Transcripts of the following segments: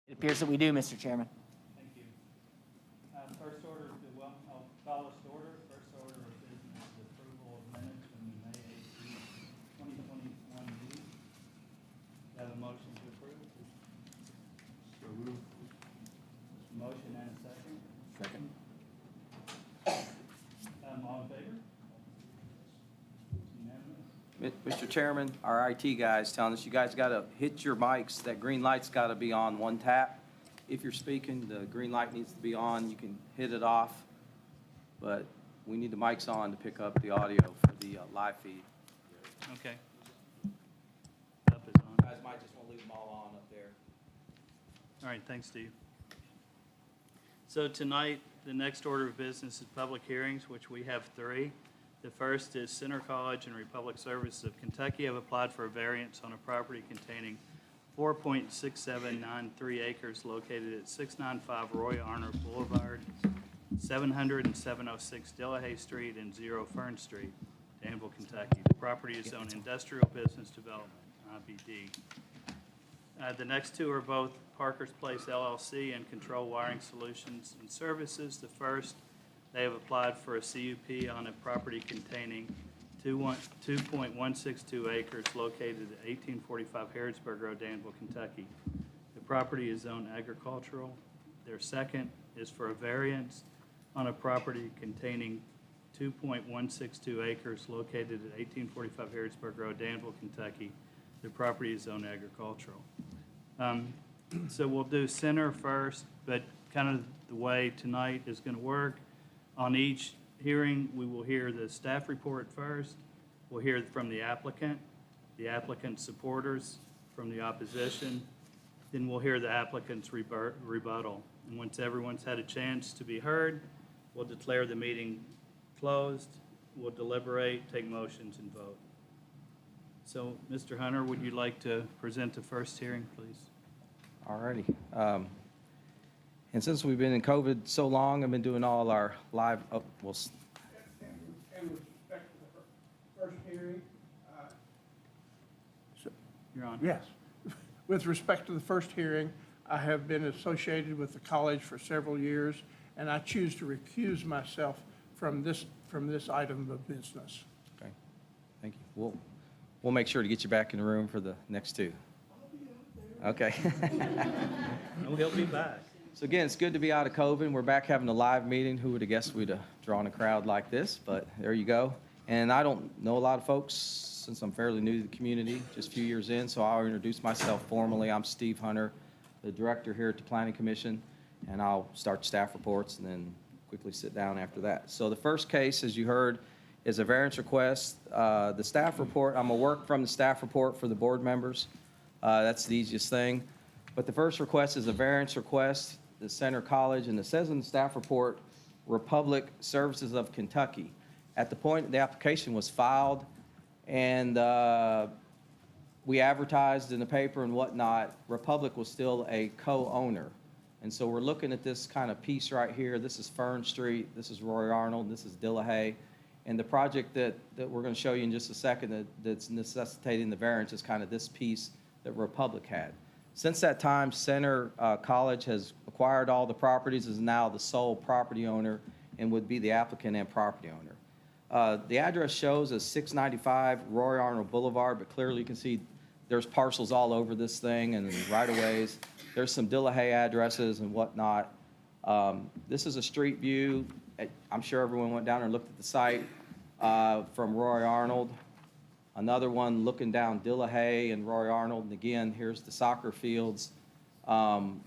It appears that we do, Mr. Chairman. Thank you. First order, I'll call this order. First order of business is approval of minutes from the May 18, 2021 meeting. Have a motion to approve? So moved. Motion and a second. Second. All in favor? Unanimous. Mr. Chairman, our IT guy's telling us you guys got to hit your mics. That green light's got to be on one tap. If you're speaking, the green light needs to be on. You can hit it off, but we need the mics on to pick up the audio for the live feed. Okay. Up is on. Guys might just want to leave them all on up there. All right, thanks, Steve. So tonight, the next order of business is public hearings, which we have 3. The first is Center College and Republic Services of Kentucky have applied for a variance on a property containing 4.6793 acres located at 695 Roy Arnold Boulevard, 700 and 706 Delahaye Street, and 0 Fern Street, Danville, Kentucky. The property is zoned industrial business development, IBD. The next 2 are both Parker's Place LLC and Control Wiring Solutions and Services. The first, they have applied for a CUP on a property containing 2.162 acres located at 1845 Harrodsburg Road, Danville, Kentucky. The property is zoned agricultural. Their second is for a variance on a property containing 2.162 acres located at 1845 Harrodsburg Road, Danville, Kentucky. The property is zoned agricultural. So we'll do center first, but kind of the way tonight is going to work. On each hearing, we will hear the staff report first. We'll hear from the applicant's supporters from the opposition. Then we'll hear the applicant's rebuttal. And once everyone's had a chance to be heard, we'll declare the meeting closed. We'll deliberate, take motions, and vote. So, Mr. Hunter, would you like to present the first hearing, please? All righty. And since we've been in COVID so long, I've been doing all our live, In respect to the first hearing, You're on. yes. With respect to the first hearing, I have been associated with the college for several years, and I choose to recuse myself from this item of business. Okay, thank you. We'll make sure to get you back in the room for the next 2. Okay. No, he'll be back. So again, it's good to be out of COVID. We're back having a live meeting. Who would have guessed we'd have drawn a crowd like this? But there you go. And I don't know a lot of folks since I'm fairly new to the community, just a few years in, so I'll introduce myself formally. I'm Steve Hunter, the director here at the Planning Commission, and I'll start staff reports and then quickly sit down after that. So the first case, as you heard, is a variance request. The staff report, I'm going to work from the staff report for the board members. That's the easiest thing. But the first request is a variance request, the Center College, and it says in the staff report, Republic Services of Kentucky. At the point the application was filed and we advertised in the paper and whatnot, Republic was still a co-owner. And so we're looking at this kind of piece right here. This is Fern Street, this is Roy Arnold, this is Delahaye. And the project that we're going to show you in just a second that's necessitating the variance is kind of this piece that Republic had. Since that time, Center College has acquired all the properties, is now the sole property owner, and would be the applicant and property owner. The address shows as 695 Roy Arnold Boulevard, but clearly you can see there's parcels all over this thing and right-of-ways. There's some Delahaye addresses and whatnot. This is a street view. I'm sure everyone went down and looked at the site from Roy Arnold. Another one looking down Delahaye and Roy Arnold. And again, here's the soccer fields. And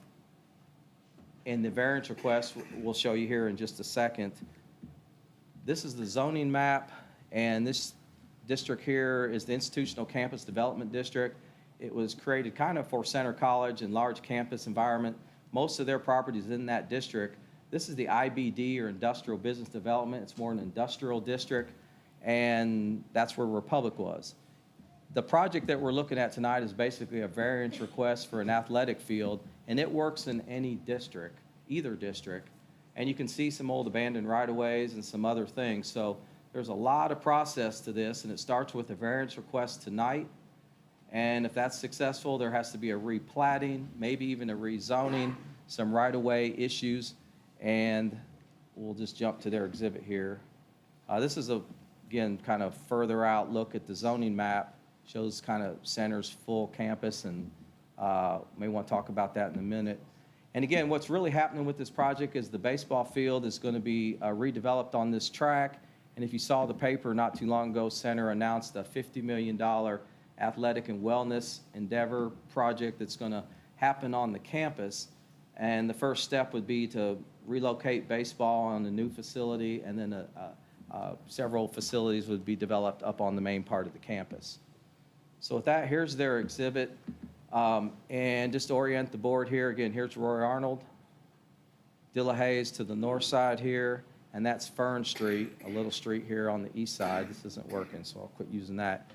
the variance request we'll show you here in just a second. This is the zoning map, and this district here is the Institutional Campus Development District. It was created kind of for Center College and large campus environment. Most of their properties in that district. This is the IBD, or Industrial Business Development. It's more an industrial district, and that's where Republic was. The project that we're looking at tonight is basically a variance request for an athletic field, and it works in any district, either district. And you can see some old abandoned right-of-ways and some other things. So there's a lot of process to this, and it starts with a variance request tonight. And if that's successful, there has to be a replatting, maybe even a rezoning, some right-of-way issues, and we'll just jump to their exhibit here. This is, again, kind of further out look at the zoning map, shows kind of Center's full campus, and may want to talk about that in a minute. And again, what's really happening with this project is the baseball field is going to be redeveloped on this track. And if you saw the paper not too long ago, Center announced a $50 million athletic and wellness endeavor project that's going to happen on the campus. And the first step would be to relocate baseball on the new facility, and then several facilities would be developed up on the main part of the campus. So with that, here's their exhibit. And just to orient the board here, again, here's Roy Arnold. Leay to the north side here, and that's Fern Street, a little street here on the east side. This isn't working, so I'll quit using that.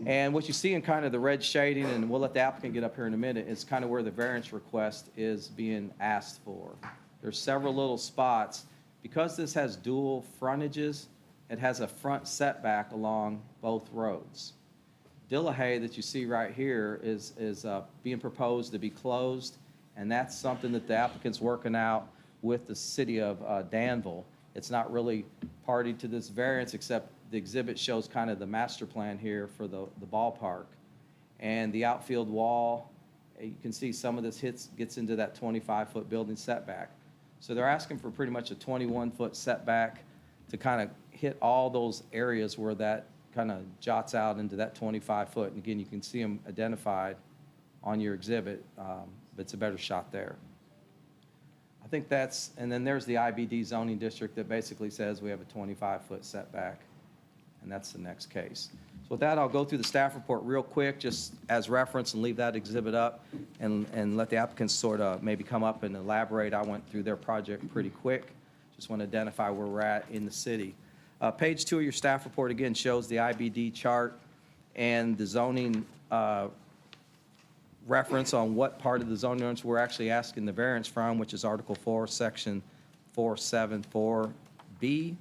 And what you see in kind of the red shading, and we'll let the applicant get up here in a minute, is kind of where the variance request is being asked for. There's several little spots. Because this has dual frontages, it has a front setback along both roads. Leay that you see right here is being proposed to be closed, and that's something that the applicant's working out with the city of Danville. It's not really party to this variance, except the exhibit shows kind of the master plan here for the ballpark. And the outfield wall, you can see some of this gets into that 25-foot building setback. So they're asking for pretty much a 21-foot setback to kind of hit all those areas where that kind of jots out into that 25-foot. And again, you can see them identified on your exhibit, but it's a better shot there. I think that's, and then there's the IBD zoning district that basically says we have a 25-foot setback, and that's the next case. So with that, I'll go through the staff report real quick, just as reference, and leave that exhibit up, and let the applicants sort of maybe come up and elaborate. I went through their project pretty quick. Just want to identify where we're at in the city. Page 2 of your staff report, again, shows the IBD chart and the zoning reference on what part of the zoning ordinance we're actually asking the variance from, which is Article 4, Section 474B. We've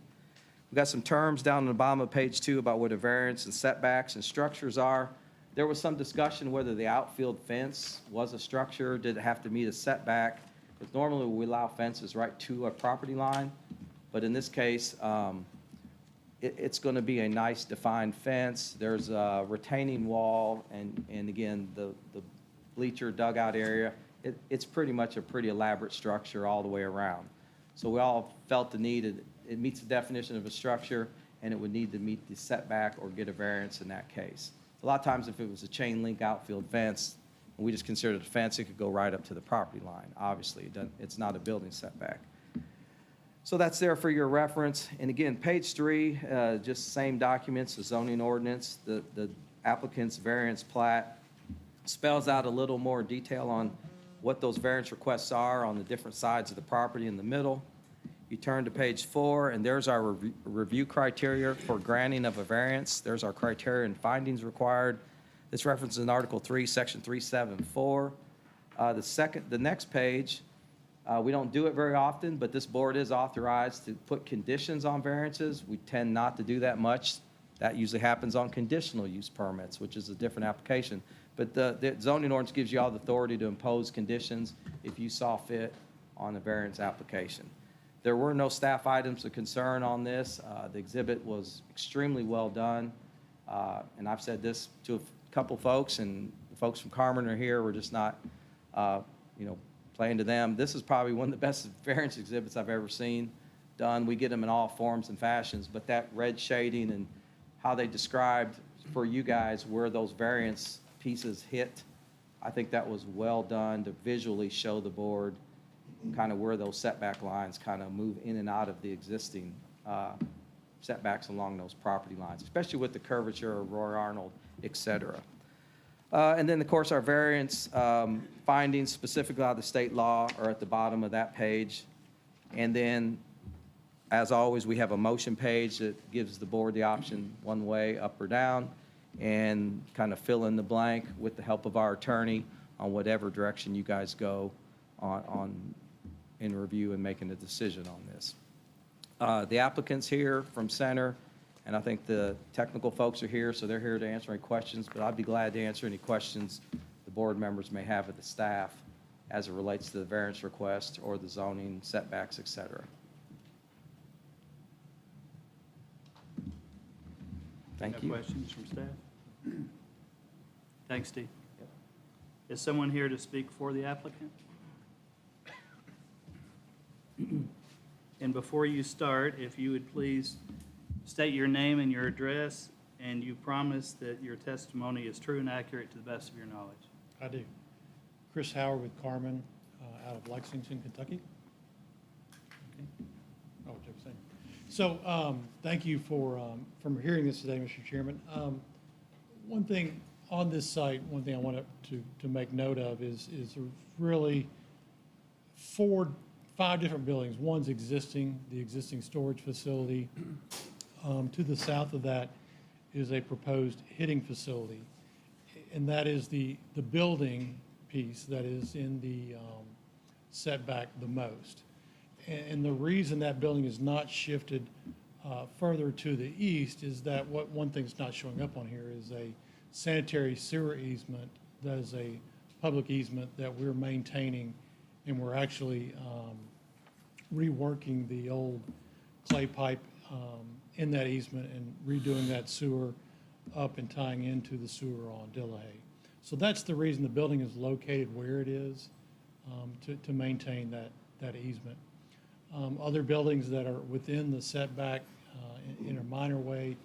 got some terms down on the bottom of page 2 about what a variance and setbacks and structures are. There was some discussion whether the outfield fence was a structure, did it have to meet a setback? Because normally we allow fences right to a property line, but in this case, it's going to be a nice defined fence. There's a retaining wall, and again, the bleacher dugout area. It's pretty much a pretty elaborate structure all the way around. So we all felt the need, it meets the definition of a structure, and it would need to meet the setback or get a variance in that case. A lot of times if it was a chain link outfield fence, and we just considered it a fence, it could go right up to the property line. Obviously, it's not a building setback. So that's there for your reference. And again, page 3, just same documents, the zoning ordinance, the applicant's variance plat, spells out a little more detail on what those variance requests are on the different sides of the property in the middle. You turn to page 4, and there's our review criteria for granting of a variance. There's our criteria and findings required. This references in Article 3, Section 374. The next page, we don't do it very often, but this board is authorized to put conditions on variances. We tend not to do that much. That usually happens on conditional use permits, which is a different application. But the zoning ordinance gives you all the authority to impose conditions if you saw fit on a variance application. There were no staff items of concern on this. The exhibit was extremely well done. And I've said this to a couple folks, and the folks from Carmen are here. We're just not, playing to them. This is probably one of the best variance exhibits I've ever seen done. We get them in all forms and fashions, but that red shading and how they described for you guys where those variance pieces hit, I think that was well done to visually show the board kind of where those setback lines kind of move in and out of the existing setbacks along those property lines, especially with the curvature of Roy Arnold, et cetera. And then, of course, our variance findings specifically out of the state law are at the bottom of that page. And then, as always, we have a motion page that gives the board the option one way, up or down, and kind of fill in the blank with the help of our attorney on whatever direction you guys go on in review and making a decision on this. The applicants here from Center And I think the technical folks are here, so they're here to answer any questions, but I'd be glad to answer any questions the board members may have of the staff as it relates to the variance request or the zoning setbacks, et cetera. Thank you. No questions from staff? Thanks, Steve. Is someone here to speak for the applicant? And before you start, if you would please state your name and your address, and you promise that your testimony is true and accurate to the best of your knowledge. I do. Chris Howard with Carmen, out of Lexington, Kentucky. Oh, Jefferson. So, thank you for hearing this today, Mr. Chairman. One thing on this site, one thing I wanted to make note of is really 5 different buildings. One's existing, the existing storage facility. To the south of that is a proposed hitting facility. And that is the building piece that is in the setback the most. And the reason that building is not shifted further to the east is that one thing that's not showing up on here is a sanitary sewer easement. That is a public easement that we're maintaining, and we're actually reworking the old clay pipe in that easement and redoing that sewer up and tying into the sewer on Leay. So that's the reason the building is located where it is, to maintain that easement. Other buildings that are within the setback in a minor way,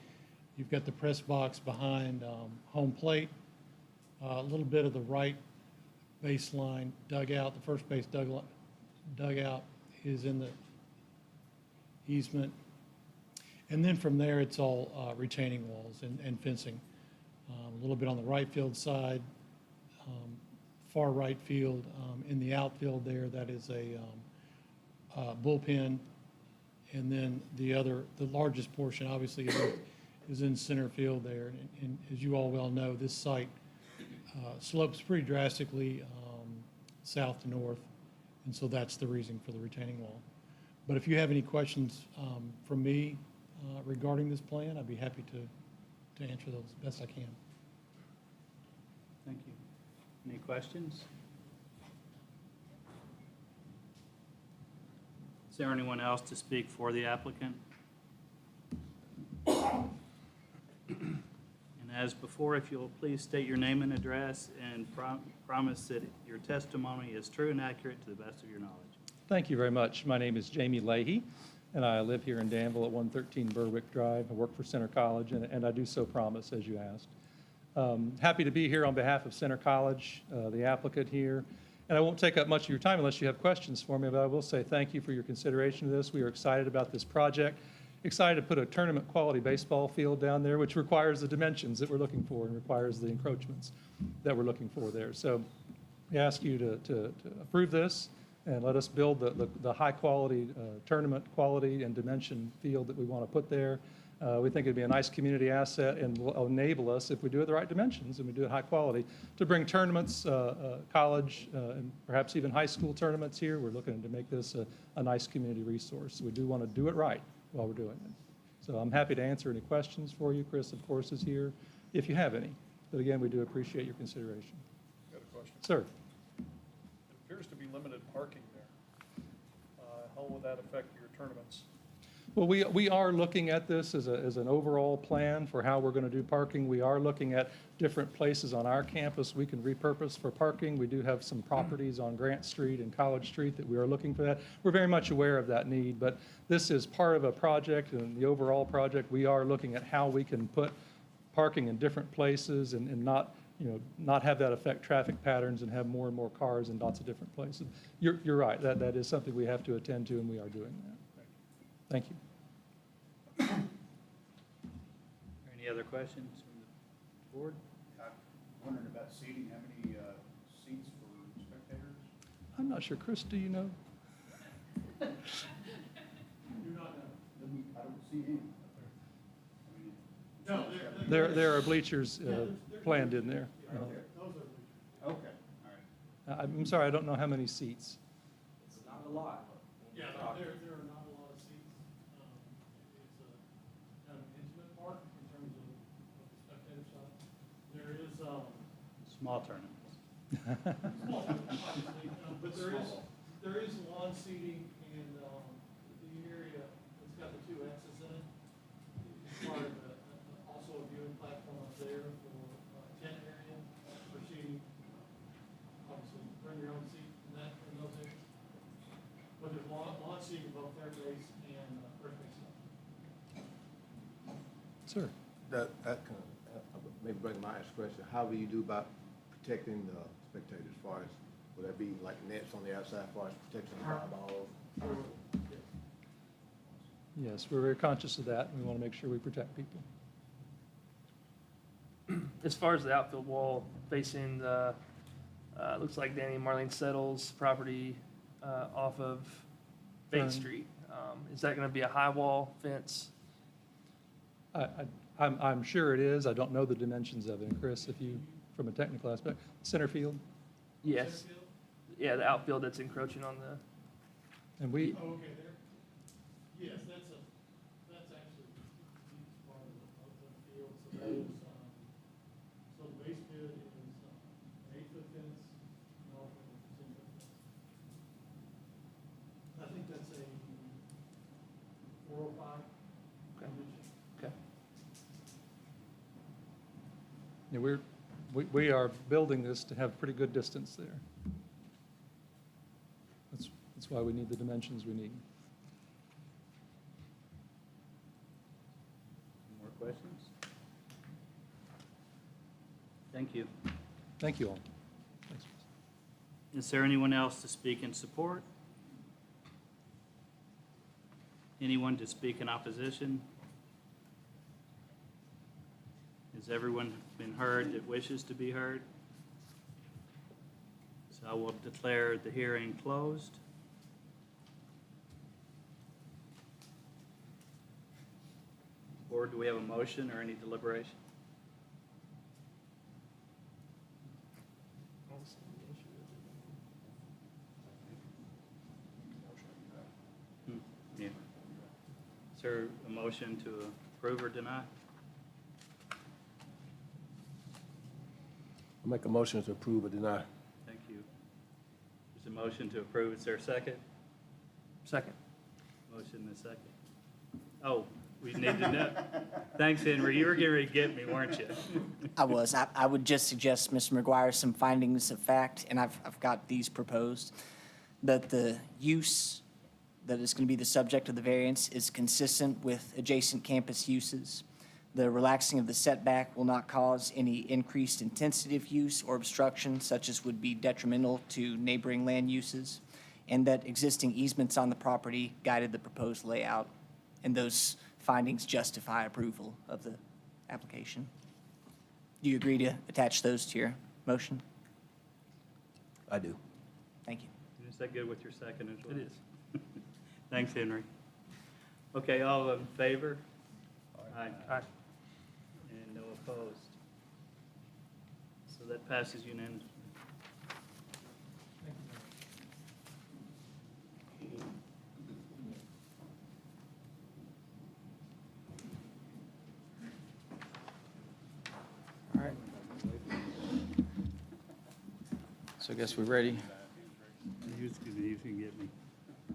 you've got the press box behind home plate, a little bit of the right baseline dugout, the first base dugout is in the easement. And then from there, it's all retaining walls and fencing. A little bit on the right field side, far right field. In the outfield there, that is a bullpen. And then the largest portion, obviously, is in center field there. And as you all well know, this site slopes pretty drastically south to north. And so that's the reason for the retaining wall. But if you have any questions from me regarding this plan, I'd be happy to answer those as best I can. Thank you. Any questions? Is there anyone else to speak for the applicant? And as before, if you'll please state your name and address and promise that your testimony is true and accurate to the best of your knowledge. Thank you very much. My name is Jamie Leahy, and I live here in Danville at 113 Berwick Drive. I work for Center College, and I do so promise, as you asked. Happy to be here on behalf of Center College, the applicant here. And I won't take up much of your time unless you have questions for me, but I will say thank you for your consideration of this. We are excited about this project. Excited to put a tournament quality baseball field down there, which requires the dimensions that we're looking for and requires the encroachments that we're looking for there. So we ask you to approve this and let us build the high quality tournament quality and dimension field that we want to put there. We think it'd be a nice community asset and will enable us, if we do it the right dimensions and we do it high quality, to bring tournaments, college, and perhaps even high school tournaments here. We're looking to make this a nice community resource. We do want to do it right while we're doing it. So I'm happy to answer any questions for you. Chris, of course, is here if you have any. But again, we do appreciate your consideration. Got a question. Sir. It appears to be limited parking there. How will that affect your tournaments? Well, we are looking at this as an overall plan for how we're going to do parking. We are looking at different places on our campus we can repurpose for parking. We do have some properties on Grant Street and College Street that we are looking for that. We're very much aware of that need, but this is part of a project, and the overall project, we are looking at how we can put parking in different places and not have that affect traffic patterns and have more and more cars in lots of different places. You're right. That is something we have to attend to, and we are doing that. Thank you. Any other questions from the board? I'm wondering about seating, how many seats for spectators? I'm not sure. Chris, do you know? Do not know. I don't see any. I mean, No, There are bleachers planned in there. those are. Okay, all right. I'm sorry, I don't know how many seats. It's not a lot. Yeah, there are not a lot of seats. It's a kind of intimate Small tournaments. But there is lawn seating in the area that's got the two X's in it. It's part of also a viewing platform up there for tent area for seating. Obviously, bring your own seat in those areas. But there's lawn seating both third base and first base. Sir? That can, maybe bring my next question, how will you do about protecting the spectators as far as, would that be like nets on the outside as far as protection of eyeballs? Yes, we're very conscious of that. We want to make sure we protect people. As far as the outfield wall facing the, looks like Danny and Marlene Settles property off of Fern. 8th Street, is that going to be a high wall fence? I'm sure it is. I don't know the dimensions of it. And Chris, if you, from a technical aspect, center field, Yes. Yeah, the outfield that's encroaching on the, and we, Oh, okay, there. Yes, that's actually the deepest part of the field, so that is, so the base bid is an 8-foot fence, north of a 10-foot fence. I think that's a 405 Okay. dimension. okay. yeah, we are building this to have pretty good distance there. That's why we need the dimensions we need. More questions? Thank you. Thank you all. Thanks. Is there anyone else to speak in support? Anyone to speak in opposition? Has everyone been heard that wishes to be heard? So I will declare the hearing closed. Board, do we have a motion or any deliberation? Yeah. Is there a motion to approve or deny? I'll make a motion to approve or deny. Thank you. There's a motion to approve. Is there a second? Second. Motion and a second. Oh, we need to know. Thanks, Henry. You were getting ready to get me, weren't you? I was. I would just suggest, Mr. McGuire, some findings of fact, and I've got these proposed, that the use that is going to be the subject of the variance is consistent with adjacent campus uses. The relaxing of the setback will not cause any increased intensity of use or obstruction such as would be detrimental to neighboring land uses, and that existing easements on the property guided the proposed layout, and those findings justify approval of the application. Do you agree to attach those to your motion? I do. Thank you. Is that good with your second as well? It is. Thanks, Henry. Okay, all in favor? Aye. Aye. And no opposed. So that passes unanimously. All right. So I guess we're ready. You can get me.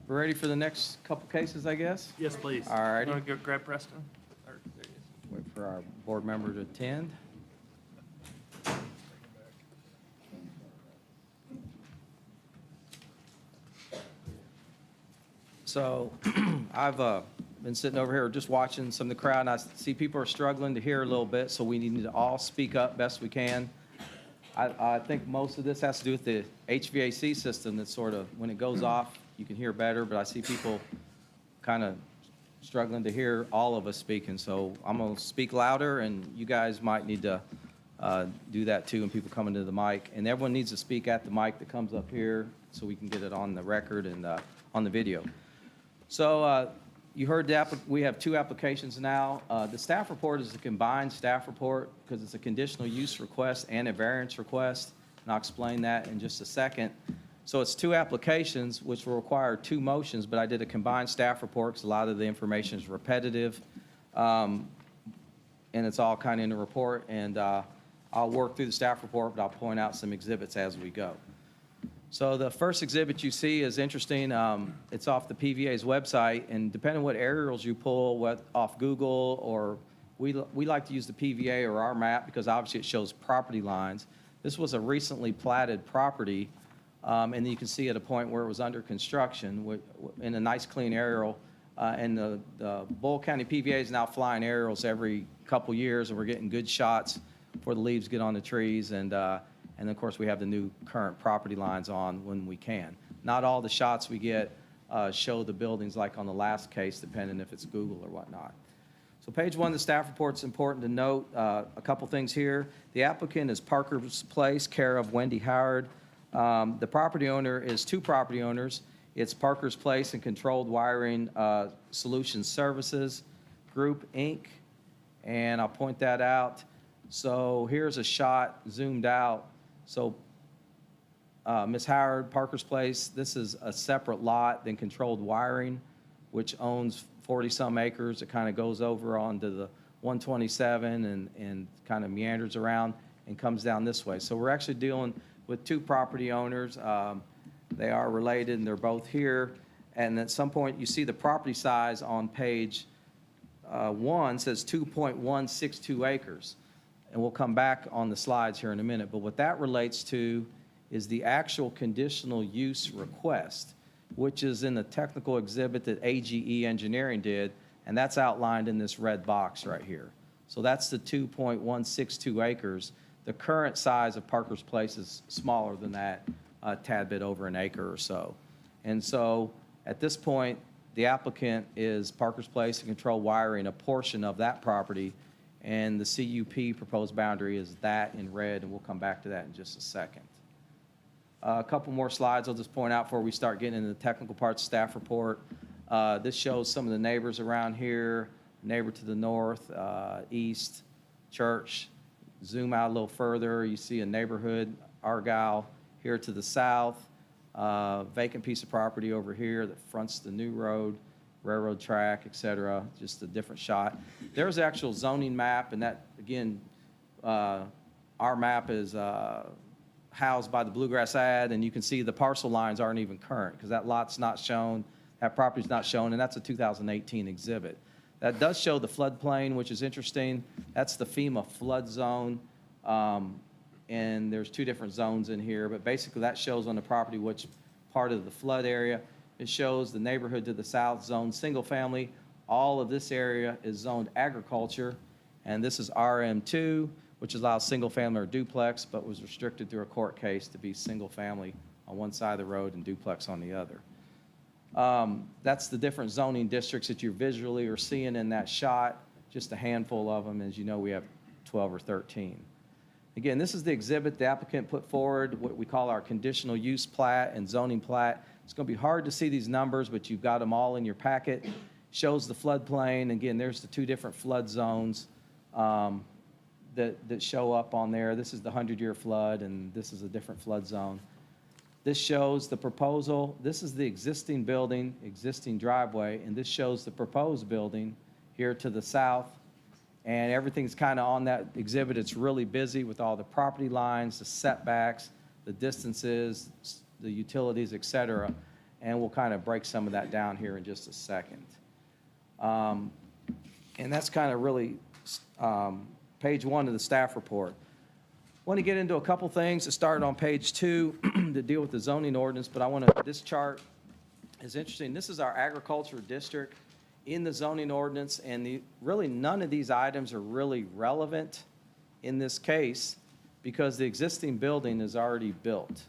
We're ready for the next couple cases, I guess? Yes, please. All righty. Want to go grab Preston? Or, there he is. Wait for our board member to attend. So I've been sitting over here just watching some of the crowd, and I see people are struggling to hear a little bit, so we need to all speak up best we can. I think most of this has to do with the HVAC system that sort of, when it goes off, you can hear better, but I see people kind of struggling to hear all of us speaking. So I'm going to speak louder, and you guys might need to do that too, and people coming to the mic. And everyone needs to speak at the mic that comes up here so we can get it on the record and on the video. So you heard we have two applications now. The staff report is a combined staff report because it's a conditional use request and a variance request, and I'll explain that in just a second. So it's two applications, which will require two motions, but I did a combined staff report because a lot of the information is repetitive, and it's all kind of in the report. And I'll I'll work through the staff report, but I'll point out some exhibits as we go. So the first exhibit you see is interesting. It's off the PVA's website, and depending on what aerials you pull, what off Google, or we like to use the PVA or our map because obviously it shows property lines. This was a recently platted property, and you can see at a point where it was under construction in a nice clean aerial. And the Bull County PVA is now flying aerials every couple years, and we're getting good shots before the leaves get on the trees. And of course, we have the new current property lines on when we can. Not all the shots we get show the buildings like on the last case, depending if it's Google or whatnot. So page 1 of the staff report's important to note a couple things here. The applicant is Parker's Place, care of Wendy Howard. The property owner is 2 property owners. It's Parker's Place and Controlled Wiring Solutions Services Group, Inc., and I'll point that out. So here's a shot zoomed out. So Ms. Howard, Parker's Place, this is a separate lot than Controlled Wiring, which owns 40-some acres. It kind of goes over onto the 127 and kind of meanders around and comes down this way. So we're actually dealing with 2 property owners. They are related, and they're both here. And at some point, you see the property size on page 1 says 2.162 acres. And we'll come back on the slides here in a minute. But what that relates to is the actual conditional use request, which is in the technical exhibit that AGE Engineering did, and that's outlined in this red box right here. So that's the 2.162 acres. The current size of Parker's Place is smaller than that, a tad bit over an acre or so. And so at this point, the applicant is Parker's Place and Controlled Wiring, a portion of that property, and the CUP proposed boundary is that in red, and we'll come back to that in just a second. A couple more slides I'll just point out before we start getting into the technical parts of staff report. This shows some of the neighbors around here, neighbor to the north, east, church. Zoom out a little further, you see a neighborhood, Argyle, here to the south, vacant piece of property over here that fronts the new road, railroad track, et cetera, just a different shot. There's actual zoning map, and that, again, our map is housed by the Bluegrass ad, and you can see the parcel lines aren't even current because that lot's not shown, that property's not shown, and that's a 2018 exhibit. That does show the floodplain, which is interesting. That's the FEMA flood zone. And there's 2 different zones in here, but basically that shows on the property which part of the flood area. It shows the neighborhood to the south zone single family. All of this area is zoned agriculture, and this is RM2, which allows single family or duplex, but was restricted through a court case to be single family on one side of the road and duplex on the other. That's the different zoning districts that you visually are seeing in that shot, just a handful of them. As you know, we have 12 or 13. Again, this is the exhibit the applicant put forward, what we call our conditional use plat and zoning plat. It's going to be hard to see these numbers, but you've got them all in your packet. Shows the floodplain. Again, there's the 2 different flood zones that show up on there. This is the 100-year flood, and this is a different flood zone. This shows the proposal. This is the existing building, existing driveway, and this shows the proposed building here to the south. And everything's kind of on that exhibit. It's really busy with all the property lines, the setbacks, the distances, the utilities, et cetera. And we'll kind of break some of that down here in just a second. And that's kind of really page 1 of the staff report. I want to get into a couple things. It started on page 2 to deal with the zoning ordinance, but this chart is interesting. This is our agriculture district in the zoning ordinance, and really none of these items are really relevant in this case because the existing building is already built.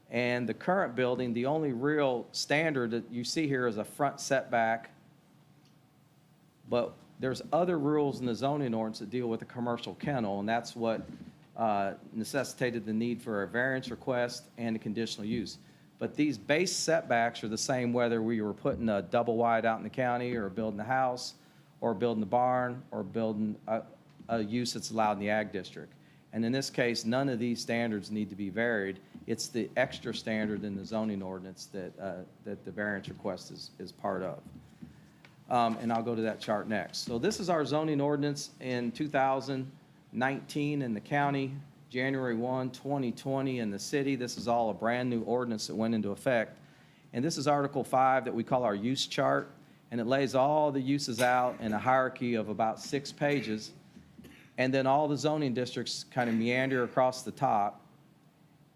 And the current building, the only real standard that you see here is a front setback, but there's other rules in the zoning ordinance that deal with a commercial kennel, and that's what necessitated the need for a variance request and a conditional use. But these base setbacks are the same whether we were putting a double wide out in the county or building a house or building a barn or building a use that's allowed in the ag district. And in this case, none of these standards need to be varied. It's the extra standard in the zoning ordinance that the variance request is part of. And I'll go to that chart next. So this is our zoning ordinance in 2000. 19 in the county, January 1, 2020 in the city. This is all a brand-new ordinance that went into effect. And this is Article 5 that we call our use chart, and it lays all the uses out in a hierarchy of about 6 pages. And then all the zoning districts kind of meander across the top.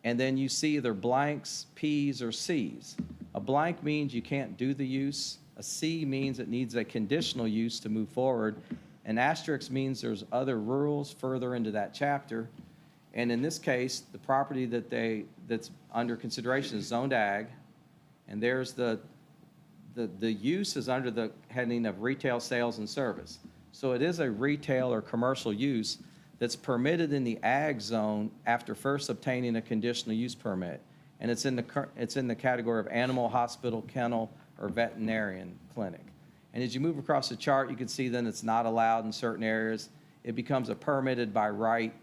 And then you see either blanks, Ps, or Cs. A blank means you can't do the use. A C means it needs a conditional use to move forward. An asterisk means there's other rules further into that chapter. And in this case, the property that's under consideration is zoned ag. And there's the use is under the heading of retail sales and service. So it is a retail or commercial use that's permitted in the ag zone after first obtaining a conditional use permit. And it's in the category of animal hospital, kennel, or veterinarian clinic. And as you move across the chart, you can see then it's not allowed in certain areas. It becomes a permitted by right.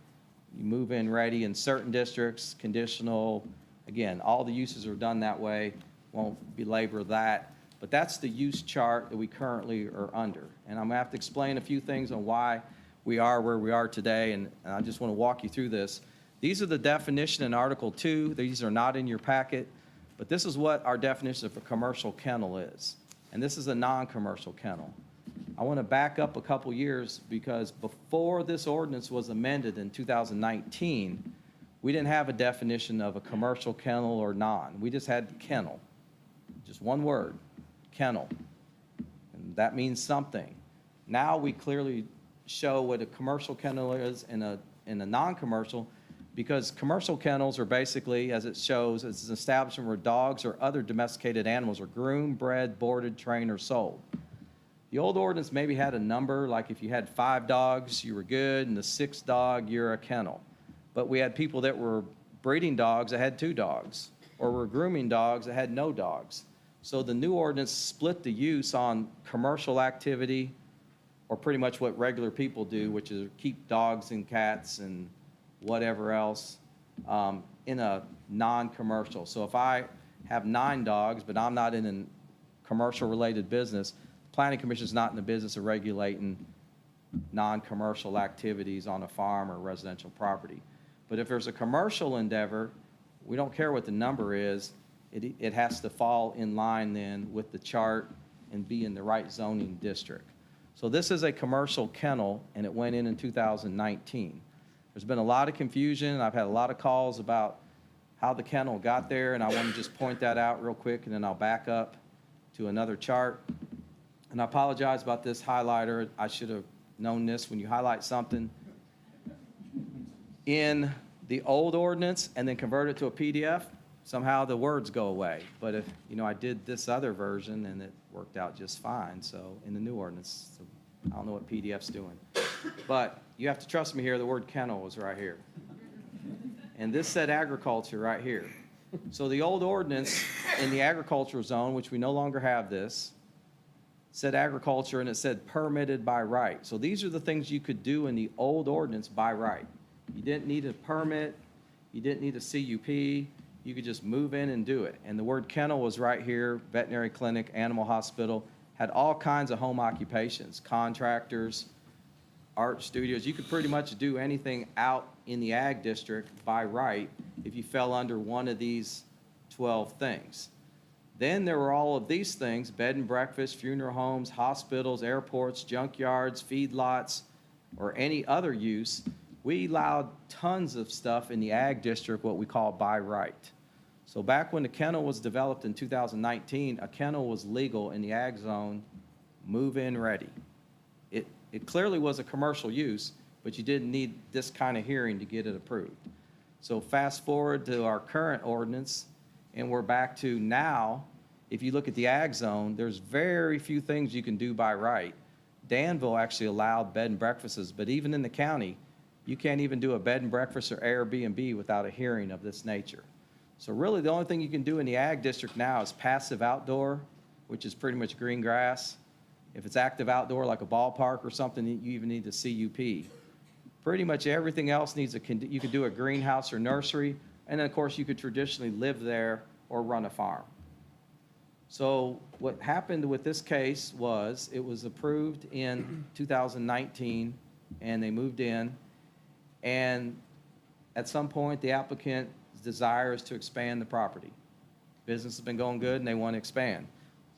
You move in ready in certain districts, conditional. Again, all the uses are done that way. Won't belabor that. But that's the use chart that we currently are under. And I'm going to have to explain a few things on why we are where we are today, and I just want to walk you through this. These are the definition in Article 2. These are not in your packet, but this is what our definition of a commercial kennel is. And this is a non-commercial kennel. I want to back up a couple years because before this ordinance was amended in 2019, we didn't have a definition of a commercial kennel or non. We just had kennel, just one word, kennel. And that means something. Now we clearly show what a commercial kennel is in a non-commercial, because commercial kennels are basically, as it shows, it's an establishment where dogs or other domesticated animals are groomed, bred, boarded, trained, or sold. The old ordinance maybe had a number, like if you had 5 dogs, you were good, and the 6th dog, you're a kennel. But we had people that were breeding dogs that had 2 dogs, or were grooming dogs that had no dogs. So the new ordinance split the use on commercial activity, or pretty much what regular people do, which is keep dogs and cats and whatever else in a non-commercial. So if I have 9 dogs, but I'm not in a commercial-related business, the Planning Commission is not in the business of regulating non-commercial activities on a farm or residential property. But if there's a commercial endeavor, we don't care what the number is. It has to fall in line then with the chart and be in the right zoning district. So this is a commercial kennel, and it went in 2019. There's been a lot of confusion. I've had a lot of calls about how the kennel got there, and I want to just point that out real quick, and then I'll back up to another chart. And I apologize about this highlighter. I should have known this. When you highlight something in the old ordinance and then convert it to a PDF, somehow the words go away. But if, I did this other version and it worked out just fine. So in the new ordinance, so I don't know what PDF's doing. But you have to trust me here, the word kennel was right here. And this said agriculture right here. So the old ordinance in the agricultural zone, which we no longer have this, said agriculture and it said permitted by right. So these are the things you could do in the old ordinance by right. You didn't need a permit. You didn't need a CUP. You could just move in and do it. And the word kennel was right here, veterinary clinic, animal hospital, had all kinds of home occupations, contractors, art studios. You could pretty much do anything out in the ag district by right if you fell under one of these 12 things. Then there were all of these things: bed and breakfast, funeral homes, hospitals, airports, junkyards, feedlots, or any other use. We allowed tons of stuff in the ag district, what we call by right. So back when the kennel was developed in 2019, a kennel was legal in the ag zone, move-in ready. It clearly was a commercial use, but you didn't need this kind of hearing to get it approved. So fast forward to our current ordinance, and we're back to now, if you look at the ag zone, there's very few things you can do by right. Danville actually allowed bed and breakfasts, but even in the county, you can't even do a bed and breakfast or Airbnb without a hearing of this nature. So really the only thing you can do in the ag district now is passive outdoor, which is pretty much green grass. If it's active outdoor like a ballpark or something, you even need a CUP. Pretty much everything else needs you could do a greenhouse or nursery, and then of course you could traditionally live there or run a farm. So what happened with this case was it was approved in 2019 and they moved in, And at some point, the applicant's desire is to expand the property. Business has been going good and they want to expand.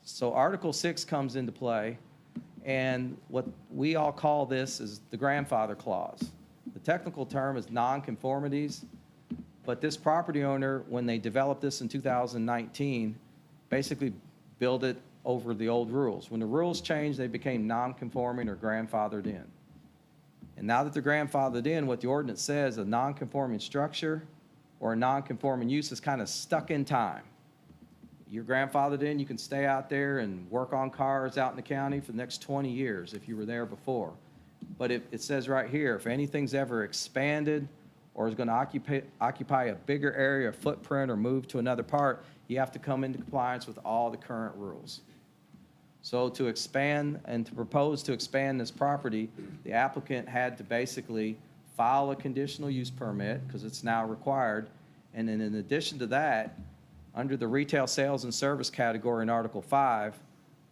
So Article 6 comes into play, and what we all call this is the grandfather clause. The technical term is nonconformities, but this property owner, when they developed this in 2019, basically built it over the old rules. When the rules changed, they became nonconforming or grandfathered in. And now that they're grandfathered in, what the ordinance says, a nonconforming structure or a nonconforming use is kind of stuck in time. You're grandfathered in, you can stay out there and work on cars out in the county for the next 20 years if you were there before. But it says right here, if anything's ever expanded or is going to occupy a bigger area or footprint or move to another part, you have to come into compliance with all the current rules. So to expand and to propose to expand this property, the applicant had to basically file a conditional use permit because it's now required. And then in addition to that, under the retail sales and service category in Article 5,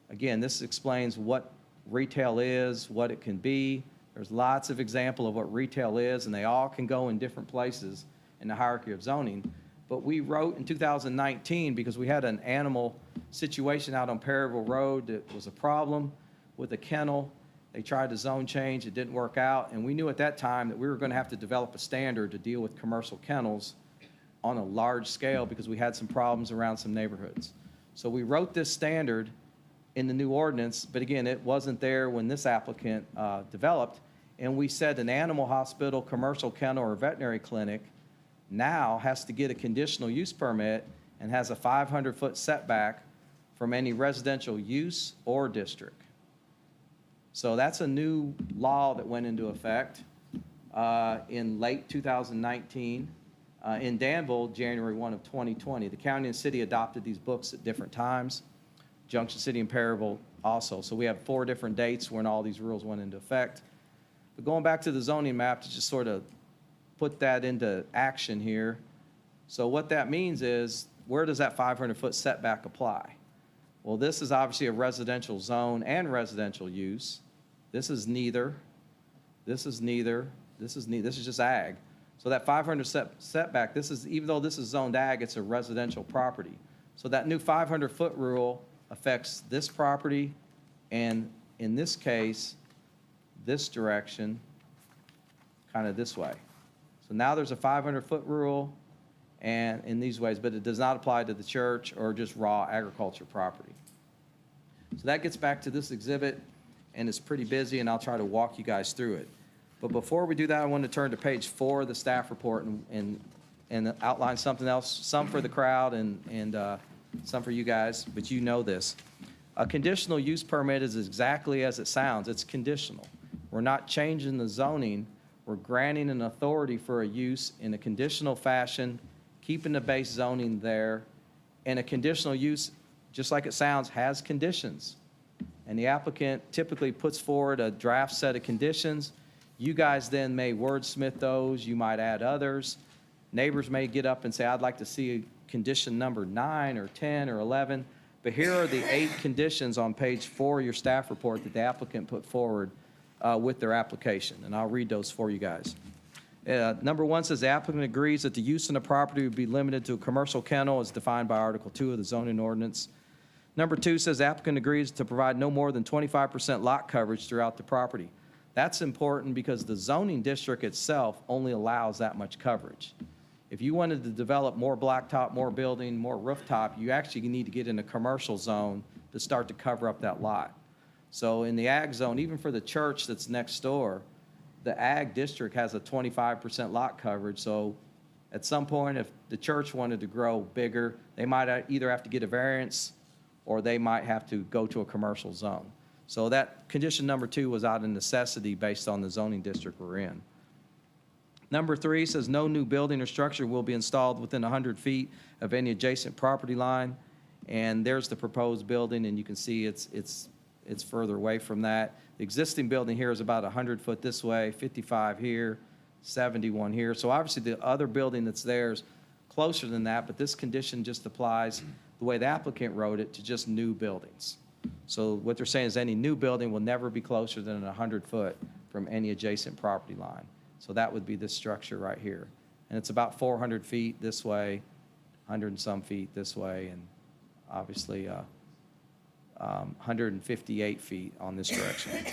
again, this explains what retail is, what it can be. There's lots of example of what retail is, and they all can go in different places in the hierarchy of zoning. But we wrote in 2019, because we had an animal situation out on Perryville Road that was a problem with a kennel. They tried to zone change, it didn't work out, and we knew at that time that we were going to have to develop a standard to deal with commercial kennels on a large scale because we had some problems around some neighborhoods. So we wrote this standard in the new ordinance, but again, it wasn't there when this applicant developed, and we said an animal hospital, commercial kennel, or veterinary clinic now has to get a conditional use permit and has a 500-foot setback from any residential use or district. So that's a new law that went into effect in late 2019. In Danville, January 1 of 2020. The county and city adopted these books at different times. Junction City and Perryville also. So we have 4 different dates when all these rules went into effect. But going back to the zoning map to just sort of put that into action here. So what that means is, where does that 500-foot setback apply? Well, this is obviously a residential zone and residential use. This is neither. This is neither. This is neither. This is just ag. So that 500 setback, this is, even though this is zoned ag, it's a residential property. So that new 500-foot rule affects this property, and in this case, this direction, kind of this way. So now there's a 500-foot rule, and in these ways, but it does not apply to the church or just raw agriculture property. So that gets back to this exhibit, and it's pretty busy, and I'll try to walk you guys through it. But before we do that, I want to turn to page 4 of the staff report and outline something else, some for the crowd and some for you guys, but you know this. A conditional use permit is exactly as it sounds. It's conditional. We're not changing the zoning. We're granting an authority for a use in a conditional fashion, keeping the base zoning there. And a conditional use, just like it sounds, has conditions. And the applicant typically puts forward a draft set of conditions. You guys then may wordsmith those. You might add others. Neighbors may get up and say, I'd like to see condition number 9 or 10 or 11. But here are the 8 conditions on page 4 of your staff report that the applicant put forward with their application. And I'll read those for you guys. Number 1 says the applicant agrees that the use in the property would be limited to a commercial kennel as defined by Article 2 of the zoning ordinance. Number 2 says the applicant agrees to provide no more than 25% lot coverage throughout the property. That's important because the zoning district itself only allows that much coverage. If you wanted to develop more blacktop, more building, more rooftop, you actually need to get in a commercial zone to start to cover up that lot. So in the ag zone, even for the church that's next door, the ag district has a 25% lot coverage. So at some point, if the church wanted to grow bigger, they might either have to get a variance or they might have to go to a commercial zone. So that condition number 2 was out of necessity based on the zoning district we're in. Number 3 says no new building or structure will be installed within 100 feet of any adjacent property line. And there's the proposed building, and you can see it's further away from that. The existing building here is about 100 foot this way, 55 here, 71 here. So obviously the other building that's there is closer than that, but this condition just applies the way the applicant wrote it to just new buildings. So what they're saying is any new building will never be closer than 100 foot from any adjacent property line. So that would be this structure right here. And it's about 400 feet this way, 100 and some feet this way, and obviously 158 feet on this direction.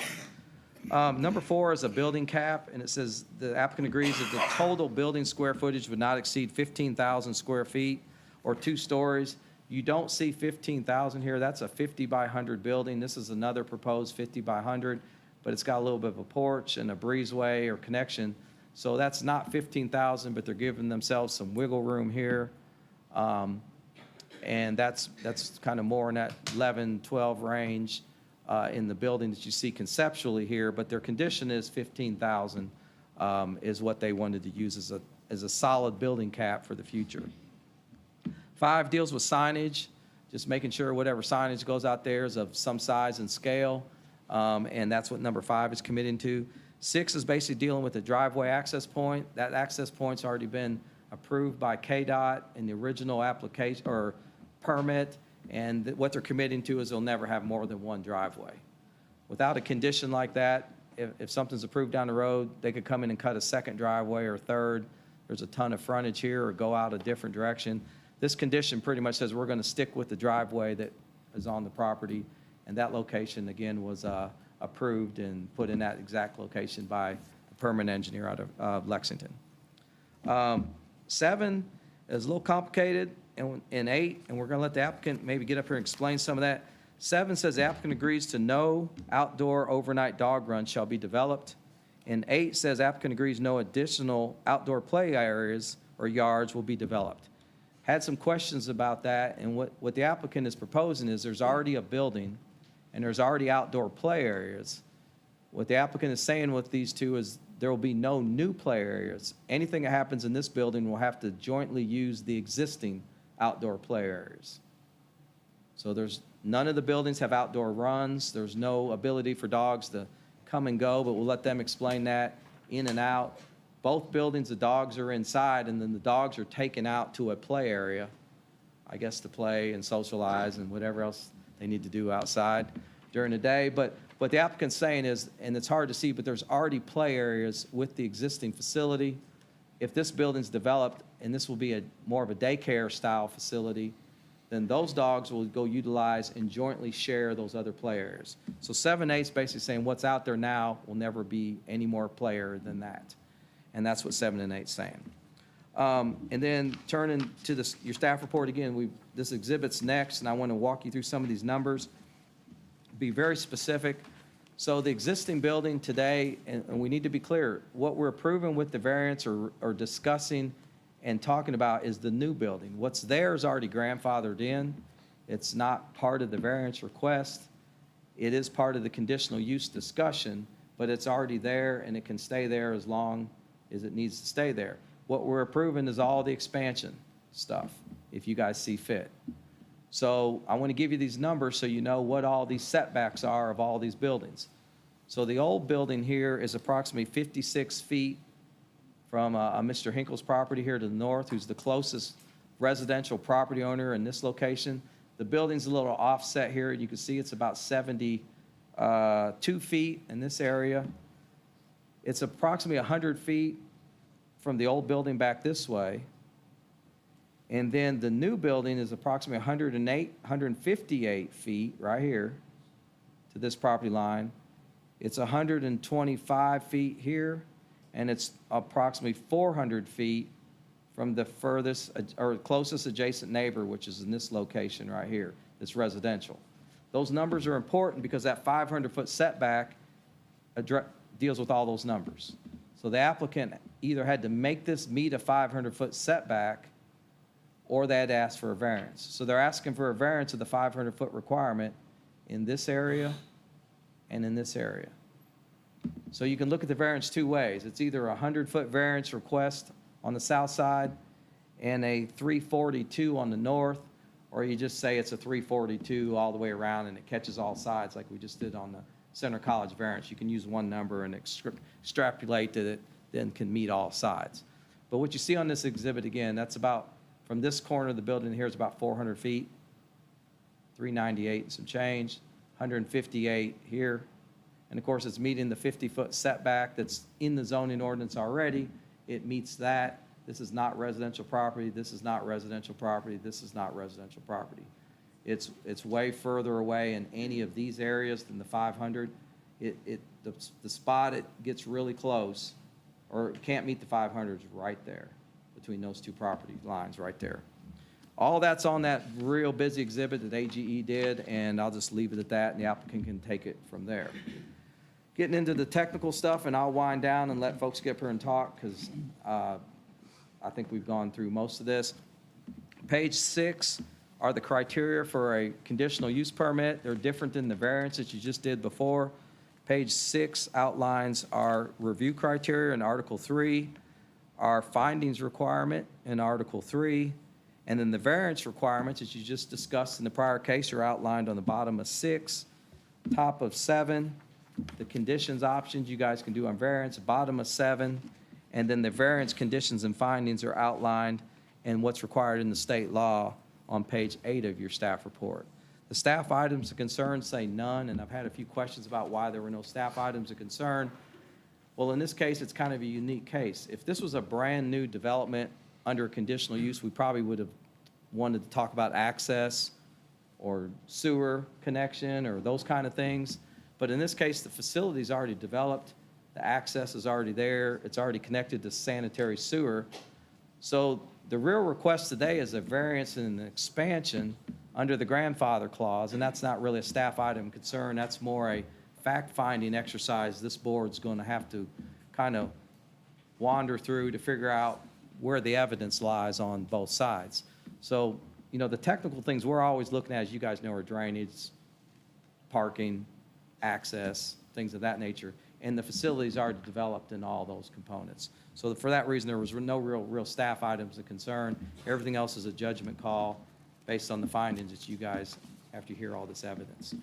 Number 4 is a building cap, and it says the applicant agrees that the total building square footage would not exceed 15,000 square feet or 2 stories. You don't see 15,000 here. That's a 50 by 100 building. This is another proposed 50 by 100, but it's got a little bit of a porch and a breezeway or connection. So that's not 15,000, but they're giving themselves some wiggle room here. And that's kind of more in that 11, 12 range in the building that you see conceptually here, but their condition is 15,000 is what they wanted to use as a solid building cap for the future. 5 deals with signage, just making sure whatever signage goes out there is of some size and scale, and that's what number 5 is committing to. 6 is basically dealing with the driveway access point. That access point's already been approved by KDOT in the original application or permit, and what they're committing to is they'll never have more than 1 driveway. Without a condition like that, if something's approved down the road, they could come in and cut a 2nd driveway or 3rd. There's a ton of frontage here, or go out a different direction. This condition pretty much says we're going to stick with the driveway that is on the property, and that location, again, was approved and put in that exact location by a permanent engineer out of Lexington. 7 is a little complicated, and 8, and we're going to let the applicant maybe get up here and explain some of that. 7 says the applicant agrees to no outdoor overnight dog run shall be developed. And 8 says applicant agrees no additional outdoor play areas or yards will be developed. Had some questions about that, and what the applicant is proposing is there's already a building and there's already outdoor play areas. What the applicant is saying with these two is there will be no new play areas. Anything that happens in this building will have to jointly use the existing outdoor play areas. So none of the buildings have outdoor runs. There's no ability for dogs to come and go, but we'll let them explain that in and out. Both buildings, the dogs are inside, and then the dogs are taken out to a play area, I guess, to play and socialize and whatever else they need to do outside during the day. But what the applicant's saying is, and it's hard to see, but there's already play areas with the existing facility. If this building's developed, and this will be more of a daycare style facility, then those dogs will go utilize and jointly share those other play areas. So 7-8 is basically saying what's out there now will never be any more play area than that. And that's what 7 and 8 is saying. And then turning to your staff report again, this exhibit's next, and I want to walk you through some of these numbers. Be very specific. So the existing building today, and we need to be clear, what we're approving with the variance or discussing and talking about is the new building. What's there is already grandfathered in. It's not part of the variance request. It is part of the conditional use discussion, but it's already there, and it can stay there as long as it needs to stay there. What we're approving is all the expansion stuff, if you guys see fit. So I want to give you these numbers so you know what all these setbacks are of all these buildings. So the old building here is approximately 56 feet from Mr. Hinkle's property here to the north, who's the closest residential property owner in this location. The building's a little offset here. You can see it's about 72 feet in this area. It's approximately 100 feet from the old building back this way. And then the new building is approximately 158 feet right here to this property line. It's 125 feet here, and it's approximately 400 feet from the furthest or closest adjacent neighbor, which is in this location right here, that's residential. Those numbers are important because that 500-foot setback deals with all those numbers. So the applicant either had to make this meet a 500-foot setback, or they had to ask for a variance. So they're asking for a variance of the 500-foot requirement in this area and in this area. So you can look at the variance 2 ways. It's either a 100-foot variance request on the south side and a 342 on the north, or you just say it's a 342 all the way around and it catches all sides like we just did on the Center College variance. You can use one number and extrapolate that it then can meet all sides. But what you see on this exhibit, again, that's about, from this corner of the building here, is about 400 feet, 398 and some change, 158 here, And of course, it's meeting the 50-foot setback that's in the zoning ordinance already. It meets that. This is not residential property. This is not residential property. This is not residential property. It's way further away in any of these areas than the 500. The spot it gets really close, or it can't meet the 500 is right there, between those two property lines right there. All that's on that real busy exhibit that AGE did, and I'll just leave it at that, and the applicant can take it from there. Getting into the technical stuff, and I'll wind down and let folks get up here and talk, because I think we've gone through most of this. Page 6 are the criteria for a conditional use permit. They're different than the variance that you just did before. Page 6 outlines our review criteria in Article 3, our findings requirement in Article 3, and then the variance requirements that you just discussed in the prior case are outlined on the bottom of 6, top of 7, the conditions options you guys can do on variance, bottom of 7, and then the variance conditions and findings are outlined and what's required in the state law on page 8 of your staff report. The staff items of concern say none, and I've had a few questions about why there were no staff items of concern. Well, in this case, it's kind of a unique case. If this was a brand-new development under conditional use, we probably would have wanted to talk about access or sewer connection or those kind of things. But in this case, the facility's already developed, the access is already there, it's already connected to sanitary sewer. So the real request today is a variance and an expansion under the grandfather clause, and that's not really a staff item concern, that's more a fact-finding exercise this board's going to have to kind of wander through to figure out where the evidence lies on both sides. So, you know, the technical things we're always looking at, as you guys know, are drainage, parking, access, things of that nature, and the facilities are developed in all those components. So for that reason, there was no real staff items of concern. Everything else is a judgment call based on the findings that you guys, after you hear all this evidence.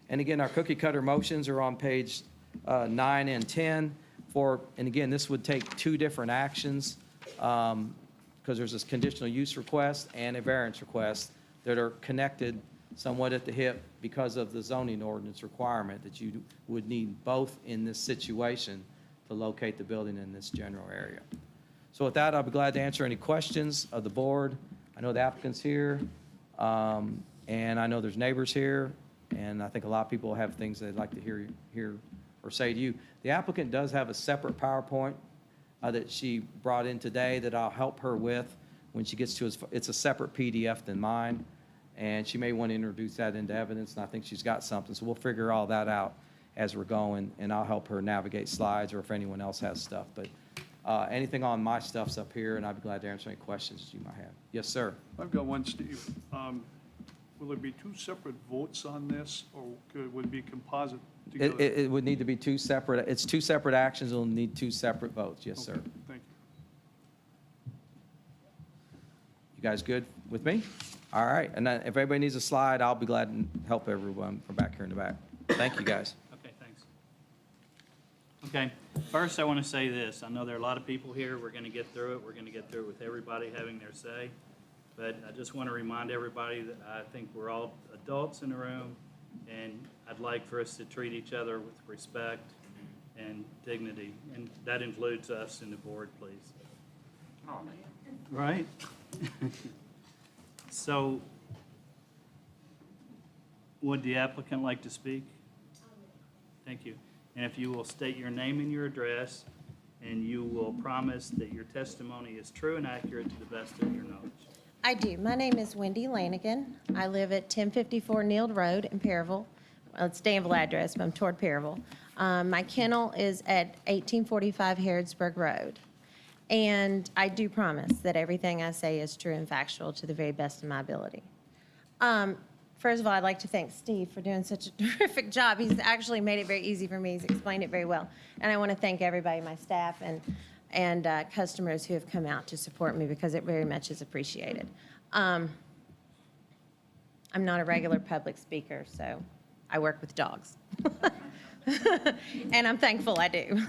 And again, our cookie cutter motions are on page 9 and 10 and again, this would take two different actions because there's this conditional use request and a variance request that are connected somewhat at the hip because of the zoning ordinance requirement that you would need both in this situation to locate the building in this general area. So with that, I'll be glad to answer any questions of the board. I know the applicant's here, and I know there's neighbors here, and I think a lot of people have things they'd like to hear or say to you. The applicant does have a separate PowerPoint that she brought in today that I'll help her with when she gets to it's a separate PDF than mine, and she may want to introduce that into evidence, and I think she's got something. So we'll figure all that out as we're going, and I'll help her navigate slides or if anyone else has stuff. But anything on my stuff's up here, and I'd be glad to answer any questions that you might have. Yes, sir. I've got one, Steve. Will there be two separate votes on this, or would it be composite together? It would need to be two separate, it's two separate actions, it'll need two separate votes. Yes, sir. Okay, thank you. You guys good with me? All right, and then if everybody needs a slide, I'll be glad to help everyone from back here in the back. Thank you, guys. Okay, thanks. Okay, first I want to say this. I know there are a lot of people here. We're going to get through it. We're going to get through it with everybody having their say. But I just want to remind everybody that I think we're all adults in the room, and I'd like for us to treat each other with respect and dignity. And that includes us in the board, please. Oh, man. Right? So, would the applicant like to speak? Thank you. And if you will state your name and your address, and you will promise that your testimony is true and accurate to the best of your knowledge. I do. My name is Wendy Lanigan. I live at 1054 Neild Road in Perryville. Well, it's Danville address, but I'm toward Perryville. My kennel is at 1845 Harrodsburg Road. And I do promise that everything I say is true and factual to the very best of my ability. First of all, I'd like to thank Steve for doing such a terrific job. He's actually made it very easy for me. He's explained it very well. And I want to thank everybody, my staff and customers who have come out to support me because it very much is appreciated. I'm not a regular public speaker, so I work with dogs. And I'm thankful I do.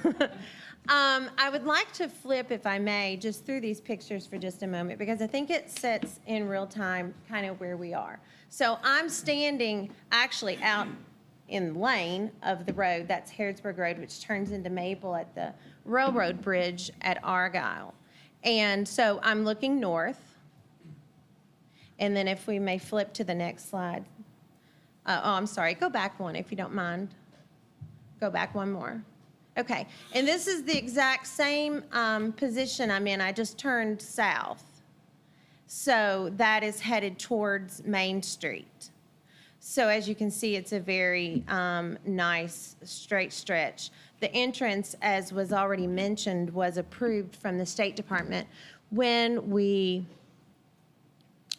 I would like to flip, if I may, just through these pictures for just a moment because I think it sets in real time kind of where we are. So I'm standing actually out in lane of the road, that's Harrodsburg Road, which turns into Maple at the railroad bridge at Argyle. And so I'm looking north. And then if we may flip to the next slide. I'm sorry, go back one if you don't mind. Go back one more. Okay, and this is the exact same position I'm in. I just turned south. So that is headed towards Main Street. So as you can see, it's a very nice straight stretch. The entrance, as was already mentioned, was approved from the State Department when we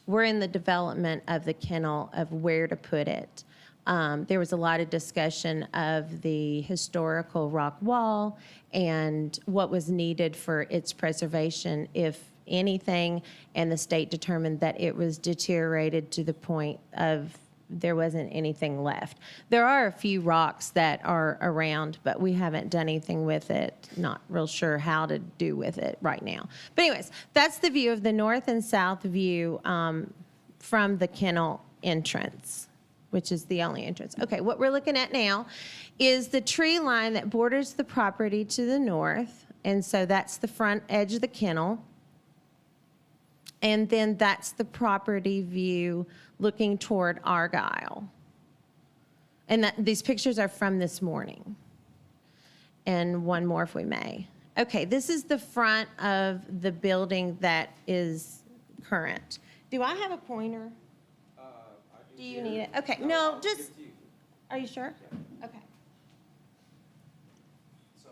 were in the development of the kennel of where to put it. There was a lot of discussion of the historical rock wall and what was needed for its preservation, if anything, and the state determined that it was deteriorated to the point of there wasn't anything left. There are a few rocks that are around, but we haven't done anything with it. Not real sure how to do with it right now. But anyways, that's the view of the north and south view from the kennel entrance, which is the only entrance. Okay, what we're looking at now is the tree line that borders the property to the north. And so that's the front edge of the kennel. And then that's the property view looking toward Argyle. And these pictures are from this morning. And one more if we may. Okay, this is the front of the building that is current. Do I have a pointer? Do you need it? Okay, no, just, are you sure? Okay. So,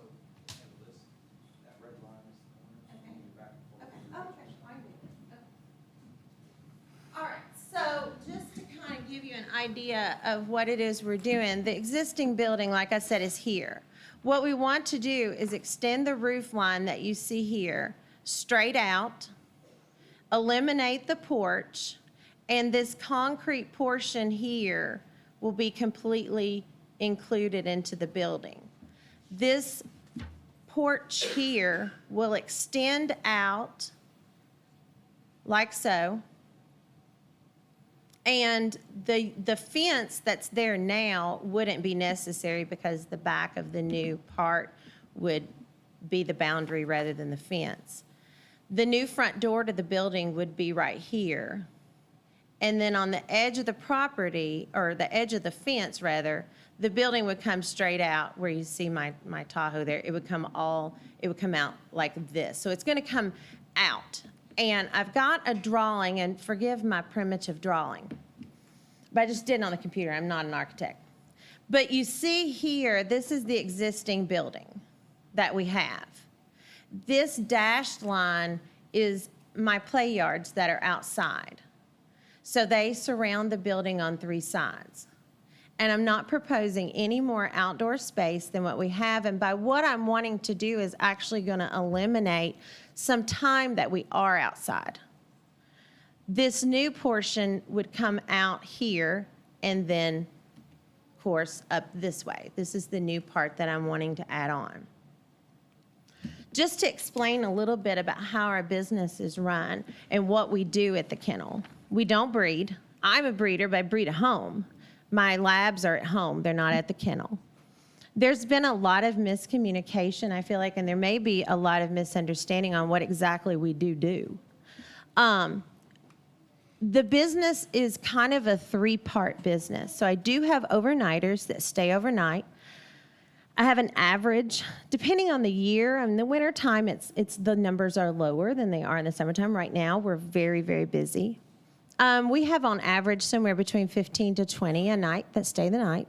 that red line is back and forth. Okay, I do. All right, so just to kind of give you an idea of what it is we're doing, the existing building, like I said, is here. What we want to do is extend the roof line that you see here straight out, eliminate the porch, and this concrete portion here will be completely included into the building. This porch here will extend out like so. And the fence that's there now wouldn't be necessary because the back of the new part would be the boundary rather than the fence. The new front door to the building would be right here. And then on the edge of the property, or the edge of the fence rather, the building would come straight out where you see my Tahoe there. It would come out like this. So it's gonna come out. And I've got a drawing, and forgive my primitive drawing, but I just did it on the computer. I'm not an architect. But you see here, this is the existing building that we have. This dashed line is my play yards that are outside. So they surround the building on 3 sides. And I'm not proposing any more outdoor space than what we have. And by what I'm wanting to do is actually going to eliminate some time that we are outside. This new portion would come out here and then, of course, up this way. This is the new part that I'm wanting to add on. Just to explain a little bit about how our business is run and what we do at the kennel. We don't breed. I'm a breeder, but I breed at home. My labs are at home. They're not at the kennel. There's been a lot of miscommunication, I feel like, and there may be a lot of misunderstanding on what exactly we do. The business is kind of a 3-part business. So I do have overnighters that stay overnight. I have an average, depending on the year. In the wintertime, the numbers are lower than they are in the summertime. Right now, we're very, very busy. We have on average somewhere between 15 to 20 a night that stay the night.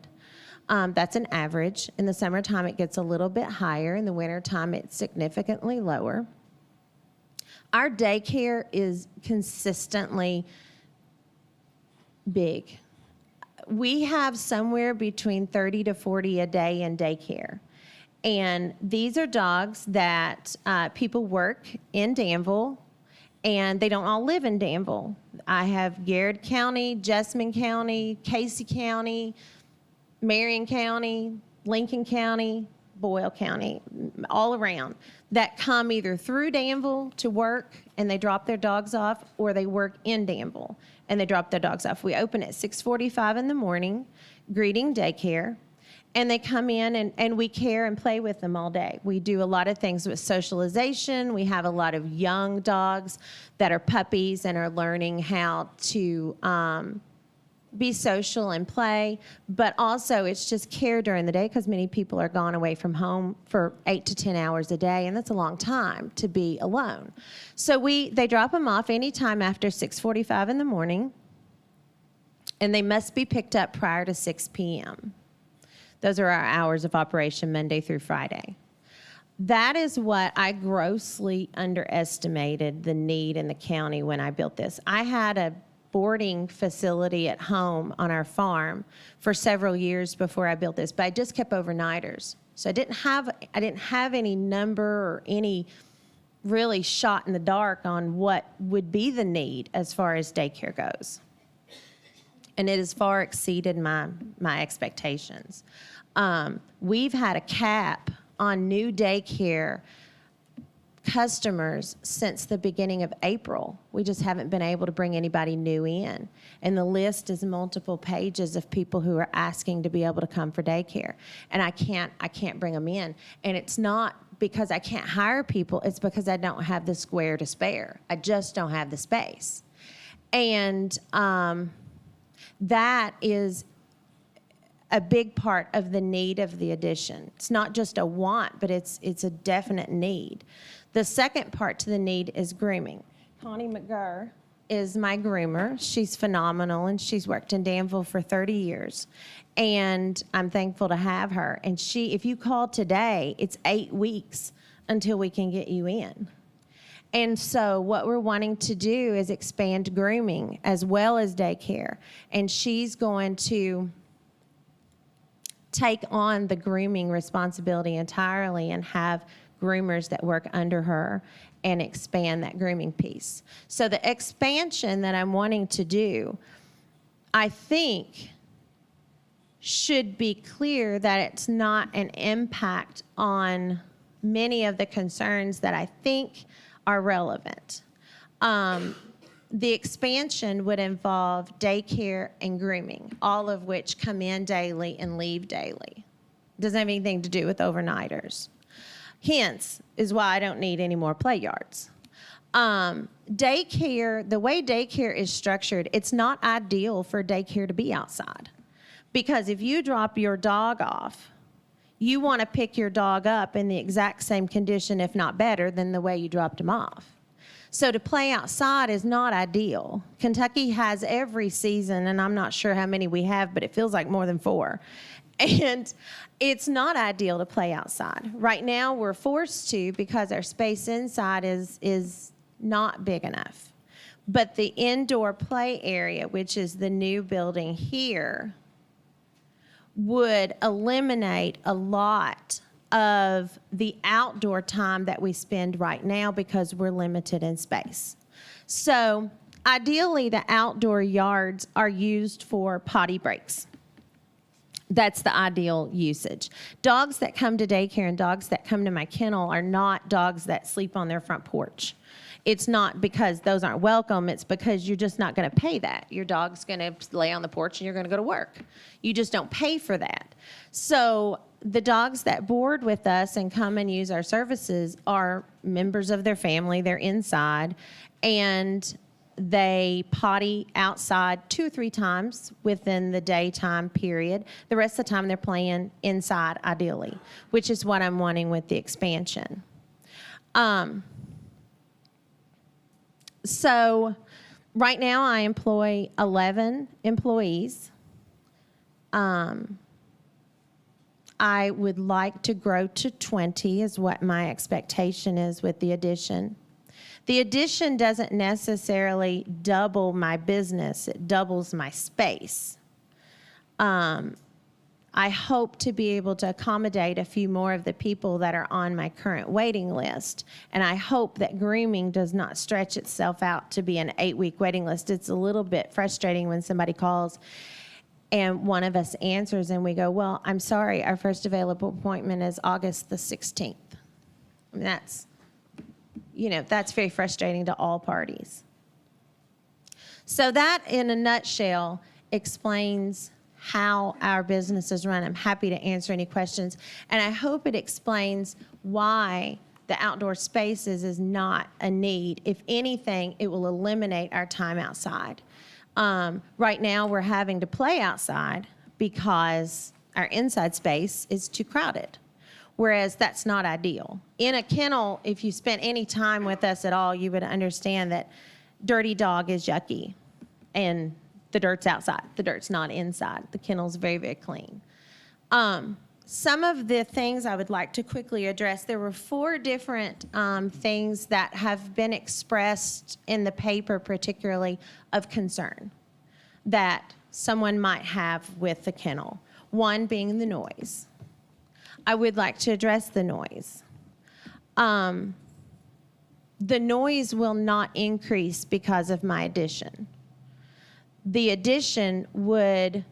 That's an average. In the summertime, it gets a little bit higher. In the wintertime, it's significantly lower. Our daycare is consistently big. We have somewhere between 30 to 40 a day in daycare. And these are dogs that people work in Danville, and they don't all live in Danville. I have Garrett County, Jessamine County, Casey County, Marion County, Lincoln County, Boyle County, all around, that come either through Danville to work and they drop their dogs off, or they work in Danville and they drop their dogs off. We open at 6:45 in the morning, greeting daycare. And they come in and we care and play with them all day. We do a lot of things with socialization. We have a lot of young dogs that are puppies and are learning how to be social and play. But also it's just care during the day because many people are gone away from home for 8 to 10 hours a day, and that's a long time to be alone. So they drop them off anytime after 6:45 in the morning, and they must be picked up prior to 6 p.m. Those are our hours of operation, Monday through Friday. That is what I grossly underestimated the need in the county when I built this. I had a boarding facility at home on our farm for several years before I built this, but I just kept overnighters. So I didn't have any number or any really shot in the dark on what would be the need as far as daycare goes. And it has far exceeded my expectations. We've had a cap on new daycare customers since the beginning of April. We just haven't been able to bring anybody new in. And the list is multiple pages of people who are asking to be able to come for daycare. And I can't bring them in. And it's not because I can't hire people, it's because I don't have the square to spare. I just don't have the space. And that is a big part of the need of the addition. It's not just a want, but it's a definite need. The second part to the need is grooming. Connie McGurr is my groomer. She's phenomenal, and she's worked in Danville for 30 years. And I'm thankful to have her. And if you call today, it's 8 weeks until we can get you in. And so what we're wanting to do is expand grooming as well as daycare. And she's going to take on the grooming responsibility entirely and have groomers that work under her and expand that grooming piece. So the expansion that I'm wanting to do, I think, should be clear that it's not an impact on many of the concerns that I think are relevant. The expansion would involve daycare and grooming, all of which come in daily and leave daily. Doesn't have anything to do with overnighters. Hence is why I don't need any more play yards. Daycare, the way daycare is structured, it's not ideal for daycare to be outside. Because if you drop your dog off, you want to pick your dog up in the exact same condition, if not better, than the way you dropped him off. So to play outside is not ideal. Kentucky has every season, and I'm not sure how many we have, but it feels like more than 4. And it's not ideal to play outside. Right now, we're forced to because our space inside is not big enough. But the indoor play area, which is the new building here, would eliminate a lot of the outdoor time that we spend right now because we're limited in space. So ideally, the outdoor yards are used for potty breaks. That's the ideal usage. Dogs that come to daycare and dogs that come to my kennel are not dogs that sleep on their front porch. It's not because those aren't welcome. It's because you're just not going to pay that. Your dog's going to lay on the porch and you're going to go to work. You just don't pay for that. So the dogs that board with us and come and use our services are members of their family. They're inside, and they potty outside 2 or 3 times within the daytime period. The rest of the time they're playing inside, ideally, which is what I'm wanting with the expansion. So right now I employ 11 employees. I would like to grow to 20 is what my expectation is with the addition. The addition doesn't necessarily double my business, it doubles my space. I hope to be able to accommodate a few more of the people that are on my current waiting list. And I hope that grooming does not stretch itself out to be an 8-week waiting list. It's a little bit frustrating when somebody calls and one of us answers and we go, well, I'm sorry, our first available appointment is August the 16th. I mean, that's very frustrating to all parties. So that, in a nutshell, explains how our business is run. I'm happy to answer any questions. And I hope it explains why the outdoor spaces is not a need. If anything, it will eliminate our time outside. Right now, we're having to play outside because our inside space is too crowded, whereas that's not ideal. In a kennel, if you spent any time with us at all, you would understand that dirty dog is yucky, and the dirt's outside. The dirt's not inside. The kennel's very, very clean. Some of the things I would like to quickly address, there were 4 different things that have been expressed in the paper, particularly of concern that someone might have with the kennel. One being the noise. I would like to address the noise. The noise will not increase because of my addition. The addition would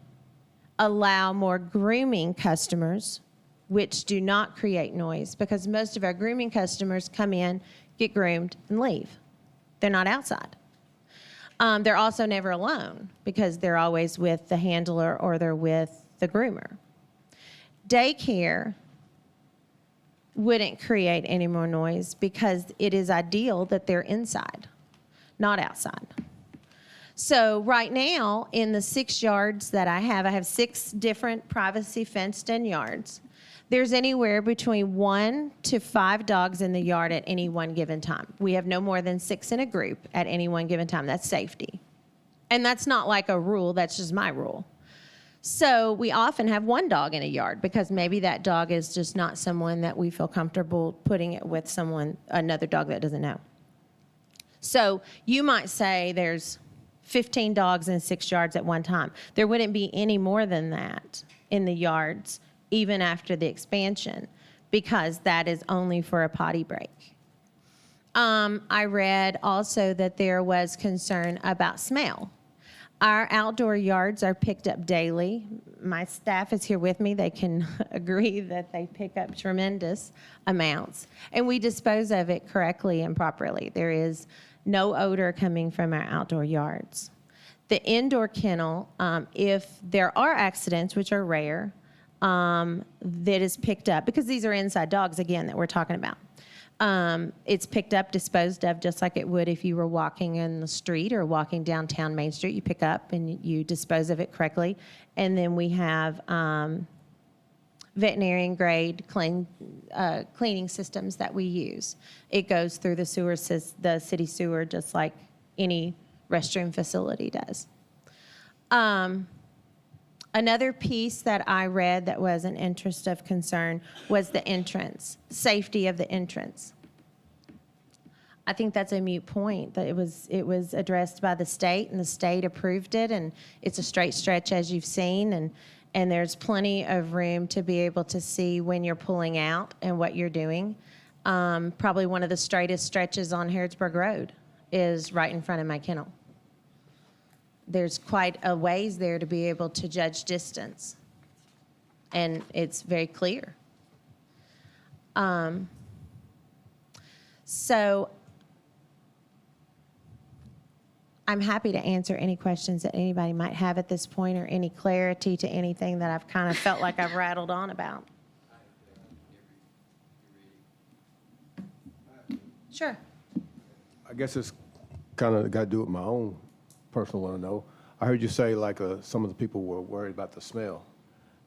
allow more grooming customers, which do not create noise, because most of our grooming customers come in, get groomed, and leave. They're not outside. They're also never alone because they're always with the handler or they're with the groomer. Daycare wouldn't create any more noise because it is ideal that they're inside, not outside. So right now, in the 6 yards that I have 6 different privacy fenced-in yards. There's anywhere between 1 to 5 dogs in the yard at any one given time. We have no more than 6 in a group at any one given time. That's safety. And that's not like a rule, that's just my rule. So we often have 1 dog in a yard because maybe that dog is just not someone that we feel comfortable putting it with another dog that doesn't know. So you might say there's 15 dogs in 6 yards at one time. There wouldn't be any more than that in the yards, even after the expansion, because that is only for a potty break. I read also that there was concern about smell. Our outdoor yards are picked up daily. My staff is here with me. They can agree that they pick up tremendous amounts, and we dispose of it correctly and properly. There is no odor coming from our outdoor yards. The indoor kennel, if there are accidents, which are rare, that is picked up, because these are inside dogs, again, that we're talking about. It's picked up, disposed of, just like it would if you were walking in the street or walking downtown Main Street. You pick up and you dispose of it correctly. And then we have veterinarian grade cleaning systems that we use. It goes through the city sewer, just like any restroom facility does. Another piece that I read that was an interest of concern was the entrance, safety of the entrance. I think that's a moot point. That it was addressed by the state, and the state approved it, and it's a straight stretch, as you've seen, and there's plenty of room to be able to see when you're pulling out and what you're doing. Probably one of the straightest stretches on Harrodsburg Road is right in front of my kennel. There's quite a ways there to be able to judge distance, and it's very clear. So I'm happy to answer any questions that anybody might have at this point, or any clarity to anything that I've kind of felt like I've rattled on about. Sure. I guess it's kind of got to do with my own personal want to know. I heard you say like some of the people were worried about the smell.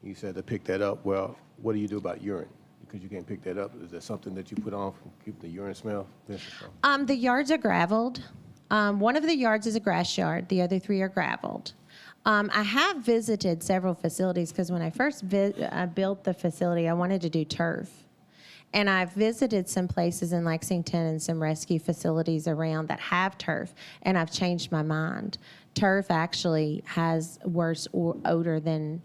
You said to pick that up. Well, what do you do about urine? Because you can't pick that up. Is there something that you put on to keep the urine smell? The yards are gravelled. One of the yards is a grass yard. The other 3 are gravelled. I have visited several facilities because when I first built the facility, I wanted to do turf. And I've visited some places in Lexington and some rescue facilities around that have turf, and I've changed my mind. Turf actually has worse odor than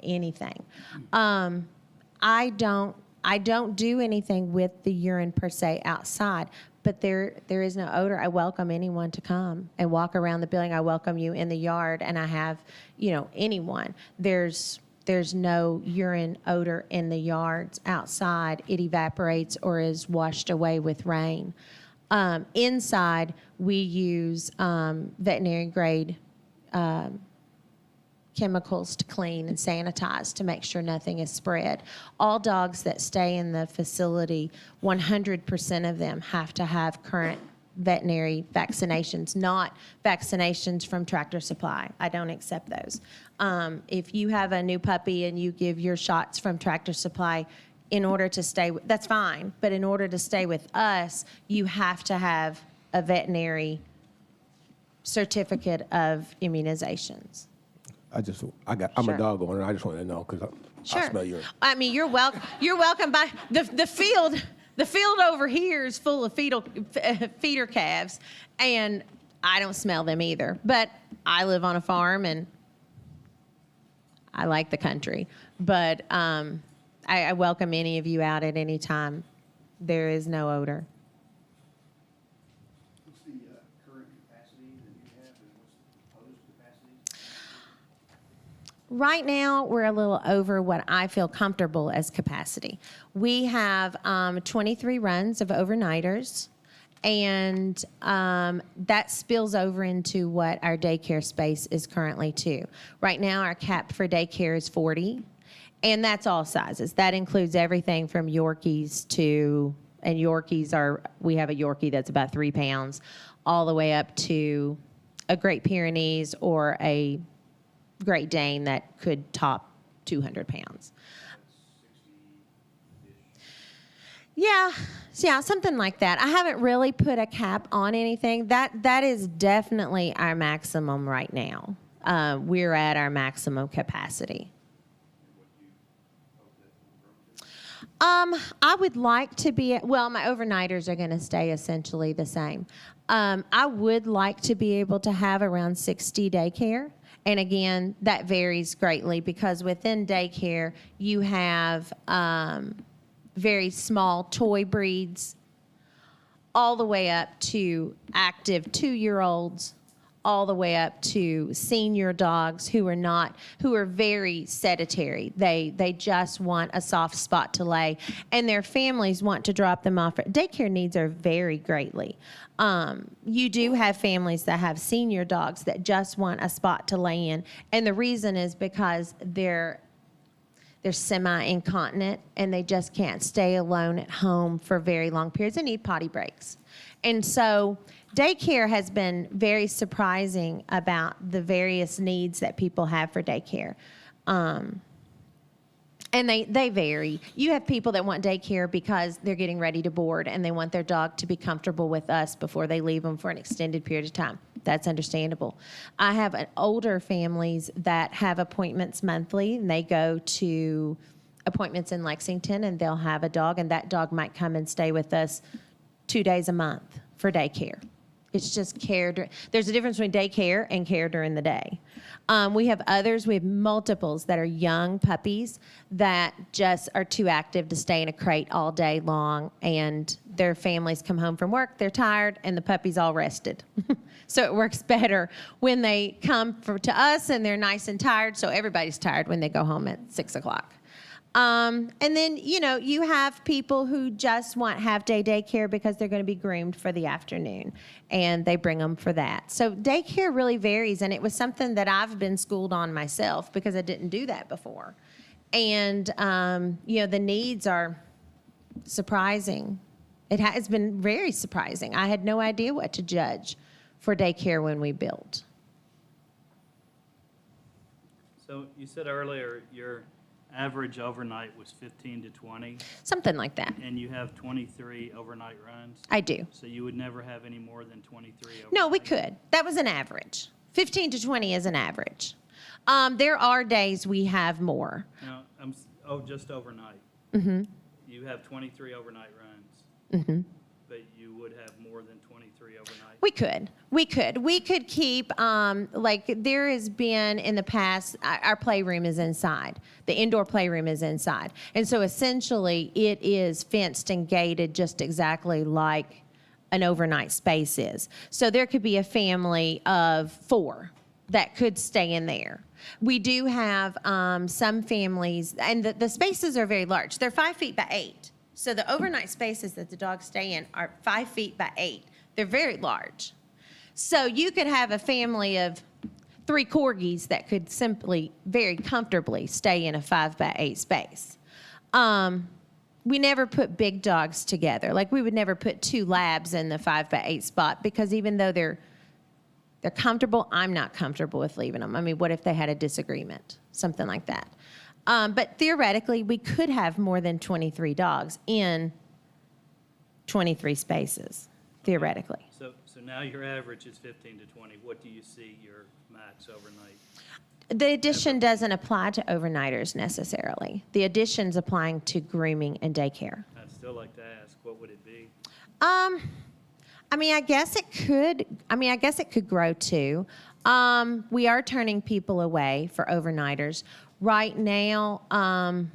anything. I don't do anything with the urine per se outside, but there is no odor. I welcome anyone to come and walk around the building. I welcome you in the yard, and I have, anyone. There's no urine odor in the yards outside. It evaporates or is washed away with rain. Inside, we use veterinary grade chemicals to clean and sanitize to make sure nothing is spread. All dogs that stay in the facility, 100% of them have to have current veterinary vaccinations, not vaccinations from Tractor Supply. I don't accept those. If you have a new puppy and you give your shots from Tractor Supply, in order to stay, that's fine, but in order to stay with us, you have to have a veterinary certificate of immunizations. I'm Sure. a dog owner. I just want to know because I Sure. smell urine. I mean, you're welcome. You're welcome. By the field. The field over here is full of feeder calves, and I don't smell them either. But I live on a farm, and I like the country. But I welcome any of you out at any time. There is no odor. What's the current capacity that you have, and what's the proposed capacity? Right now, we're a little over what I feel comfortable as capacity. We have 23 runs of overnighters, and that spills over into what our daycare space is currently too. Right now, our cap for daycare is 40, and that's all sizes. That includes everything from Yorkies to, and Yorkies are, we have a Yorkie that's about 3 pounds, all the way up to a Great Pyrenees or a Great Dane that could top 200 pounds. Yeah, something like that. I haven't really put a cap on anything. That is definitely our maximum right now. We're at our maximum capacity. I would like to be, well, my overnighters are going to stay essentially the same. I would like to be able to have around 60 daycare. And again, that varies greatly because within daycare, you have very small toy breeds all the way up to active 2-year-olds, all the way up to senior dogs who are very sedentary. They just want a soft spot to lay, and their families want to drop them off. Daycare needs are vary greatly. You do have families that have senior dogs that just want a spot to lay in, and the reason is because they're semi-incontinent and they just can't stay alone at home for very long periods. They need potty breaks. And so daycare has been very surprising about the various needs that people have for daycare. And they vary. You have people that want daycare because they're getting ready to board and they want their dog to be comfortable with us before they leave them for an extended period of time. That's understandable. I have older families that have appointments monthly, and they go to appointments in Lexington, and they'll have a dog, and that dog might come and stay with us 2 days a month for daycare. It's just care. There's a difference between daycare and care during the day. We have others. We have multiples that are young puppies that just are too active to stay in a crate all day long, and their families come home from work, they're tired, and the puppy's all rested. So it works better when they come to us and they're nice and tired, so everybody's tired when they go home at 6 o'clock. And then, you have people who just want half-day daycare because they're going to be groomed for the afternoon, and they bring them for that. So daycare really varies, and it was something that I've been schooled on myself because I didn't do that before. And, the needs are surprising. It has been very surprising. I had no idea what to judge for daycare when we built. So you said earlier your average overnight was 15 to 20, Something like that. and you have 23 overnight runs? I do. So you would never have any more than 23 overnight? No, we could. That was an average. 15 to 20 is an average. There are days we have more. No, just overnight. Mm-hmm. You have 23 overnight runs. Mm-hmm. But you would have more than 23 overnight? We could keep, there has been in the past, our playroom is inside. The indoor playroom is inside. And so essentially, it is fenced and gated just exactly like an overnight space is. So there could be a family of 4 that could stay in there. We do have some families, and the spaces are very large. They're 5 feet by 8. So the overnight spaces that the dogs stay in are 5 feet by 8. They're very large. So you could have a family of 3 corgis that could simply, very comfortably stay in a 5x8 space. We never put big dogs together. Like, we would never put 2 labs in the 5x8 spot, because even though they're comfortable, I'm not comfortable with leaving them. I mean, what if they had a disagreement? Something like that. But theoretically, we could have more than 23 dogs in 23 spaces, theoretically. So now your average is 15 to 20. What do you see your max overnight? The addition doesn't apply to overnighters necessarily. The addition's applying to grooming and daycare. I'd still like to ask, what would it be? I mean, I guess it could grow too. We are turning people away for overnighters. Right now, I'm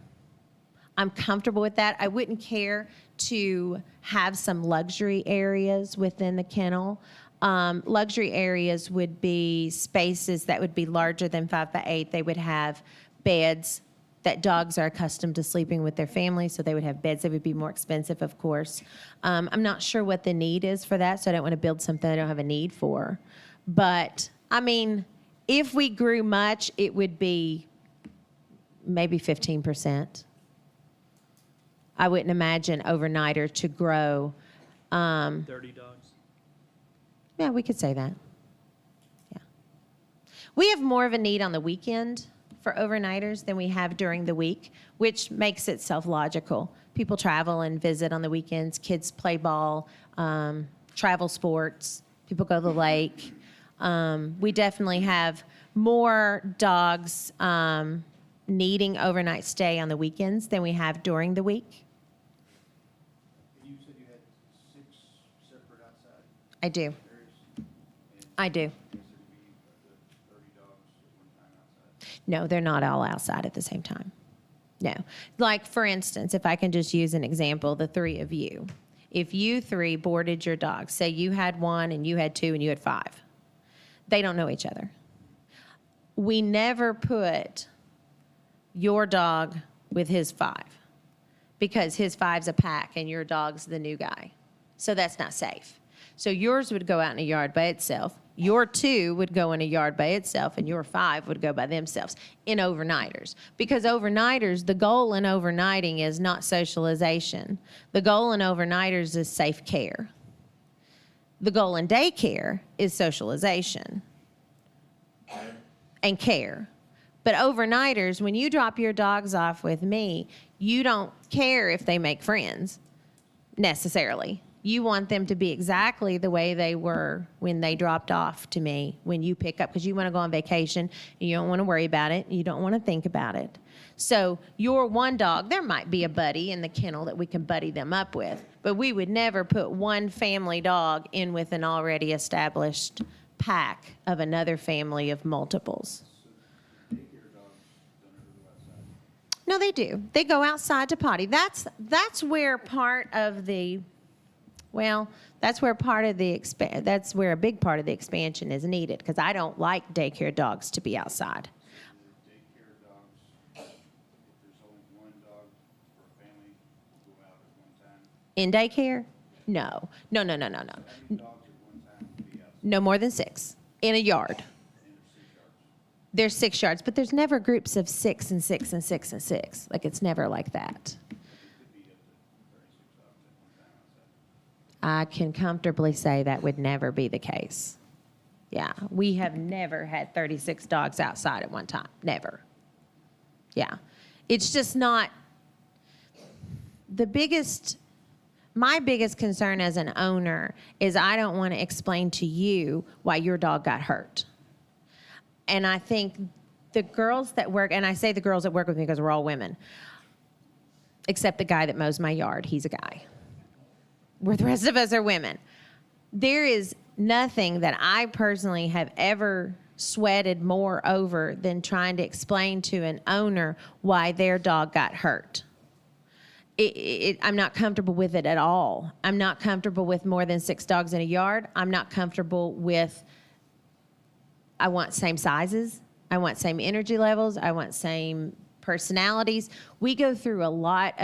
comfortable with that. I wouldn't care to have some luxury areas within the kennel. Luxury areas would be spaces that would be larger than 5x8. They would have beds that dogs are accustomed to sleeping with their families, so they would have beds that would be more expensive, of course. I'm not sure what the need is for that, so I don't want to build something I don't have a need for. But, I mean, if we grew much, it would be maybe 15%. I wouldn't imagine overnighter to grow. 30 dogs? Yeah, we could say that. Yeah. We have more of a need on the weekend for overnighters than we have during the week, which makes itself logical. People travel and visit on the weekends. Kids play ball, travel sports. People go to the lake. We definitely have more dogs needing overnight stay on the weekends than we have during the week. You said you had 6 separate outside I do. areas? I do. Is there to be 30 dogs at one time outside? No, they're not all outside at the same time. No. Like, for instance, if I can just use an example, the 3 of you. If you 3 boarded your dogs, say you had 1 and you had 2 and you had 5, they don't know each other. We never put your dog with his 5 because his 5's a pack and your dog's the new guy. So that's not safe. So yours would go out in a yard by itself. Your 2 would go in a yard by itself, and your 5 would go by themselves in overnighters. Because overnighters, the goal in overnighting is not socialization. The goal in overnighters is safe care. The goal in daycare is socialization and care. But overnighters, when you drop your dogs off with me, you don't care if they make friends necessarily. You want them to be exactly the way they were when they dropped off to me, when you pick up, because you want to go on vacation and you don't want to worry about it. You don't want to think about it. So your 1 dog, there might be a buddy in the kennel that we can buddy them up with, but we would never put 1 family dog in with an already established pack of another family of multiples. No, they do. They go outside to potty. That's where part of the, well, that's where part of the that's where a big part of the expansion is needed, because I don't like daycare dogs to be outside. Daycare dogs, if there's only 1 dog for a family, will go out at one time. In daycare? No. No. How many dogs at one time would be outside? No more than 6 in a yard. There's 6 yards, but there's never groups of 6 and 6 and 6 and 6. Like, it's never like that. I can comfortably say that would never be the case. Yeah, we have never had 36 dogs outside at one time. Never. Yeah. It's just not my biggest concern as an owner is I don't want to explain to you why your dog got hurt. And I think the girls that work, and I say the girls that work with me because we're all women, except the guy that mows my yard, he's a guy. Where the rest of us are women. There is nothing that I personally have ever sweated more over than trying to explain to an owner why their dog got hurt. I'm not comfortable with it at all. I'm not comfortable with more than 6 dogs in a yard. I'm not comfortable with, I want same sizes. I want same energy levels. I want same personalities. We go through a lot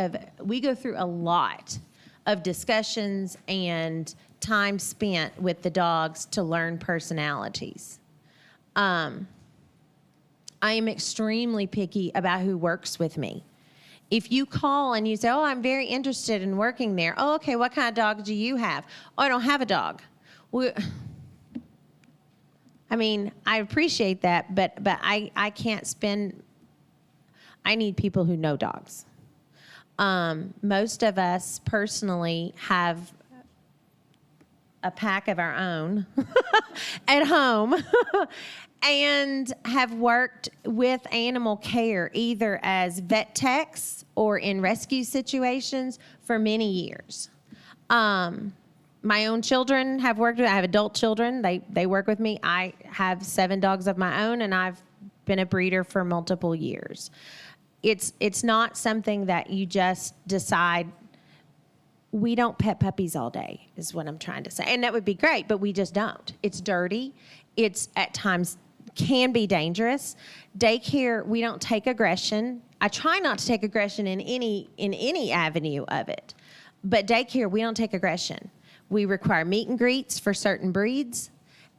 of discussions and time spent with the dogs to learn personalities. I am extremely picky about who works with me. If you call and you say, oh, I'm very interested in working there. Oh, okay, what kind of dog do you have? Oh, I don't have a dog. Well, I mean, I appreciate that, but I can't spend, I need people who know dogs. Most of us personally have a pack of our own at home and have worked with animal care either as vet techs or in rescue situations for many years. My own children have worked with, I have adult children, they work with me. I have 7 dogs of my own and I've been a breeder for multiple years. It's not something that you just decide. We don't pet puppies all day, is what I'm trying to say. And that would be great, but we just don't. It's dirty. It's at times can be dangerous. Daycare, we don't take aggression. I try not to take aggression in any avenue of it. But daycare, we don't take aggression. We require meet and greets for certain breeds.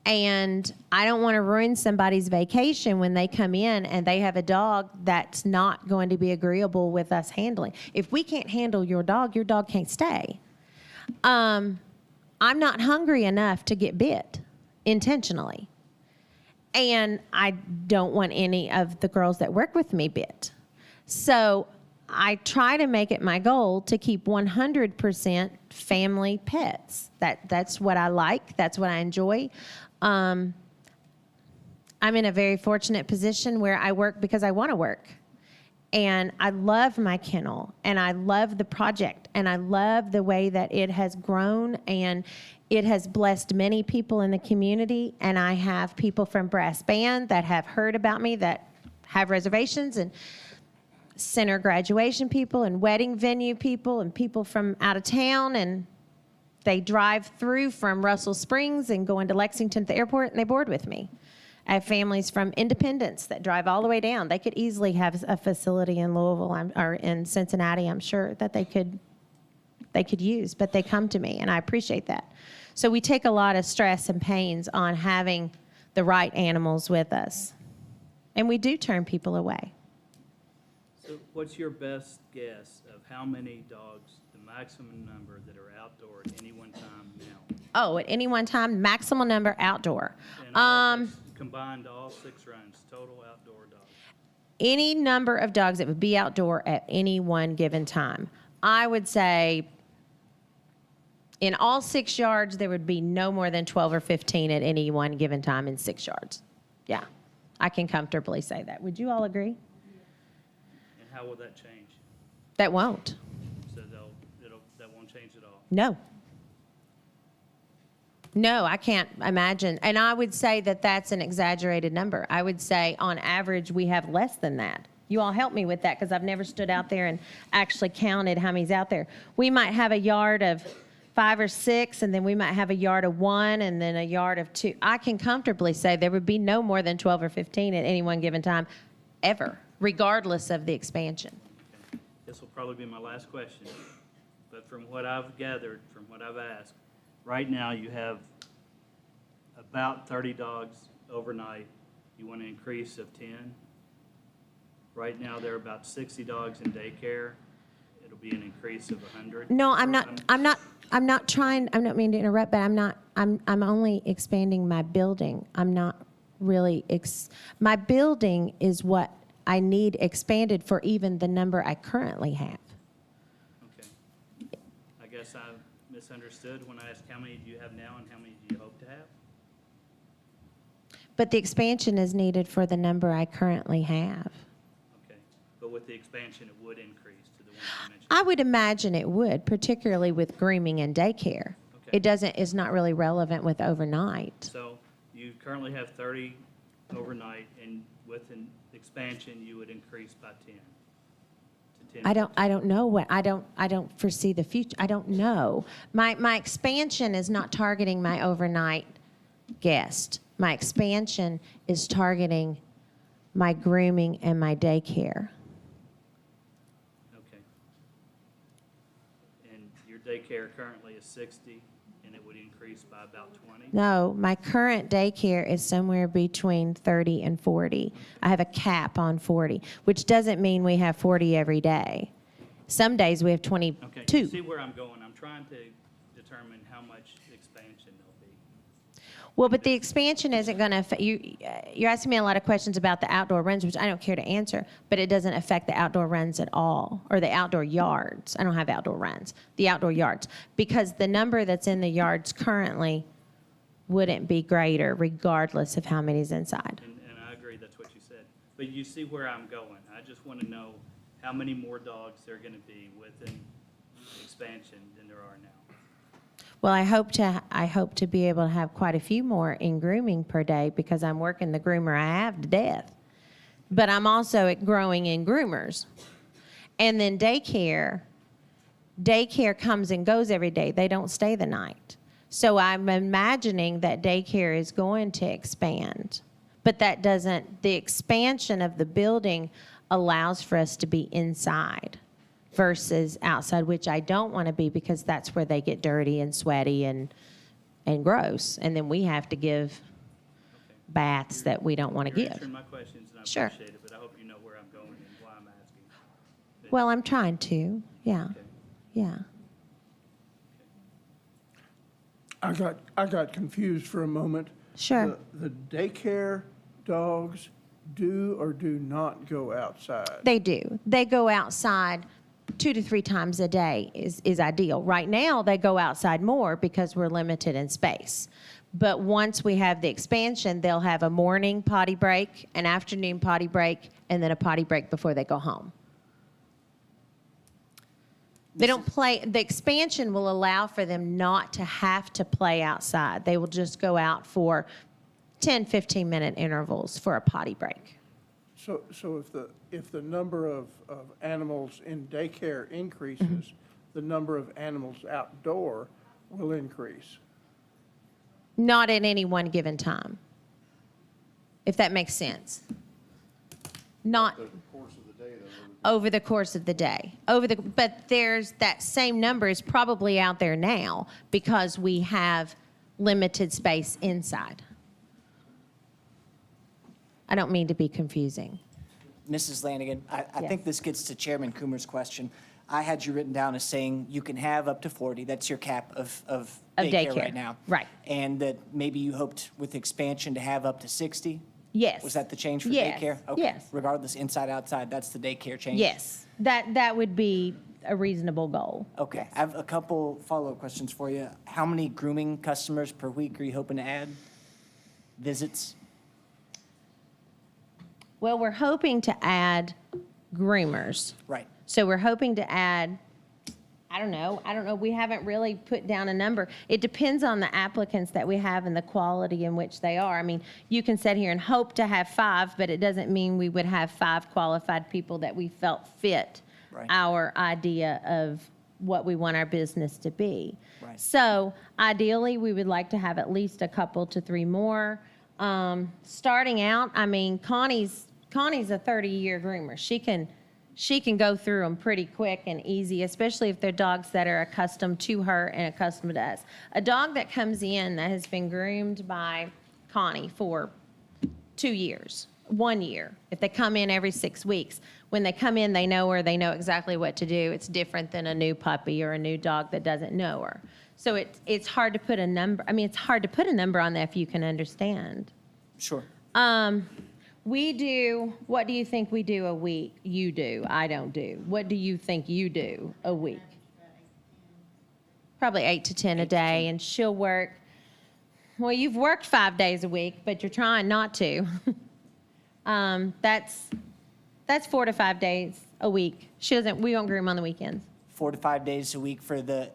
And I don't want to ruin somebody's vacation when they come in and they have a dog that's not going to be agreeable with us handling. If we can't handle your dog can't stay. I'm not hungry enough to get bit intentionally. And I don't want any of the girls that work with me bit. So I try to make it my goal to keep 100% family pets. That's what I like. That's what I enjoy. I'm in a very fortunate position where I work because I want to work. And I love my kennel, and I love the project, and I love the way that it has grown, and it has blessed many people in the community. And I have people from brass band that have heard about me that have reservations, and center graduation people, and wedding venue people, and people from out of town, and they drive through from Russell Springs and go into Lexington at the airport, and they board with me. I have families from Independence that drive all the way down. They could easily have a facility in Louisville or in Cincinnati, I'm sure, that they could use, but they come to me, and I appreciate that. So we take a lot of stress and pains on having the right animals with us, and we do turn people away. So what's your best guess of how many dogs, the maximum number that are outdoor at any one time now? Oh, at any one time, maximum number outdoor. And combined all 6 runs, total outdoor dogs. Any number of dogs that would be outdoor at any one given time. I would say in all 6 yards, there would be no more than 12 or 15 at any one given time in 6 yards. Yeah, I can comfortably say that. Would you all agree? And how will that change? That won't. So that won't change at all? No. No, I can't imagine. And I would say that that's an exaggerated number. I would say on average, we have less than that. You all help me with that because I've never stood out there and actually counted how many's out there. We might have a yard of 5 or 6, and then we might have a yard of 1, and then a yard of 2. I can comfortably say there would be no more than 12 or 15 at any one given time, ever, regardless of the expansion. Okay. This will probably be my last question. But from what I've gathered, from what I've asked, right now you have about 30 dogs overnight. You want an increase of 10. Right now there are about 60 dogs in daycare. It'll be an increase of 100. No, I'm not meaning to interrupt, but I'm only expanding my building. I'm not really, my building is what I need expanded for even the number I currently have. Okay. I guess I misunderstood when I asked how many do you have now and how many do you hope to have? But the expansion is needed for the number I currently have. Okay. But with the expansion, it would increase to the one you mentioned? I would imagine it would, particularly with grooming and daycare. Okay. It's not really relevant with overnight. So you currently have 30 overnight, and with an expansion, you would increase by 10 to 10. I don't know what, I don't foresee the future. I don't know. My expansion is not targeting my overnight guest. My expansion is targeting my grooming and my daycare. Okay. And your daycare currently is 60, and it would increase by about 20? No, my current daycare is somewhere between 30 and 40. I have a cap on 40, which doesn't mean we have 40 every day. Some days we have Okay, 22. you see where I'm going? I'm trying to determine how much expansion there'll be. Well, but the expansion isn't going to affect you. You're asking me a lot of questions about the outdoor runs, which I don't care to answer, but it doesn't affect the outdoor runs at all, or the outdoor yards. I don't have outdoor runs, the outdoor yards, because the number that's in the yards currently wouldn't be greater regardless of how many's inside. And I agree, that's what you said. But you see where I'm going. I just want to know how many more dogs there are going to be within expansion than there are now. Well, I hope to be able to have quite a few more in grooming per day because I'm working the groomer I have to death. But I'm also growing in groomers. And then daycare comes and goes every day. They don't stay the night. So I'm imagining that daycare is going to expand. But that doesn't, the expansion of the building allows for us to be inside versus outside, which I don't want to be because that's where they get dirty and sweaty and gross. And then we have to give baths that we don't want to You're give. answering my questions, and I Sure. appreciate it, but I hope you know where I'm going and why I'm asking. Well, I'm trying to, yeah, Okay. yeah. I got confused for a moment. Sure. The daycare dogs do or do not go outside? They do. They go outside 2 to 3 times a day is ideal. Right now, they go outside more because we're limited in space. But once we have the expansion, they'll have a morning potty break, an afternoon potty break, and then a potty break before they go home. They don't play, the expansion will allow for them not to have to play outside. They will just go out for 10, 15-minute intervals for a potty break. So if the number of animals in daycare increases, the number of animals outdoor will increase. Not at any one given time, if that makes sense. Not The course of the day, though, over the course of the day. But there's that same number is probably out there now because we have limited space inside. I don't mean to be confusing. Mrs. Lanigan, I Yes. think this gets to Chairman Coomer's question. I had you written down as saying you can have up to 40. That's your cap of daycare right now. Right. And that maybe you hoped with expansion to have up to 60? Yes. Was that the change for Yes. daycare? Okay. Yes. Regardless, inside, outside, that's the daycare change? Yes, that would be a reasonable goal. Okay. I have a couple follow-up questions for you. How many grooming customers per week are you hoping to add? Visits? Well, we're hoping to add groomers. Right. So we're hoping to add, I don't know, we haven't really put down a number. It depends on the applicants that we have and the quality in which they are. I mean, you can sit here and hope to have 5, but it doesn't mean we would have 5 qualified people that we felt fit Right. our idea of what we want our business to be. Right. So ideally, we would like to have at least a couple to 3 more. Starting out, I mean, Connie's a 30-year groomer. She can go through them pretty quick and easy, especially if they're dogs that are accustomed to her and accustomed to us. A dog that comes in that has been groomed by Connie for 2 years, 1 year, if they come in every 6 weeks, when they come in, they know her, they know exactly what to do. It's different than a new puppy or a new dog that doesn't know her. So it's hard to put a number. I mean, it's hard to put a number on that if you can understand. Sure. We do, what do you think we do a week? You do, I don't do. What do you think you do a week? Probably 8 to 10 a day, and she'll work, well, you've worked 5 days a week, but you're trying not to. That's 4 to 5 days a week. We don't groom on the weekends. 4 to 5 days a week for the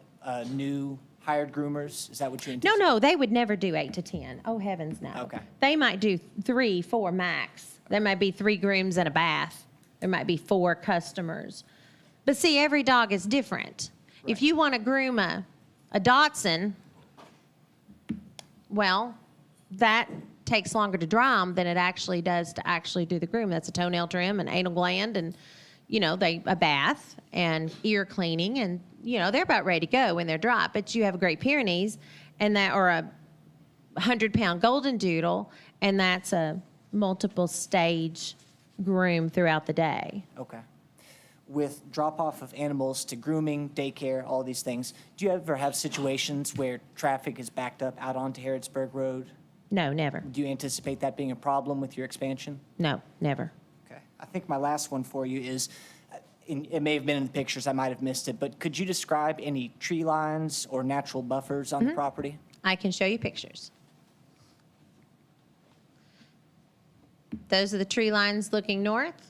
new hired groomers? Is that what you anticipate? No, they would never do 8 to 10. Oh, heavens, no. Okay. They might do 3, 4 max. There might be 3 grooms and a bath. There might be 4 customers. But see, every dog is different. If you want to groom a Dachshund, well, that takes longer to dry them than it actually does to actually do the groom. That's a toenail trim and anal gland and, a bath and ear cleaning and, they're about ready to go when they're dry. But you have a Great Pyrenees and that, or a 100-pound golden doodle, and that's a multiple stage groom throughout the day. Okay. With drop-off of animals to grooming, daycare, all these things, do you ever have situations where traffic is backed up out onto Harrodsburg Road? No, never. Do you anticipate that being a problem with your expansion? No, never. Okay. I think my last one for you is, it may have been in the pictures, I might have missed it, but could you describe any tree lines or natural buffers on the property? I can show you pictures. Those are the tree lines looking north.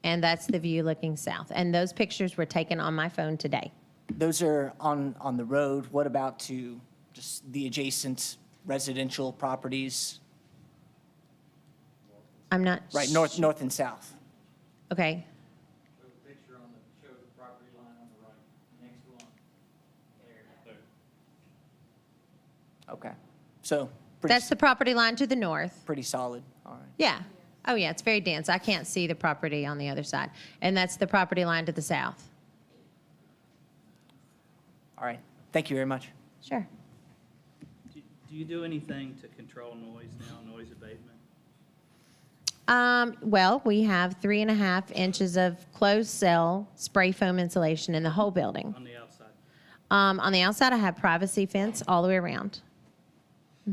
And that's the view looking south. And those pictures were taken on my phone today. Those are on the road. What about to just the adjacent residential properties? I'm not. Right, north and south. Okay. There's a picture on the, show the property line on the right, next one. There. Okay. So That's the property line to the north. pretty solid. All right. Yeah. Oh, yeah, it's very dense. I can't see the property on the other side. And that's the property line to the south. All right. Thank you very much. Sure. Do you do anything to control noise now, noise abatement? Well, we have 3.5 inches of closed cell spray foam insulation in the whole building. On the outside? On the outside, I have privacy fence all the way around. Are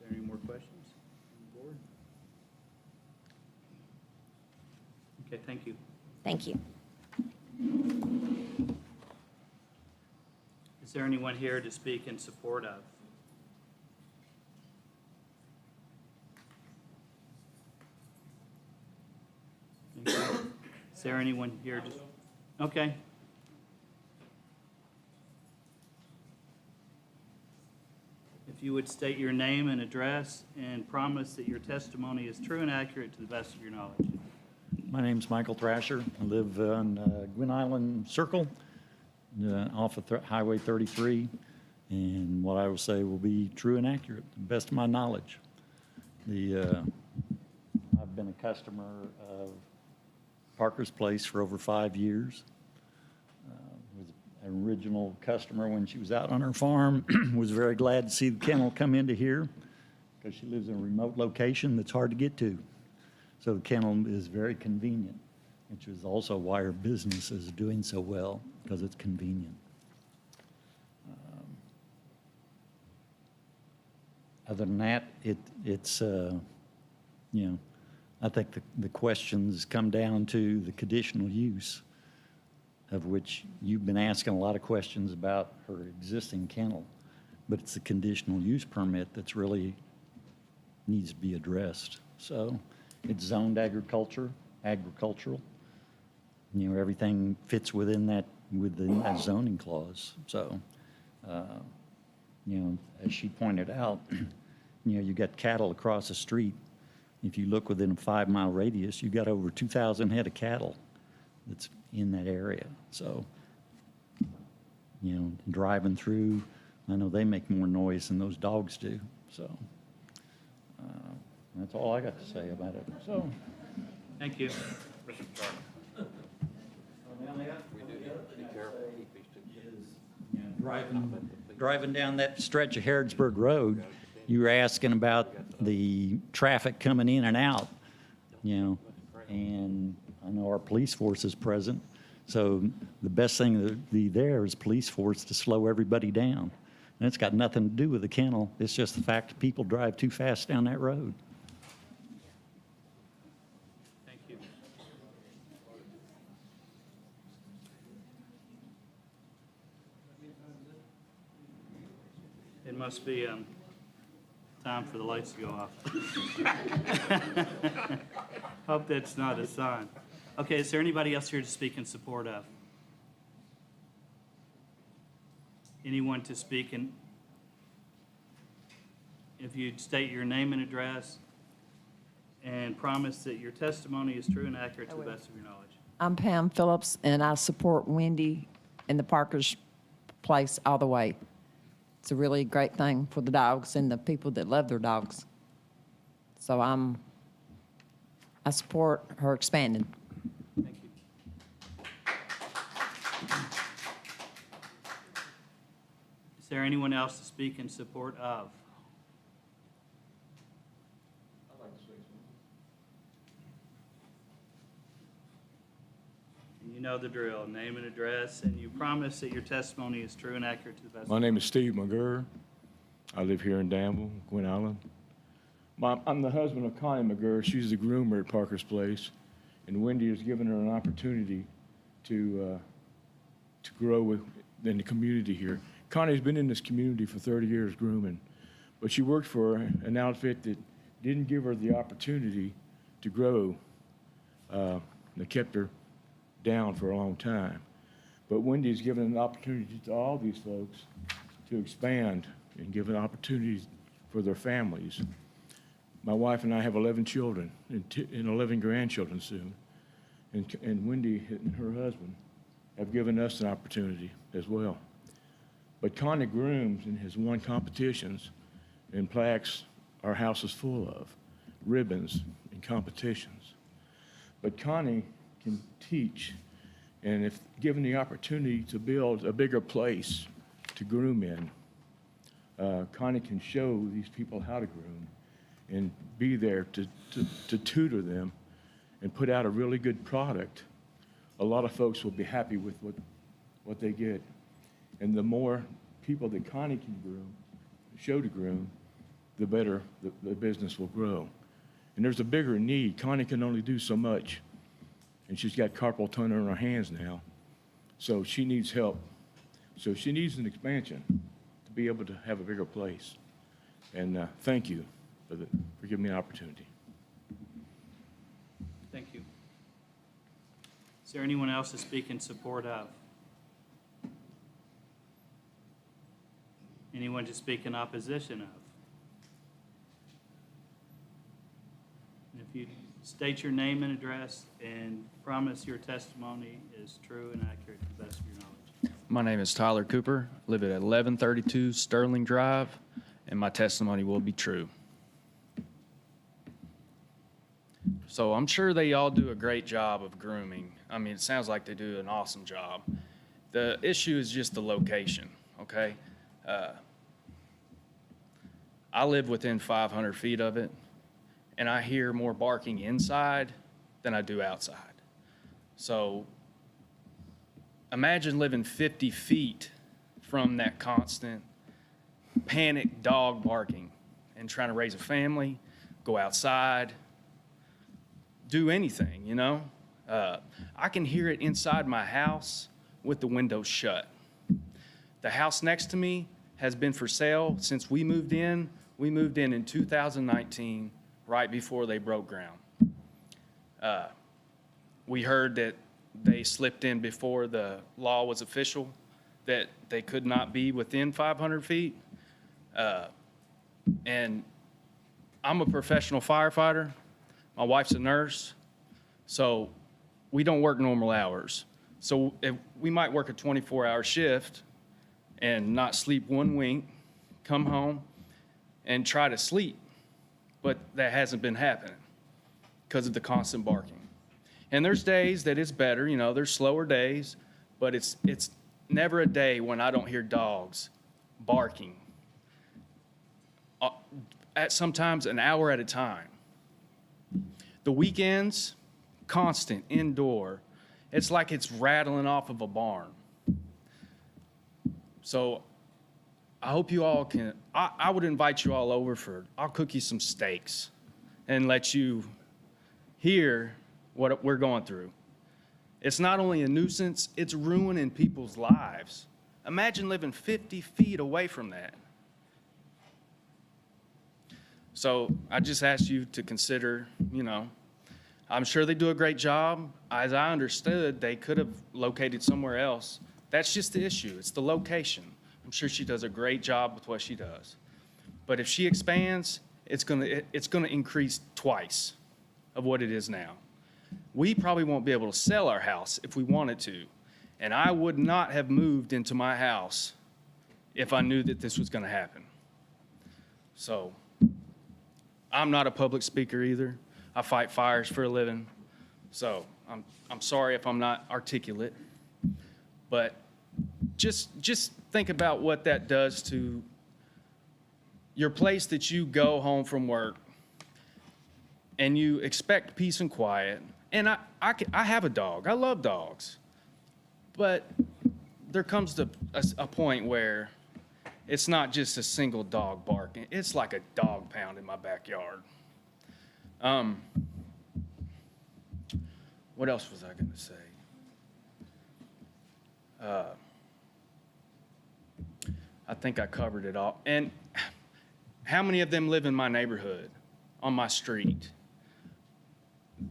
there any more questions from the board? Okay, thank you. Thank you. Is there anyone here to speak in support of? Okay. Is there anyone here to? Okay. If you would state your name and address and promise that your testimony is true and accurate to the best of your knowledge. My name's Michael Thrasher. I live on Gwin Island Circle, off of Highway 33. And what I will say will be true and accurate, to the best of my knowledge. I've been a customer of Parker's Place for over 5 years. Was an original customer when she was out on her farm. Was very glad to see the kennel come into here because she lives in a remote location that's hard to get to. So the kennel is very convenient, which is also why her business is doing so well, because it's convenient. Other than that, it's I think the questions come down to the conditional use, of which you've been asking a lot of questions about her existing kennel, but it's the conditional use permit that's really needs to be addressed. So it's zoned agricultural. Everything fits within that zoning clause. So, as she pointed out, you got cattle across the street. If you look within a 5-mile radius, you got over 2,000 head of cattle that's in that area. So, driving through, I know they make more noise than those dogs do. So, that's all I got to say about it. So, Thank you. Driving down that stretch of Harrodsburg Road, you were asking about the traffic coming in and out, and I know our police force is present. So the best thing to be there is police force to slow everybody down. And it's got nothing to do with the kennel. It's just the fact that people drive too fast down that road. Thank you. It must be time for the lights to go off. Hope that's not a sign. Okay, is there anybody else here to speak in support of? Anyone to speak in? If you'd state your name and address and promise that your testimony is true and accurate to the best of your knowledge. I'm Pam Phillips, and I support Wendy and the Parker's Place all the way. It's a really great thing for the dogs and the people that love their dogs. So I support her expanding. Thank you. Is there anyone else to speak in support of? You know the drill, name and address, and you promise that your testimony is true and accurate to the best. My name is Steve McGurr. I live here in Danville, Gwin Island. I'm the husband of Connie McGurr. She's the groomer at Parker's Place, and Wendy has given her an opportunity to grow in the community here. Connie's been in this community for 30 years grooming, but she worked for an outfit that didn't give her the opportunity to grow. They kept her down for a long time. But Wendy's given an opportunity to all these folks to expand and give an opportunity for their families. My wife and I have 11 children and 11 grandchildren soon. And Wendy and her husband have given us an opportunity as well. But Connie grooms and has won competitions and plaques our house is full of, ribbons and competitions. But Connie can teach, and if given the opportunity to build a bigger place to groom in, Connie can show these people how to groom and be there to tutor them and put out a really good product. A lot of folks will be happy with what they get. And the more people that Connie can groom, show to groom, the better the business will grow. And there's a bigger need. Connie can only do so much. And she's got carpal tunnel in her hands now. So she needs help. So she needs an expansion to be able to have a bigger place. And thank you for giving me an opportunity. Thank you. Is there anyone else to speak in support of? Anyone to speak in opposition of? And if you state your name and address and promise your testimony is true and accurate to the best of your knowledge. My name is Tyler Cooper, live at 1132 Sterling Drive, and my testimony will be true. So I'm sure they all do a great job of grooming. I mean, it sounds like they do an awesome job. The issue is just the location, okay? I live within 500 feet of it, and I hear more barking inside than I do outside. So imagine living 50 feet from that constant panic dog barking and trying to raise a family, go outside, do anything, you know? I can hear it inside my house with the windows shut. The house next to me has been for sale since we moved in. We moved in 2019, right before they broke ground. We heard that they slipped in before the law was official, that they could not be within 500 feet. And I'm a professional firefighter. My wife's a nurse, so we don't work normal hours. So if we might work a 24-hour shift and not sleep one wink, come home and try to sleep. But that hasn't been happening because of the constant barking. And there's days that it's better, you know, there's slower days, but it's never a day when I don't hear dogs barking at sometimes an hour at a time. The weekends, constant, indoor. It's like it's rattling off of a barn. So I hope you all can, I would invite you all over I'll cook you some steaks and let you hear what we're going through. It's not only a nuisance, it's ruining people's lives. Imagine living 50 feet away from that. So I just ask you to consider, you know, I'm sure they do a great job. As I understood, they could have located somewhere else. That's just the issue. It's the location. I'm sure she does a great job with what she does. But if she expands, it's gonna increase twice of what it is now. We probably won't be able to sell our house if we wanted to. And I would not have moved into my house if I knew that this was gonna happen. So I'm not a public speaker either. I fight fires for a living. So I'm sorry if I'm not articulate. But just think about what that does to your place that you go home from work and you expect peace and quiet. And I have a dog. I love dogs. But there comes to a point where it's not just a single dog barking. It's like a dog pound in my backyard. What else was I going to say? I think I covered it all. And how many of them live in my neighborhood, on my street?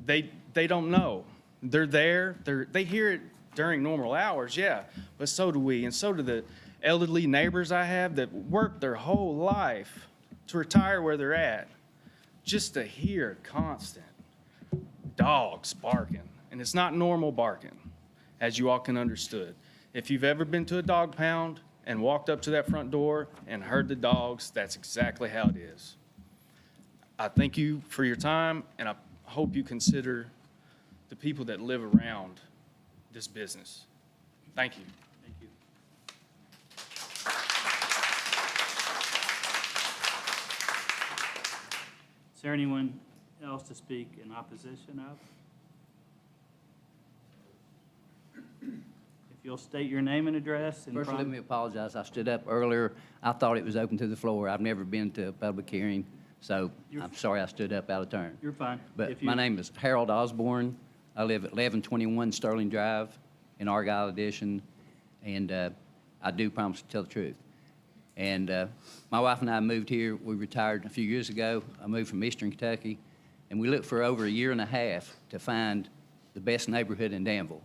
They don't know. They're there. They hear it during normal hours, yeah, but so do we, and so do the elderly neighbors I have that work their whole life to retire where they're at, just to hear constant dogs barking, and it's not normal barking, as you all can understood. If you've ever been to a dog pound and walked up to that front door and heard the dogs, that's exactly how it is. I thank you for your time, and I hope you consider the people that live around this business. Thank you. Thank you. Is there anyone else to speak in opposition of? If you'll state your name and address and First, let me apologize. I stood up earlier. I thought it was open to the floor. I've never been to a public hearing, so I'm sorry I stood up out of turn. You're fine. But my name is Harold Osborne. I live at 1121 Sterling Drive in Argyle Edition, and I do promise to tell the truth. And my wife and I moved here. We retired a few years ago. I moved from Eastern Kentucky, and we looked for over a year and a half to find the best neighborhood in Danville.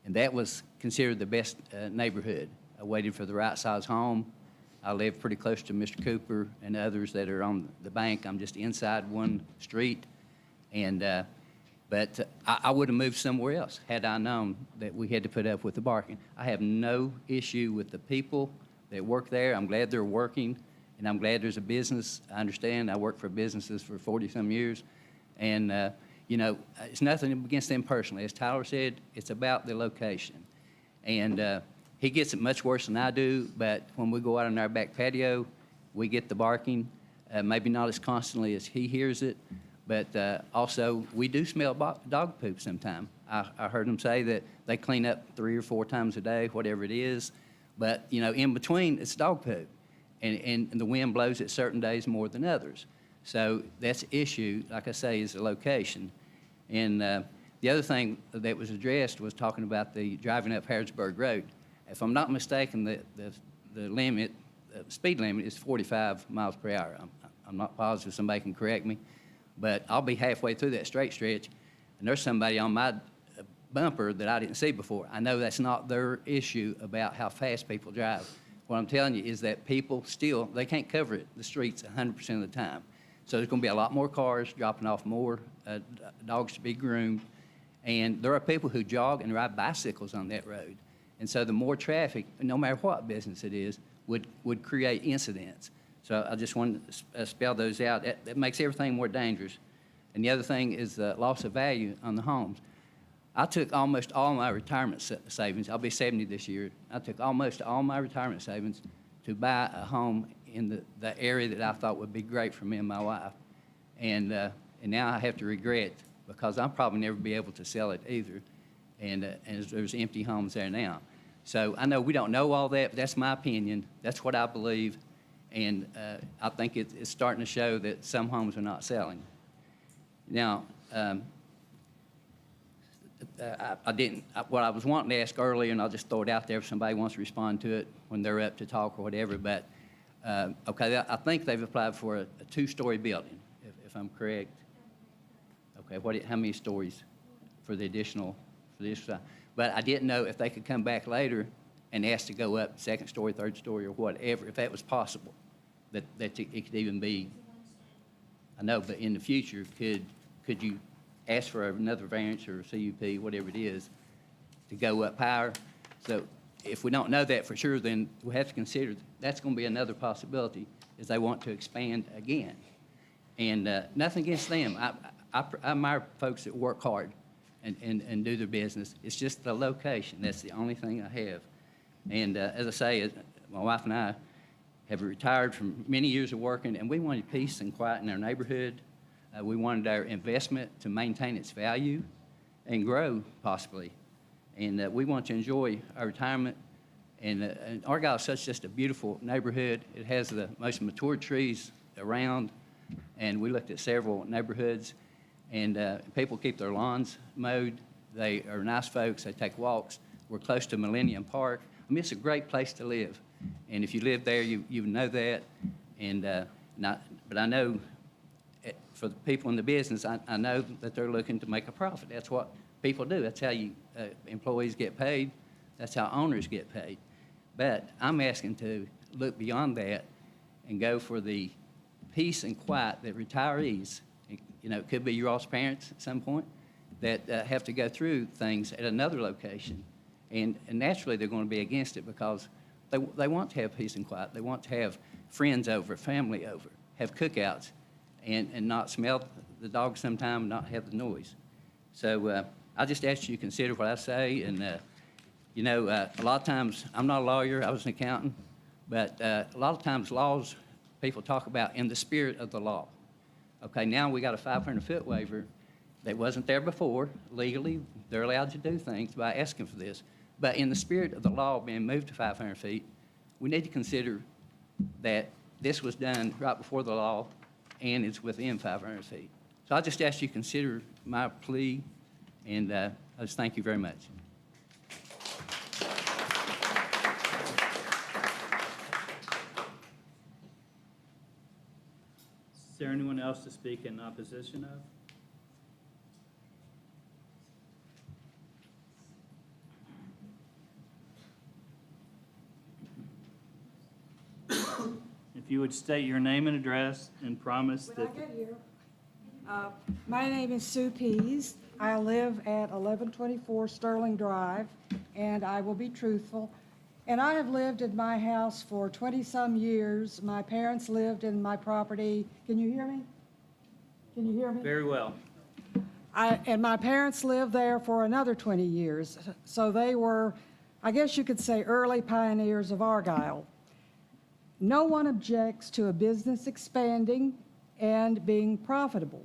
And that was considered the best neighborhood. I waited for the right size home. I live pretty close to Mr. Cooper and others that are on the bank. I'm just inside one street. And but I would have moved somewhere else had I known that we had to put up with the barking. I have no issue with the people that work there. I'm glad they're working, and I'm glad there's a business. I understand. I worked for businesses for 40-some years. And, you know, it's nothing against them personally. As Tyler said, it's about the location. And he gets it much worse than I do, but when we go out on our back patio, we get the barking, maybe not as constantly as he hears it. But also, we do smell dog poop sometime. I heard them say that they clean up 3 or 4 times a day, whatever it is. But, you know, in between, it's dog poop. And the wind blows it certain days more than others. So that's the issue, like I say, is the location. And the other thing that was addressed was talking about the driving up Harrodsburg Road. If I'm not mistaken, the limit, speed limit is 45 miles per hour. I'm not positive, somebody can correct me. But I'll be halfway through that straight stretch, and there's somebody on my bumper that I didn't see before. I know that's not their issue about how fast people drive. What I'm telling you is that people still, they can't cover it, the streets 100% of the time. So there's going to be a lot more cars dropping off more dogs to be groomed. And there are people who jog and ride bicycles on that road. And so the more traffic, no matter what business it is, would create incidents. So I just wanted to spell those out. That makes everything more dangerous. And the other thing is the loss of value on the homes. I took almost all my retirement savings. I'll be 70 this year. I took almost all my retirement savings to buy a home in the area that I thought would be great for me and my wife. And now I have to regret, because I'll probably never be able to sell it either. And there's empty homes there now. So I know we don't know all that, but that's my opinion. That's what I believe. And I think it's starting to show that some homes are not selling. Now, what I was wanting to ask earlier, and I'll just throw it out there if somebody wants to respond to it when they're up to talk or whatever, but, okay, I think they've applied for a 2-story building, if I'm correct. Okay, how many stories for the additional, for this? But I didn't know if they could come back later and ask to go up 2nd story, 3rd story, or whatever, if that was possible, that it could even be. I know, but in the future, could you ask for another variance or a CUP, whatever it is, to go up higher? So if we don't know that for sure, then we have to consider that's going to be another possibility, is they want to expand again. And nothing against them. I admire folks that work hard and do their business. It's just the location. That's the only thing I have. And as I say, my wife and I have retired from many years of working, and we wanted peace and quiet in our neighborhood. We wanted our investment to maintain its value and grow, possibly. And we want to enjoy our retirement. And Argyle is such just a beautiful neighborhood. It has the most mature trees around, and we looked at several neighborhoods, and people keep their lawns mowed. They are nice folks. They take walks. We're close to Millennium Park. I mean, it's a great place to live. And if you live there, you know that. And but I know for the people in the business, I know that they're looking to make a profit. That's what people do. That's how employees get paid. That's how owners get paid. But I'm asking to look beyond that and go for the peace and quiet that retirees, it could be your all's parents at some point, that have to go through things at another location. And naturally, they're going to be against it because they want to have peace and quiet. They want to have friends over, family over, have cookouts, and not smell the dog sometime, not have the noise. So I just ask you to consider what I say. And, a lot of times, I'm not a lawyer, I was an accountant, but a lot of times laws people talk about in the spirit of the law. Okay, now we got a 500-foot waiver that wasn't there before. Legally, they're allowed to do things by asking for this. But in the spirit of the law being moved to 500 feet, we need to consider that this was done right before the law and it's within 500 feet. So I just ask you to consider my plea, and I just thank you very much. Is there anyone else to speak in opposition of? If you would state your name and address and promise that. When I get here, my name is Sue Pease. I live at 1124 Sterling Drive, and I will be truthful. And I have lived in my house for 20-some years. My parents lived in my property. Can you hear me? Can you hear me? Very well. And my parents lived there for another 20 years. So they were, I guess you could say, early pioneers of Argyle. No one objects to a business expanding and being profitable,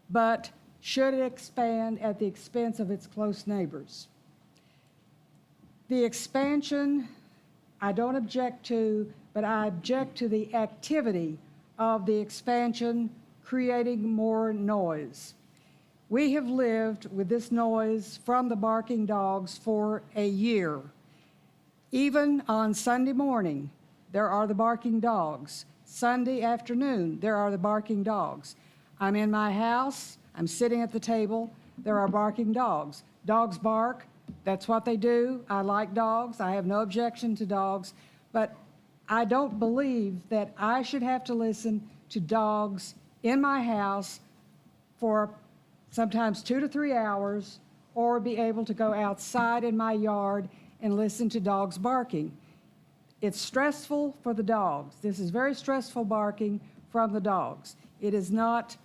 but should it expand at the expense of its close neighbors? The expansion, I don't object to, but I object to the activity of the expansion creating more noise. We have lived with this noise from the barking dogs for a year. Even on Sunday morning, there are the barking dogs. Sunday afternoon, there are the barking dogs. I'm in my house, I'm sitting at the table, there are barking dogs. Dogs bark, that's what they do. I like dogs, I have no objection to dogs, but I don't believe that I should have to listen to dogs in my house for sometimes 2 to 3 hours, or be able to go outside in my yard and listen to dogs barking. It's stressful for the dogs. This is very stressful barking from the dogs. It is not,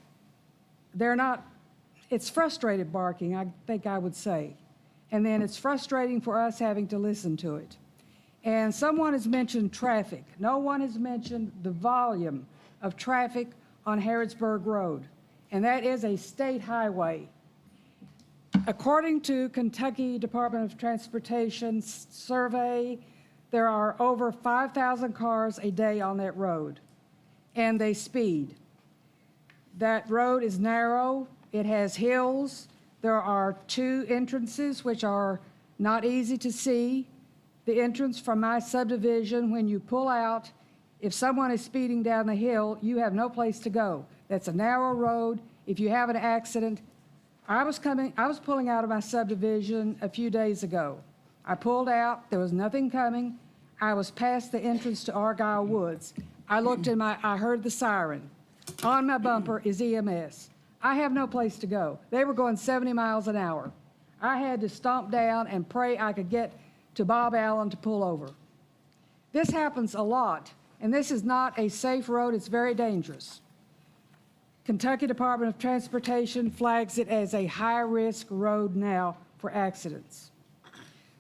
it's frustrated barking, I think I would say. And then it's frustrating for us having to listen to it. And someone has mentioned traffic. No one has mentioned the volume of traffic on Harrodsburg Road, and that is a state highway. According to Kentucky Department of Transportation survey, there are over 5,000 cars a day on that road, and they speed. That road is narrow, it has hills, there are 2 entrances which are not easy to see. The entrance from my subdivision, when you pull out, if someone is speeding down the hill, you have no place to go. That's a narrow road. If you have an accident, I was pulling out of my subdivision a few days ago. I pulled out, there was nothing coming. I was past the entrance to Argyle Woods. I looked in I heard the siren. On my bumper is EMS. I have no place to go. They were going 70 miles an hour. I had to stomp down and pray I could get to Bob Allen to pull over. This happens a lot, and this is not a safe road. It's very dangerous. Kentucky Department of Transportation flags it as a high-risk road now for accidents.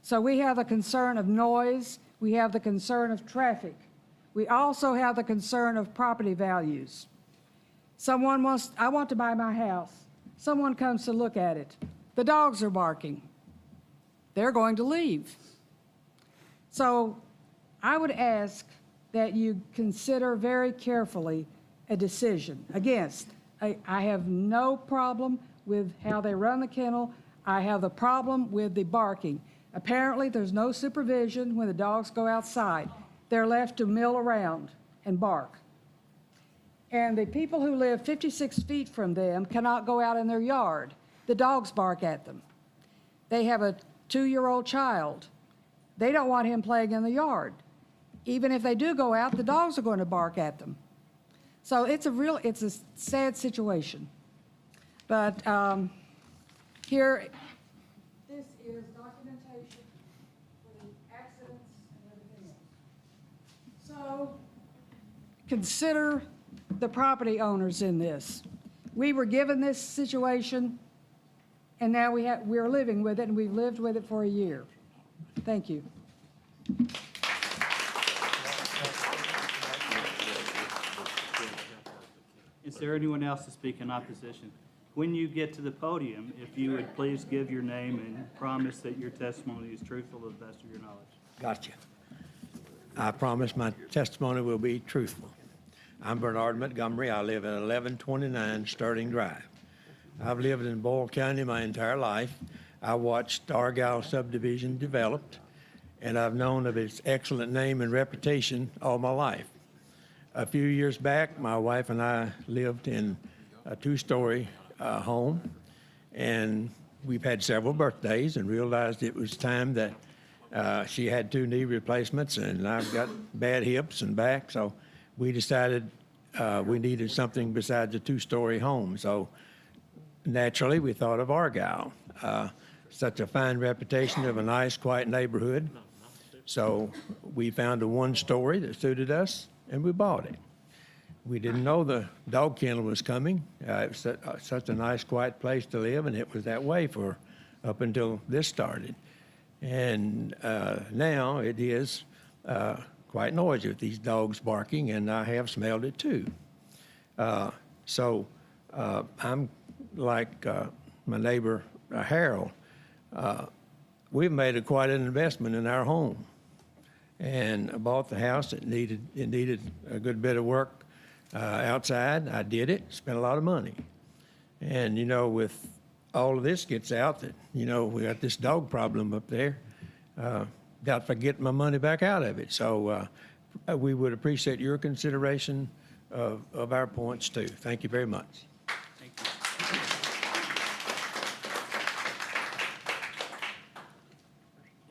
So we have the concern of noise, we have the concern of traffic. We also have the concern of property values. I want to buy my house. Someone comes to look at it. The dogs are barking. They're going to leave. So I would ask that you consider very carefully a decision. Against, I have no problem with how they run the kennel. I have the problem with the barking. Apparently, there's no supervision when the dogs go outside. They're left to mill around and bark. And the people who live 56 feet from them cannot go out in their yard. The dogs bark at them. They have a 2-year-old child. They don't want him playing in the yard. Even if they do go out, the dogs are going to bark at them. So it's a sad situation. But here, this is documentation for the accidents and everything else. So consider the property owners in this. We were given this situation, and now we're living with it, and we've lived with it for a year. Thank you. Is there anyone else to speak in opposition? When you get to the podium, if you would please give your name and promise that your testimony is truthful to the best of your knowledge. Gotcha. I promise my testimony will be truthful. I'm Bernard Montgomery. I live at 1129 Sterling Drive. I've lived in Boyle County my entire life. I watched Argyle subdivision developed, and I've known of its excellent name and reputation all my life. A few years back, my wife and I lived in a 2-story home, and we've had several birthdays and realized it was time that she had 2 knee replacements, and I've got bad hips and back, so we decided we needed something besides a 2-story home. So naturally, we thought of Argyle. Such a fine reputation of a nice, quiet neighborhood. So we found a 1-story that suited us, and we bought it. We didn't know the dog kennel was coming. It was such a nice, quiet place to live, and it was that way for up until this started. And now it is quite noisy with these dogs barking, and I have smelled it too. So I'm like my neighbor Harold. We've made quite an investment in our home, and I bought the house. It needed a good bit of work outside. I did it. Spent a lot of money, and with all of this gets out that we got this dog problem up there. Doubt if I get my money back out of it. So we would appreciate your consideration of our points too. Thank you very much. Thank you.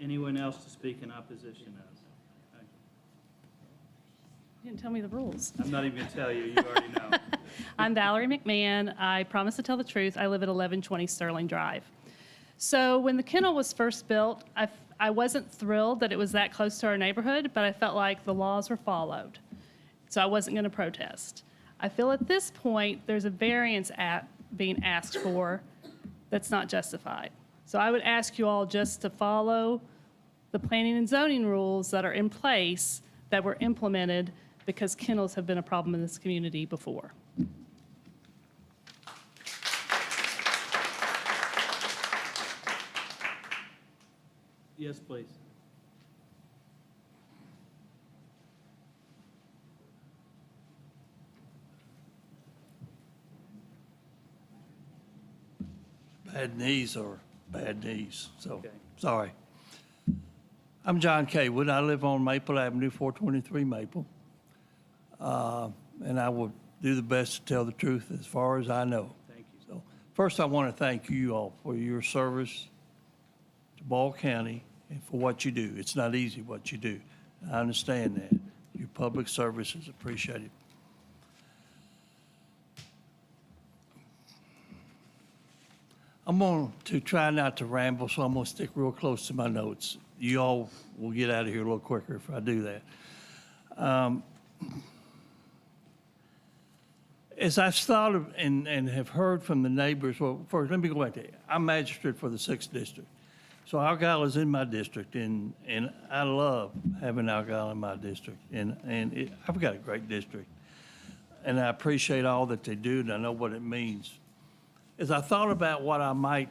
Anyone else to speak in opposition of? You didn't tell me the rules. I'm not even going to tell you. You already know. I'm Valerie McMahon. I promise to tell the truth. I live at 1120 Sterling Drive. So when the kennel was first built, I wasn't thrilled that it was that close to our neighborhood, but I felt like the laws were followed. So I wasn't going to protest. I feel at this point there's a variance being asked for that's not justified. So I would ask you all just to follow the planning and zoning rules that are in place that were implemented because kennels have been a problem in this community before. Yes, please. Bad knees are bad knees, so, Okay. sorry. I'm John Kaywood. I live on Maple Avenue, 423 Maple. And I will do the best to tell the truth as far as I know. Thank you. So, first, I want to thank you all for your service to Ball County and for what you do. It's not easy what you do. I understand that. Your public service is appreciated. I'm going to try not to ramble, so I'm going to stick real close to my notes. You all will get out of here a little quicker if I do that. As I've thought of and have heard from the neighbors, well, first, let me go back to, I'm magistrate for the 6th district. So Argyle is in my district, and I love having Argyle in my district. I've got a great district, and I appreciate all that they do, and I know what it means. As I thought about what I might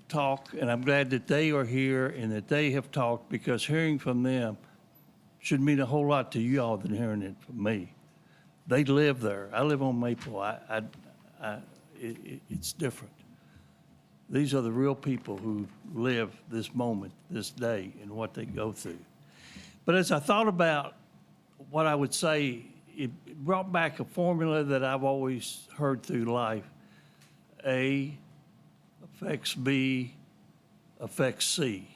talk, and I'm glad that they are here and that they have talked, because hearing from them should mean a whole lot to you all than hearing it from me. They live there. I live on Maple. It's different. These are the real people who live this moment, this day, and what they go through. But as I thought about what I would say, it brought back a formula that I've always heard through life. A affects B affects C.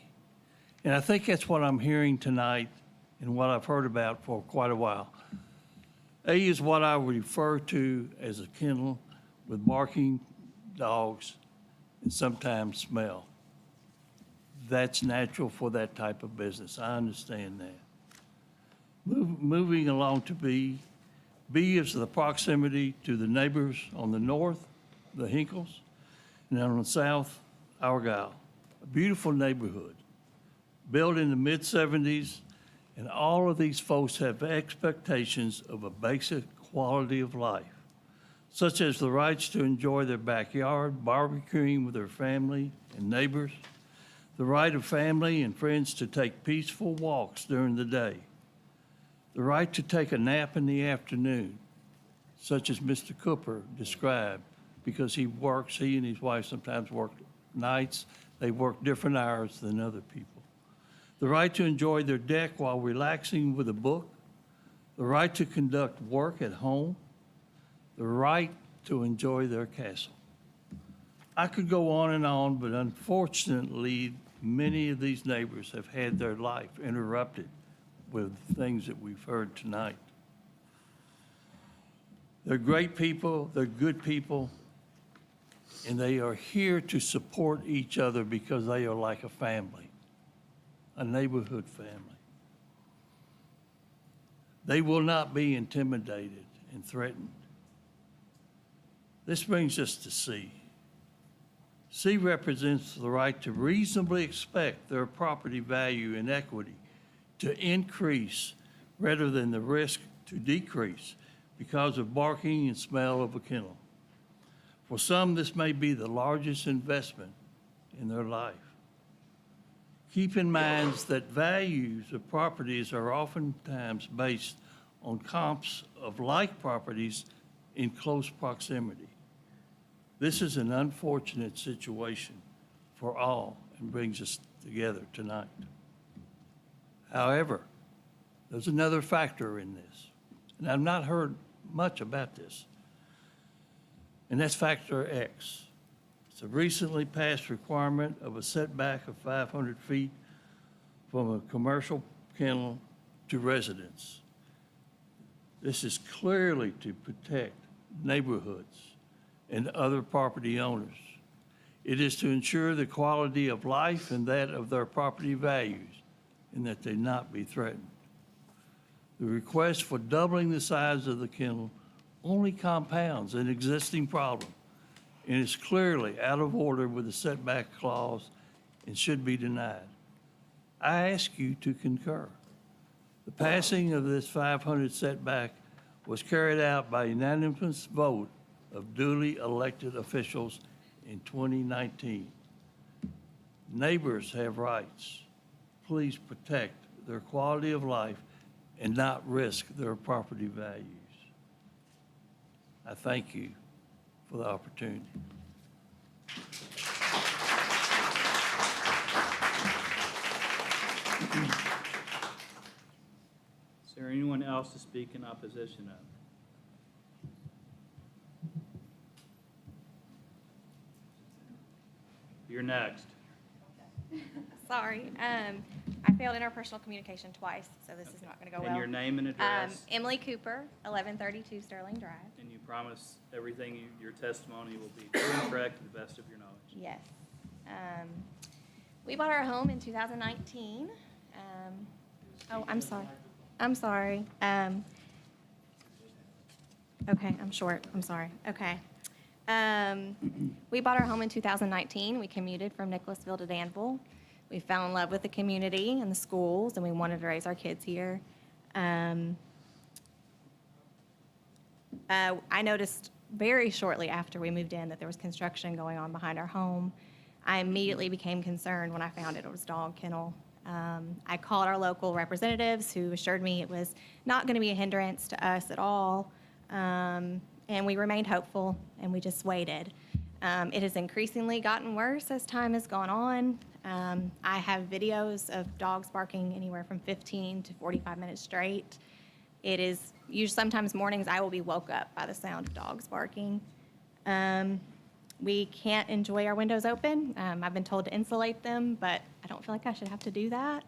And I think that's what I'm hearing tonight and what I've heard about for quite a while. A is what I would refer to as a kennel with barking dogs and sometimes smell. That's natural for that type of business. I understand that. Moving along to B. B is the proximity to the neighbors on the north, the Hinkles, and on the south, Argyle. A beautiful neighborhood, built in the mid-'70s, and all of these folks have expectations of a basic quality of life, such as the rights to enjoy their backyard, barbecuing with their family and neighbors, the right of family and friends to take peaceful walks during the day, the right to take a nap in the afternoon, such as Mr. Cooper described, because he and his wife sometimes work nights. They work different hours than other people. The right to enjoy their deck while relaxing with a book, the right to conduct work at home, the right to enjoy their castle. I could go on, but unfortunately, many of these neighbors have had their life interrupted with things that we've heard tonight. They're great people, they're good people, and they are here to support each other because they are like a family, a neighborhood family. They will not be intimidated and threatened. This brings us to C. C represents the right to reasonably expect their property value and equity to increase rather than the risk to decrease because of barking and smell of a kennel. For some, this may be the largest investment in their life. Keep in mind that values of properties are oftentimes based on comps of like properties in close proximity. This is an unfortunate situation for all and brings us together tonight. However, there's another factor in this, and I've not heard much about this, and that's factor X. It's a recently passed requirement of a setback of 500 feet from a commercial kennel to residence. This is clearly to protect neighborhoods and other property owners. It is to ensure the quality of life and that of their property values, and that they not be threatened. The request for doubling the size of the kennel only compounds an existing problem and is clearly out of order with the setback clause and should be denied. I ask you to concur. The passing of this 500 setback was carried out by unanimous vote of duly elected officials in 2019. Neighbors have rights. Please protect their quality of life and not risk their property values. I thank you for the opportunity. Is there anyone else to speak in opposition of? You're next. Sorry. I failed interpersonal communication twice, so this is not going to go well. And your name and address? Emily Cooper, 1132 Sterling Drive. And you promise everything, your testimony will be true and correct to the best of your knowledge? Yes. We bought our home in 2019. Oh, I'm sorry. I'm sorry. Okay, I'm short, I'm sorry. Okay. We bought our home in 2019. We commuted from Nicholasville to Danville. We fell in love with the community and the schools, and we wanted to raise our kids here. I noticed very shortly after we moved in that there was construction going on behind our home. I immediately became concerned when I found it was a dog kennel. I called our local representatives who assured me it was not going to be a hindrance to us at all. And we remained hopeful, and we just waited. It has increasingly gotten worse as time has gone on. I have videos of dogs barking anywhere from 15 to 45 minutes straight. It is usually sometimes mornings I will be woke up by the sound of dogs barking. We can't enjoy our windows open. I've been told to insulate them, but I don't feel like I should have to do that.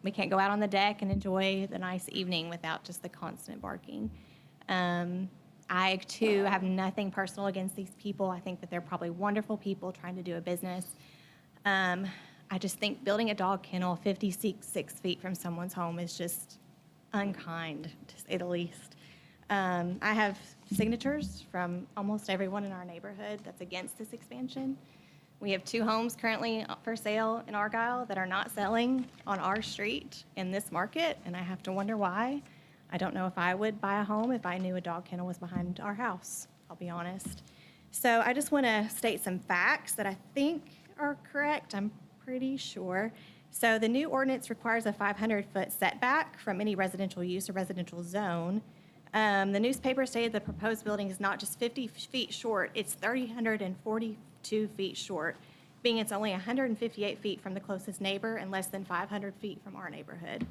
We can't go out on the deck and enjoy the nice evening without just the constant barking. I, too, have nothing personal against these people. I think that they're probably wonderful people trying to do a business. I just think building a dog kennel 56 feet from someone's home is just unkind, to say the least. I have signatures from almost everyone in our neighborhood that's against this expansion. We have 2 homes currently for sale in Argyle that are not selling on our street in this market, and I have to wonder why. I don't know if I would buy a home if I knew a dog kennel was behind our house, I'll be honest. So I just want to state some facts that I think are correct. I'm pretty sure. So the new ordinance requires a 500-foot setback from any residential use or residential zone. The newspaper stated the proposed building is not just 50 feet short, it's 342 feet short, being it's only 158 feet from the closest neighbor and less than 500 feet from our neighborhood.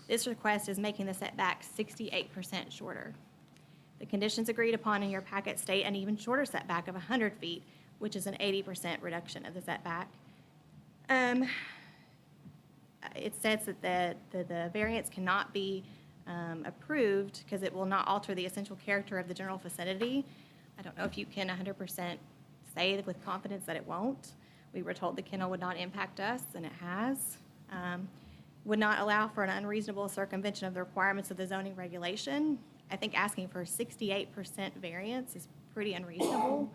This request is making the setback 68% shorter. The conditions agreed upon in your packet state an even shorter setback of 100 feet, which is an 80% reduction of the setback. It says that the variance cannot be approved because it will not alter the essential character of the general vicinity. I don't know if you can 100% say with confidence that it won't. We were told the kennel would not impact us, and it has. Would not allow for an unreasonable circumvention of the requirements of the zoning regulation. I think asking for a 68% variance is pretty unreasonable,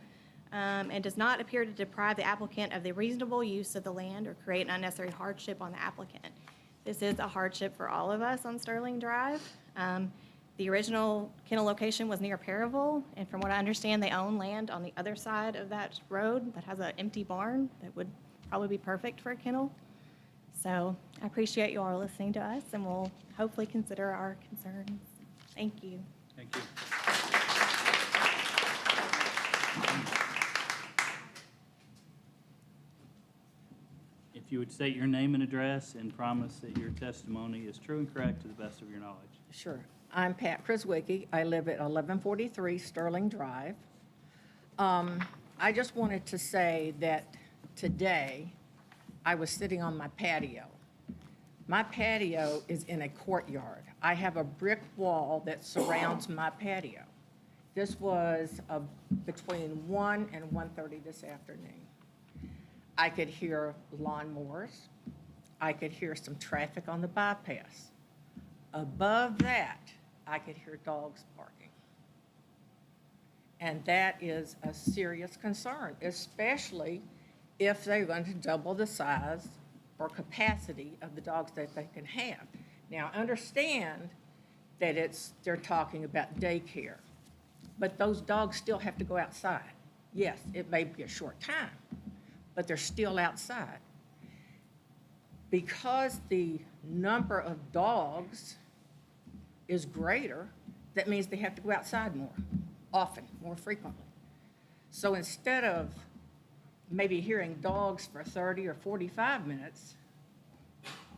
and does not appear to deprive the applicant of the reasonable use of the land or create an unnecessary hardship on the applicant. This is a hardship for all of us on Sterling Drive. The original kennel location was near Perryville, and from what I understand, they own land on the other side of that road that has an empty barn that would probably be perfect for a kennel. So I appreciate you all listening to us, and we'll hopefully consider our concerns. Thank you. Thank you. If you would state your name and address and promise that your testimony is true and correct to the best of your knowledge. Sure. I'm Pat Kraswicki. I live at 1143 Sterling Drive. I just wanted to say that today I was sitting on my patio. My patio is in a courtyard. I have a brick wall that surrounds my patio. This was between 1 and 1:30 this afternoon. I could hear lawnmowers. I could hear some traffic on the bypass. Above that, I could hear dogs barking. And that is a serious concern, especially if they're going to double the size or capacity of the dogs that they can have. Now, understand that they're talking about daycare, but those dogs still have to go outside. Yes, it may be a short time, but they're still outside. Because the number of dogs is greater, that means they have to go outside more often, more frequently. So instead of maybe hearing dogs for 30 or 45 minutes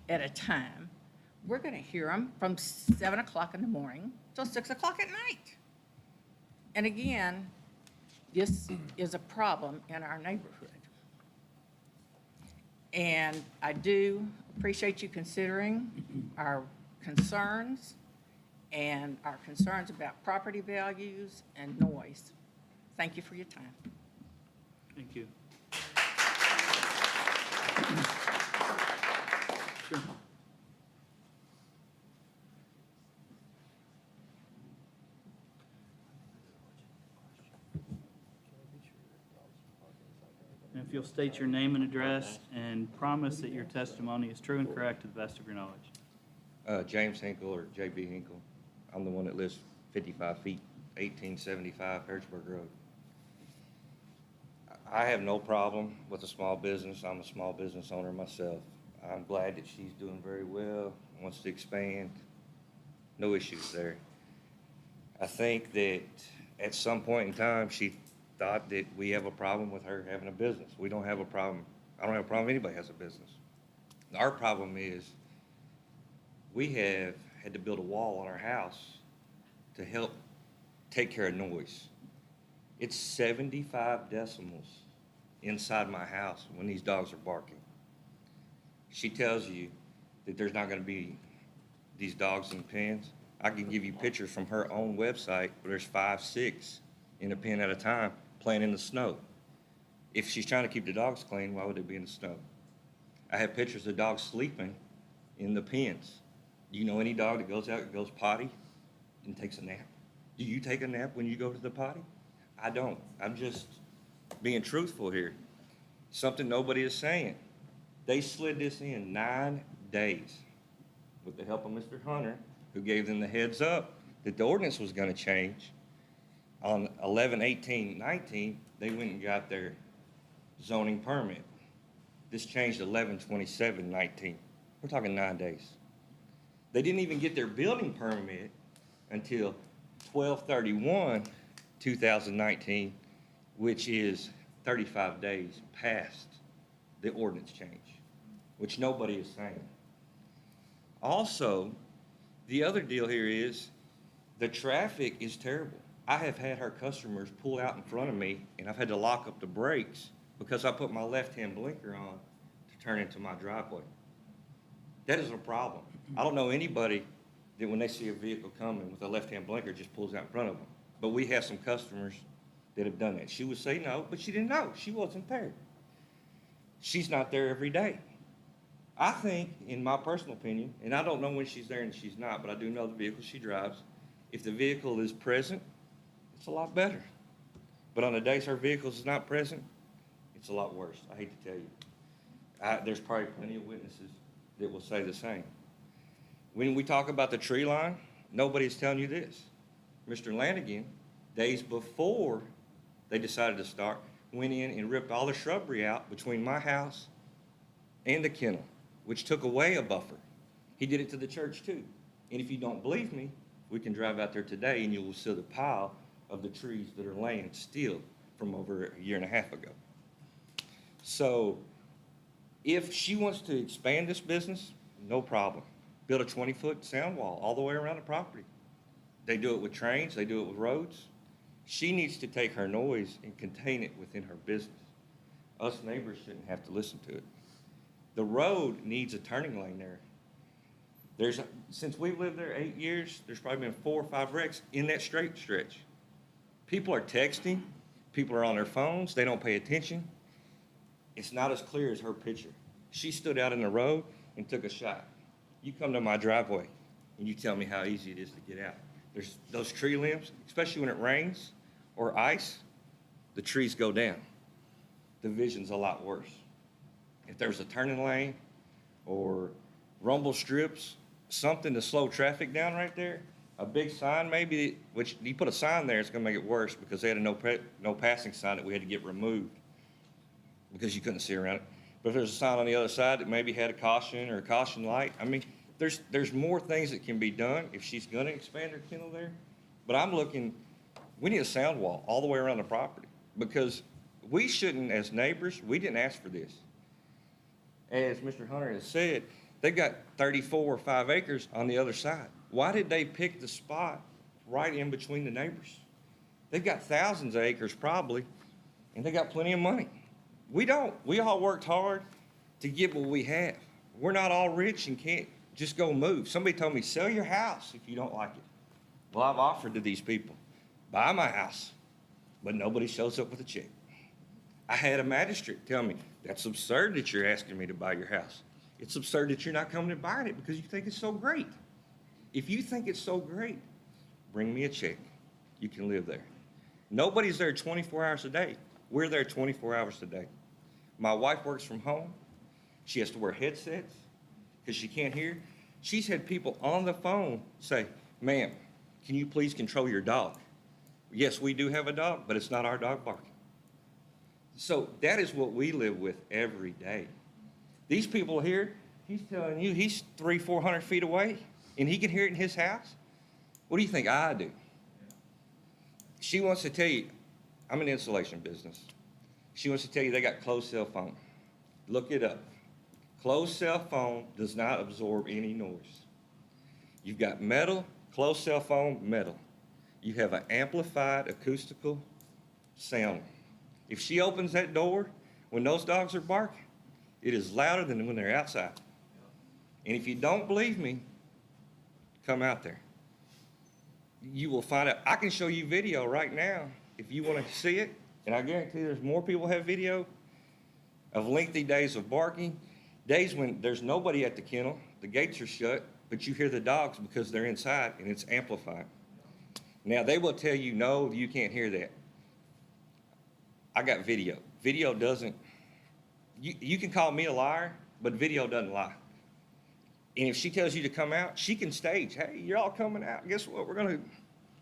at a time, we're going to hear them from 7 o'clock in the morning till 6 o'clock at night. And again, this is a problem in our neighborhood. And I do appreciate you considering our concerns and our concerns about property values and noise. Thank you for your time. Thank you. Sure. If you'll state your name and address and promise that your testimony is true and correct to the best of your knowledge. James Hinkle, or J.B. Hinkle. I'm the one that lives 55 feet, 1875 Harrisburg Road. I have no problem with a small business. I'm a small business owner myself. I'm glad that she's doing very well, wants to expand. No issues there. I think that at some point in time, she thought that we have a problem with her having a business. We don't have a problem. I don't have a problem if anybody has a business. Our problem is we have had to build a wall on our house to help take care of noise. It's 75 decibels inside my house when these dogs are barking. She tells you that there's not going to be these dogs in pens. I can give you pictures from her own website where there's 5, 6 in a pen at a time playing in the snow. If she's trying to keep the dogs clean, why would they be in the snow? I have pictures of dogs sleeping in the pens. Do you know any dog that goes out and goes potty and takes a nap? Do you take a nap when you go to the potty? I don't. I'm just being truthful here. Something nobody is saying. They slid this in 9 days with the help of Mr. Hunter, who gave them the heads up that the ordinance was going to change. On 11/18/19, they went and got their zoning permit. This changed 11/27/19. We're talking 9 days. They didn't even get their building permit until 12/31/2019, which is 35 days past the ordinance change, which nobody is saying. Also, the other deal here is the traffic is terrible. I have had her customers pull out in front of me, and I've had to lock up the brakes because I put my left-hand blinker on to turn into my driveway. That is a problem. I don't know anybody that when they see a vehicle coming with a left-hand blinker just pulls out in front of them. But we have some customers that have done that. She would say no, but she didn't know. She wasn't there. She's not there every day. I think, in my personal opinion, and I don't know when she's there and she's not, but I do know the vehicle she drives. If the vehicle is present, it's a lot better. But on the days her vehicle is not present, it's a lot worse. I hate to tell you. There's probably plenty of witnesses that will say the same. When we talk about the tree line, nobody's telling you this. Mr. Lanigan, days before they decided to start, went in and ripped all the shrubbery out between my house and the kennel, which took away a buffer. He did it to the church too. And if you don't believe me, we can drive out there today and you will see the pile of the trees that are laying still from over a year and a half ago. So if she wants to expand this business, no problem. Build a 20-foot sound wall all the way around the property. They do it with trains, they do it with roads. She needs to take her noise and contain it within her business. Us neighbors shouldn't have to listen to it. The road needs a turning lane there. Since we've lived there 8 years, there's probably been 4 or 5 wrecks in that straight stretch. People are texting, people are on their phones, they don't pay attention. It's not as clear as her picture. She stood out in the road and took a shot. You come to my driveway and you tell me how easy it is to get out. There's those tree limbs, especially when it rains or ice, the trees go down. The vision's a lot worse. If there's a turning lane or rumble strips, something to slow traffic down right there, a big sign maybe, which you put a sign there, it's gonna make it worse because they had a no passing sign that we had to get removed because you couldn't see around it. But if there's a sign on the other side that maybe had a caution or a caution light, I mean, there's more things that can be done if she's gonna expand her kennel there. But I'm looking, we need a sound wall all the way around the property because we shouldn't, as neighbors, we didn't ask for this. As Mr. Hunter has said, they've got 34 or 5 acres on the other side. Why did they pick the spot right in between the neighbors? They've got thousands of acres probably, and they got plenty of money. We don't. We all worked hard to get what we have. We're not all rich and can't just go move. Somebody told me, sell your house if you don't like it. Well, I've offered to these people, buy my house, but nobody shows up with a check. I had a magistrate tell me, that's absurd that you're asking me to buy your house. It's absurd that you're not coming and buying it because you think it's so great. If you think it's so great, bring me a check. You can live there. Nobody's there 24 hours a day. We're there 24 hours a day. My wife works from home. She has to wear headsets because she can't hear. She's had people on the phone say, ma'am, can you please control your dog? Yes, we do have a dog, but it's not our dog barking. So that is what we live with every day. These people here, he's telling you he's 300-400 feet away, and he can hear it in his house. What do you think I do? She wants to tell you, I'm in the insulation business. She wants to tell you they got closed cell phone. Look it up. Closed cell phone does not absorb any noise. You've got metal, closed cell phone, metal. You have an amplified acoustical sound. If she opens that door, when those dogs are barking, it is louder than when they're outside. And if you don't believe me, come out there. You will find out. I can show you video right now if you want to see it, and I guarantee there's more people have video of lengthy days of barking, days when there's nobody at the kennel, the gates are shut, but you hear the dogs because they're inside and it's amplified. Now, they will tell you, no, you can't hear that. I got video. Video doesn't, you can call me a liar, but video doesn't lie. And if she tells you to come out, she can stage, hey, you're all coming out. Guess what? We're going to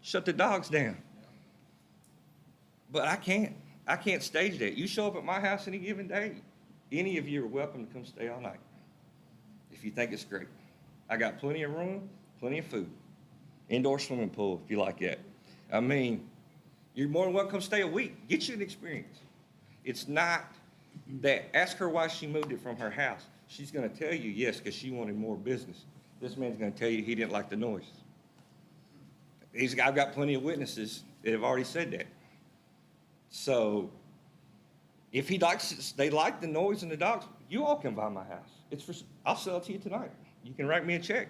shut the dogs down. But I can't stage that. You show up at my house any given day, any of you are welcome to come stay all night if you think it's great. I got plenty of room, plenty of food. Indoor swimming pool, if you like that. I mean, you're more than welcome to stay a week. Get you an experience. It's not that. Ask her why she moved it from her house. She's going to tell you, yes, because she wanted more business. This man's going to tell you he didn't like the noise. I've got plenty of witnesses that have already said that. So if they like the noise and the dogs, you all can buy my house. I'll sell it to you tonight. You can write me a check.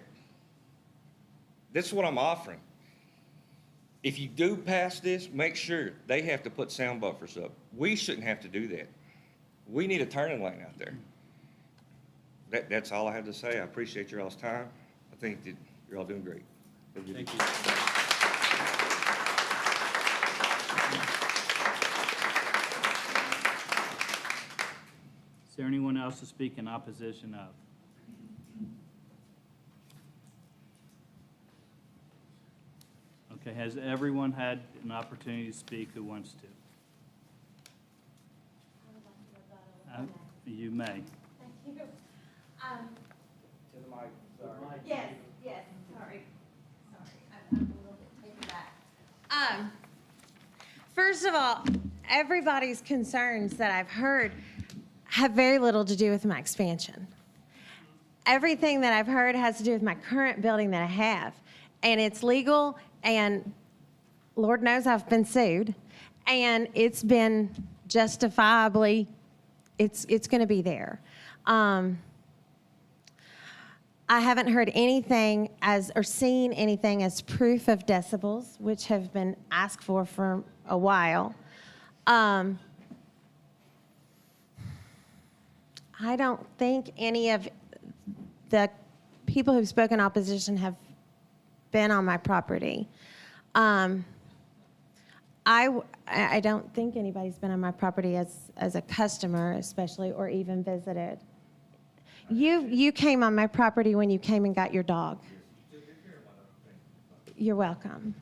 That's what I'm offering. If you do pass this, make sure they have to put sound buffers up. We shouldn't have to do that. We need a turning lane out there. That's all I have to say. I appreciate your all's time. I think that you're all doing great. Thank you. Is there anyone else to speak in opposition of? Okay, has everyone had an opportunity to speak who wants to? You may. Thank you. To the mic, sorry. Yes, sorry. I'm a little bit taken back. First of all, everybody's concerns that I've heard have very little to do with my expansion. Everything that I've heard has to do with my current building that I have. And it's legal, and Lord knows I've been sued, and it's been justifiably, it's going to be there. I haven't heard anything or seen anything as proof of decibels, which have been asked for a while. I don't think any of the people who've spoken opposition have been on my property. I don't think anybody's been on my property as a customer, especially, or even visited. You came on my property when you came and got your dog. You're welcome.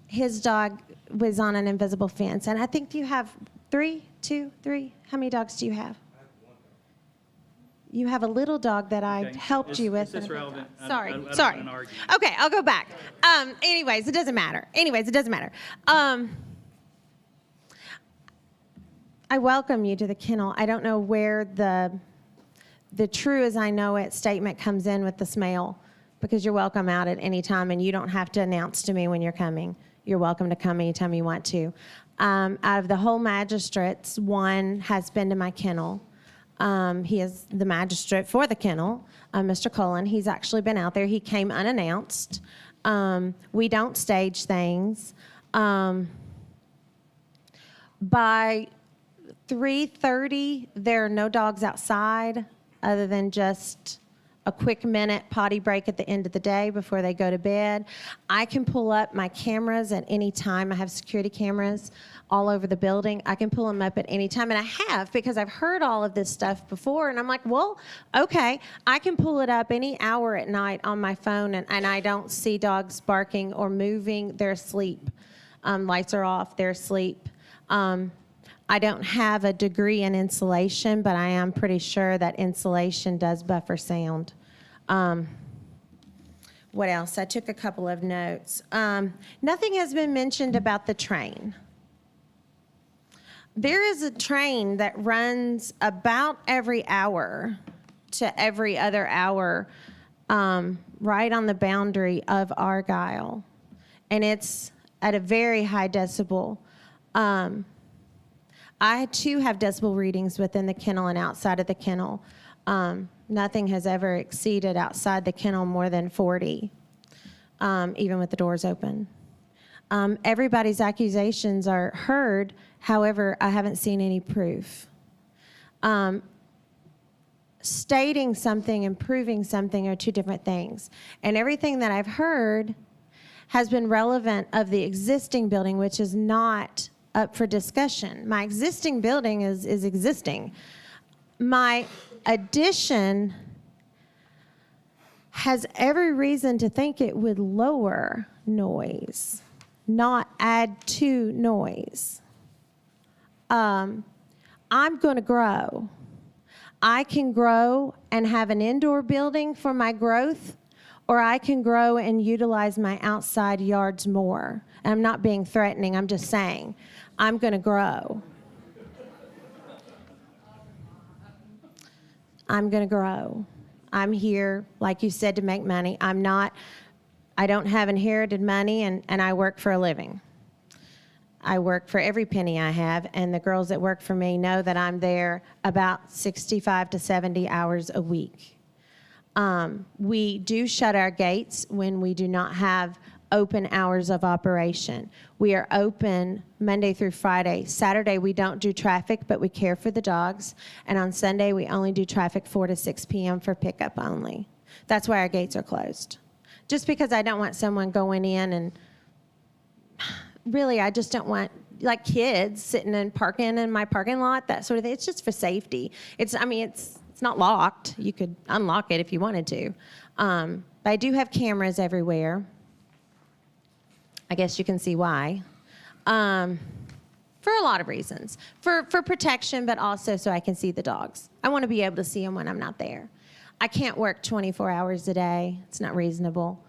His dog was on an invisible fence, and I think you have three. How many dogs do you have? You have a little dog that I helped you with. Is this relevant? Sorry. I don't want to argue. Okay, I'll go back. Anyways, it doesn't matter. I welcome you to the kennel. I don't know where the true as I know it statement comes in with the smell, because you're welcome out at any time, and you don't have to announce to me when you're coming. You're welcome to come anytime you want to. Out of the whole magistrates, one has been to my kennel. He is the magistrate for the kennel, Mr. Cullen. He's actually been out there. He came unannounced. We don't stage things. By 3:30, there are no dogs outside other than just a quick minute potty break at the end of the day before they go to bed. I can pull up my cameras at any time. I have security cameras all over the building. I can pull them up at any time, and I have, because I've heard all of this stuff before, and I'm like, well, okay, I can pull it up any hour at night on my phone, and I don't see dogs barking or moving. They're asleep. Lights are off. They're asleep. I don't have a degree in insulation, but I am pretty sure that insulation does buffer sound. What else? I took a couple of notes. Nothing has been mentioned about the train. There is a train that runs about every hour to every other hour right on the boundary of Argyle. And it's at a very high decibel. I, too, have decibel readings within the kennel and outside of the kennel. Nothing has ever exceeded outside the kennel more than 40, even with the doors open. Everybody's accusations are heard. However, I haven't seen any proof. Stating something and proving something are two different things. And everything that I've heard has been relevant of the existing building, which is not up for discussion. My existing building is existing. My addition has every reason to think it would lower noise, not add to noise. I'm going to grow. I can grow and have an indoor building for my growth, or I can grow and utilize my outside yards more. And I'm not being threatening, I'm just saying, I'm going to grow. I'm going to grow. I'm here, like you said, to make money. I don't have inherited money, and I work for a living. I work for every penny I have, and the girls that work for me know that I'm there about 65 to 70 hours a week. We do shut our gates when we do not have open hours of operation. We are open Monday through Friday. Saturday, we don't do traffic, but we care for the dogs. And on Sunday, we only do traffic 4 to 6 p.m. for pickup only. That's why our gates are closed. Just because I don't want someone going in and really, I just don't want, like, kids sitting and parking in my parking lot, that sort of thing. It's just for safety. It's not locked. You could unlock it if you wanted to. But I do have cameras everywhere. I guess you can see why. For a lot of reasons. For protection, but also so I can see the dogs. I want to be able to see them when I'm not there. I can't work 24 hours a day. It's not reasonable.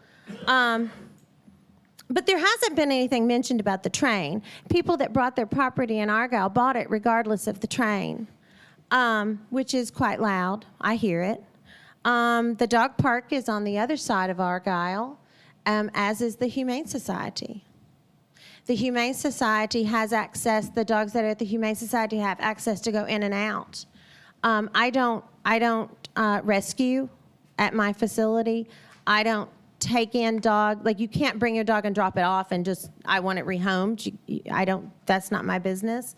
But there hasn't been anything mentioned about the train. People that bought their property in Argyle bought it regardless of the train, which is quite loud. I hear it. The dog park is on the other side of Argyle, as is the Humane Society. The Humane Society has access, the dogs that are at the Humane Society have access to go in and out. I don't rescue at my facility. I don't take in dog, like, you can't bring your dog and drop it off and just, I want it rehomed. That's not my business.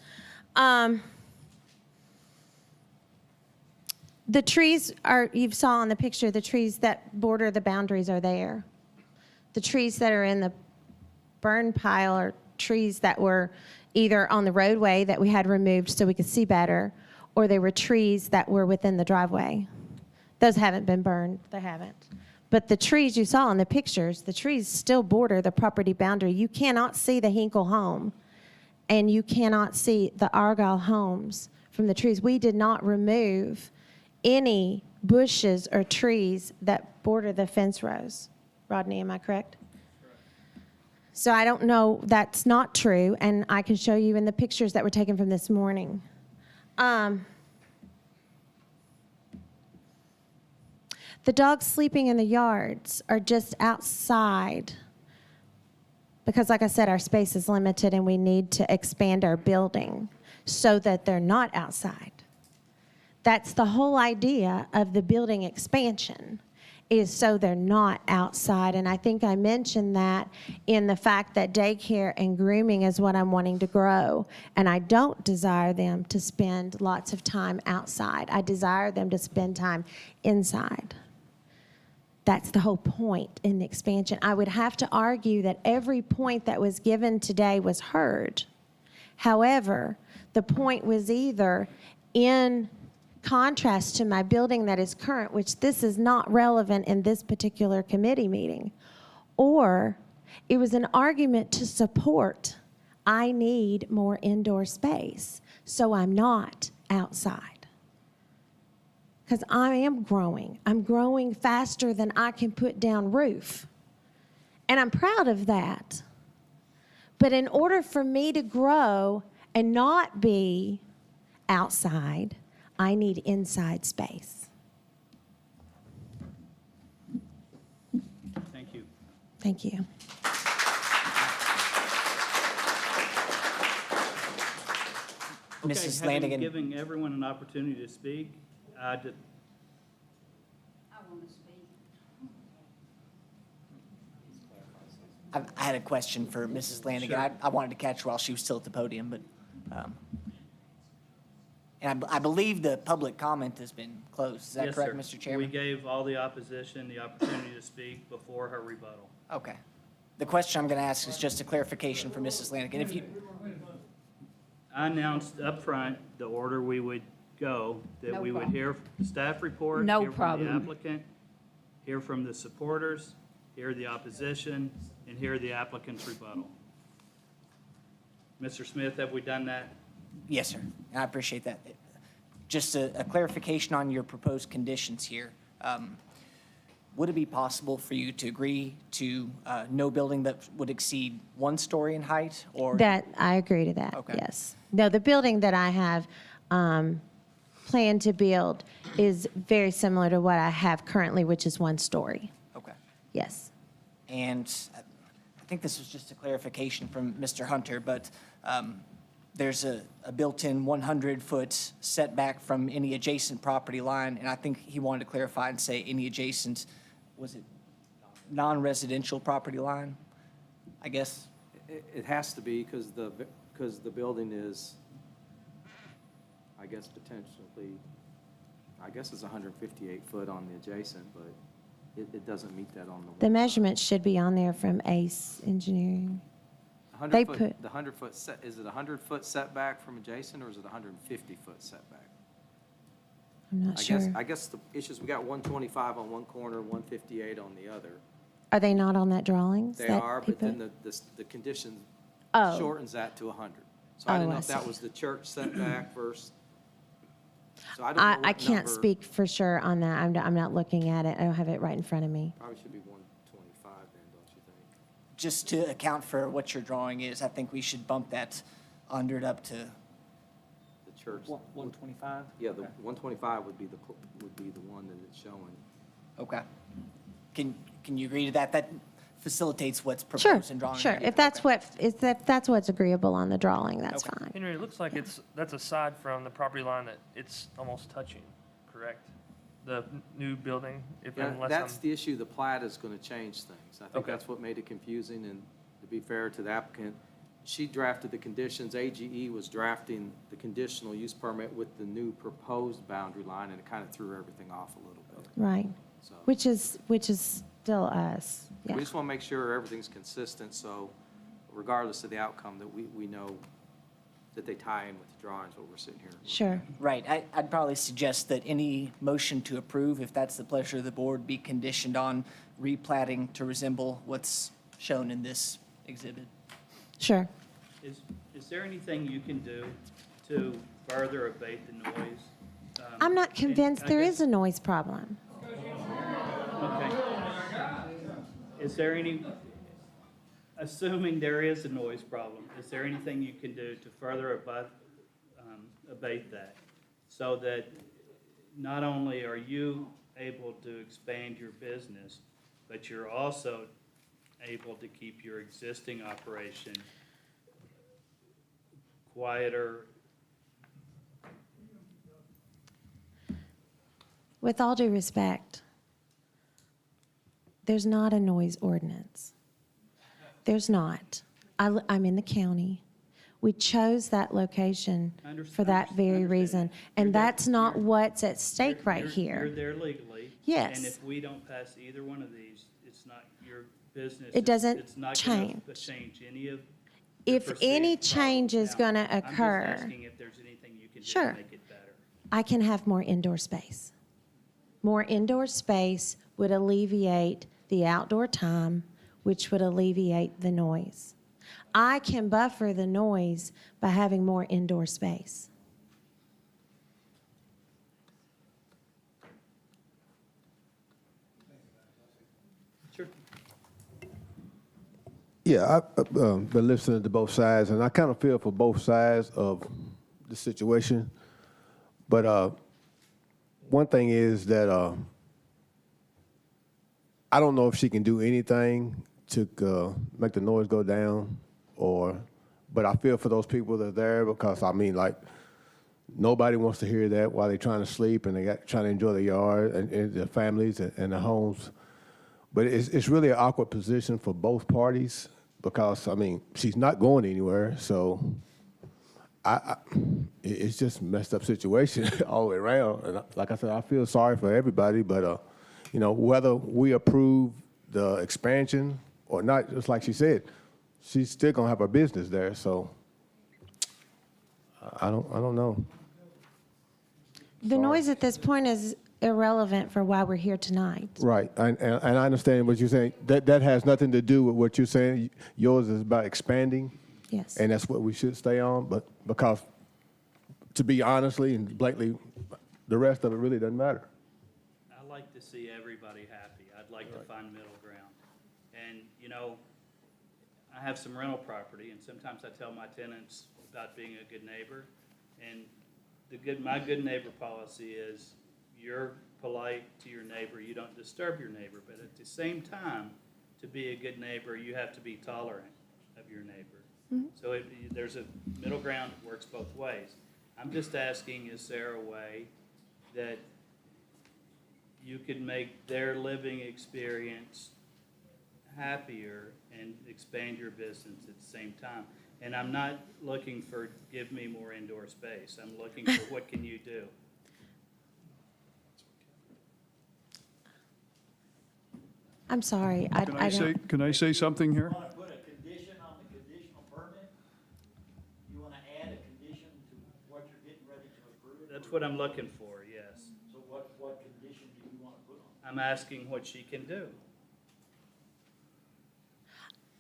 The trees you saw on the picture, the trees that border the boundaries are there. The trees that are in the burn pile are trees that were either on the roadway that we had removed so we could see better, or they were trees that were within the driveway. Those haven't been burned, they haven't. But the trees you saw in the pictures, the trees still border the property boundary. You cannot see the Hinkle home, and you cannot see the Argyle homes from the trees. We did not remove any bushes or trees that border the fence rows. Rodney, am I correct? So I don't know, that's not true, and I can show you in the pictures that were taken from this morning. The dogs sleeping in the yards are just outside because, like I said, our space is limited and we need to expand our building so that they're not outside. That's the whole idea of the building expansion, is so they're not outside. And I think I mentioned that in the fact that daycare and grooming is what I'm wanting to grow. And I don't desire them to spend lots of time outside. I desire them to spend time inside. That's the whole point in the expansion. I would have to argue that every point that was given today was heard. However, the point was either in contrast to my building that is current, which this is not relevant in this particular committee meeting, or it was an argument to support, I need more indoor space, so I'm not outside. Because I am growing. I'm growing faster than I can put down roof. And I'm proud of that. But in order for me to grow and not be outside, I need inside space. Thank you. Thank you. Okay, Mrs. having Lanigan. giving everyone an opportunity to speak, I want to speak. I had a question for Mrs. Lanigan. Sure. I wanted to catch her while she was still at the podium, but, and I believe the public comment has been closed. Is that Yes, correct, sir. Mr. Chairman? We gave all the opposition the opportunity to speak before her rebuttal. Okay. The question I'm going to ask is just a clarification for Mrs. Lanigan. If you, I announced up front the order we would go, that No we would problem. hear the staff report, No hear from the problem. applicant, hear from the supporters, hear the opposition, and hear the applicant's rebuttal. Mr. Smith, have we done that? yes, sir. I appreciate that. Just a clarification on your proposed conditions here. Would it be possible for you to agree to no building that would exceed 1 story in height, or? That, I agree to that, Okay. yes. No, the building that I have planned to build is very similar to what I have currently, which is 1 story. Okay. Yes. And I think this was just a clarification from Mr. Hunter, but there's a built-in 100-foot setback from any adjacent property line, and I think he wanted to clarify and say any adjacent, was it non-residential property line, I guess? It has to be because the building is, I guess, potentially, I guess it's 158 foot on the adjacent, but it doesn't meet that on the. The one measurements should be on there from ACE Engineering. side. they 100 put- The 100-foot set, is it a 100-foot setback from adjacent or is it a 150-foot setback? I'm not sure. I guess the issues, we got 125 on one corner, 158 on the other. Are they not on that drawings? They that are, but people- then the condition Oh. shortens that to 100. So I Oh, didn't know I if that see. was the church setback versus, so I don't know what I can't number- speak for sure on that. I'm not looking at it. I don't have it right in front of me. Probably should be 125 then, don't you think? Just to account for what your drawing is, I think we should bump that 100 up to, The church. 125? Yeah, the 125 would be the one that it's showing. Okay. Can you agree to that? That facilitates what's Sure, proposed in drawing. sure. If that's what's agreeable on the drawing, that's fine. Henry, it looks like that's aside from the property line that it's almost touching, correct? The new building, if Yeah, unless that's I'm, the issue, the plat is going to change things. I think Okay. that's what made it confusing, and to be fair to the applicant, she drafted the conditions, AGE was drafting the conditional use permit with the new proposed boundary line, and it kind of threw everything off a little bit. Right. So Which is still us. we Yeah. just want to make sure everything's consistent, so regardless of the outcome, that we know that they tie in with the drawings, what we're sitting here. Sure. Right. I'd probably suggest that any motion to approve, if that's the pleasure of the board, be conditioned on replatting to resemble what's shown in this exhibit. Sure. Is there anything you can do to further abate the noise? I'm not and convinced I there guess- is a noise problem. Okay. Is there any, assuming there is a noise problem, is there anything you can do to further abate that? So that not only are you able to expand your business, but you're also able to keep your existing operation quieter? With all due respect, there's not a noise ordinance. There's not. I'm in the county. We chose that location for that very reason. And that's not what's at stake right You're here. there legally. Yes. And if we don't pass either one of these, it's not your business. It doesn't It's not change. gonna change any of. If any change is going to I'm just occur, asking if there's anything you can do Sure. to make it better. I can have more indoor space. More indoor space would alleviate the outdoor time, which would alleviate the noise. I can buffer the noise by having more indoor space. Sure. Yeah, I've been listening to both sides, and I kind of feel for both sides of the situation. But one thing is that I don't know if she can do anything to make the noise go down, but I feel for those people that are there because, I mean, like, nobody wants to hear that while they're trying to sleep and trying to enjoy their yard and their families and their homes. But it's really an awkward position for both parties because, I mean, she's not going anywhere. So it's just a messed up situation all the way around. And like I said, I feel sorry for everybody. But, you know, whether we approve the expansion or not, just like she said, she's still going to have her business there. So I don't know. The noise at this point is irrelevant for why we're here tonight. Right, and I understand what you're saying. That has nothing to do with what you're saying. Yours is about expanding. Yes. And that's what we should stay on, but because, to be honestly and blatantly, the rest of it really doesn't matter. I like to see everybody happy. I'd like to find middle ground. And, you know, I have some rental property, and sometimes I tell my tenants about being a good neighbor. And my good neighbor policy is you're polite to your neighbor, you don't disturb your neighbor. But at the same time, to be a good neighbor, you have to be tolerant of your neighbor. So there's a middle ground that works both ways. I'm just asking, is there a way that you could make their living experience happier and expand your business at the same time? And I'm not looking for give me more indoor space. I'm looking for what can you do? I'm sorry, I don't. Can I say something here? Want to put a condition on the conditional permit? You want to add a condition to what you're getting ready to approve? That's what I'm looking for, yes. So what condition do you want to put on? I'm asking what she can do.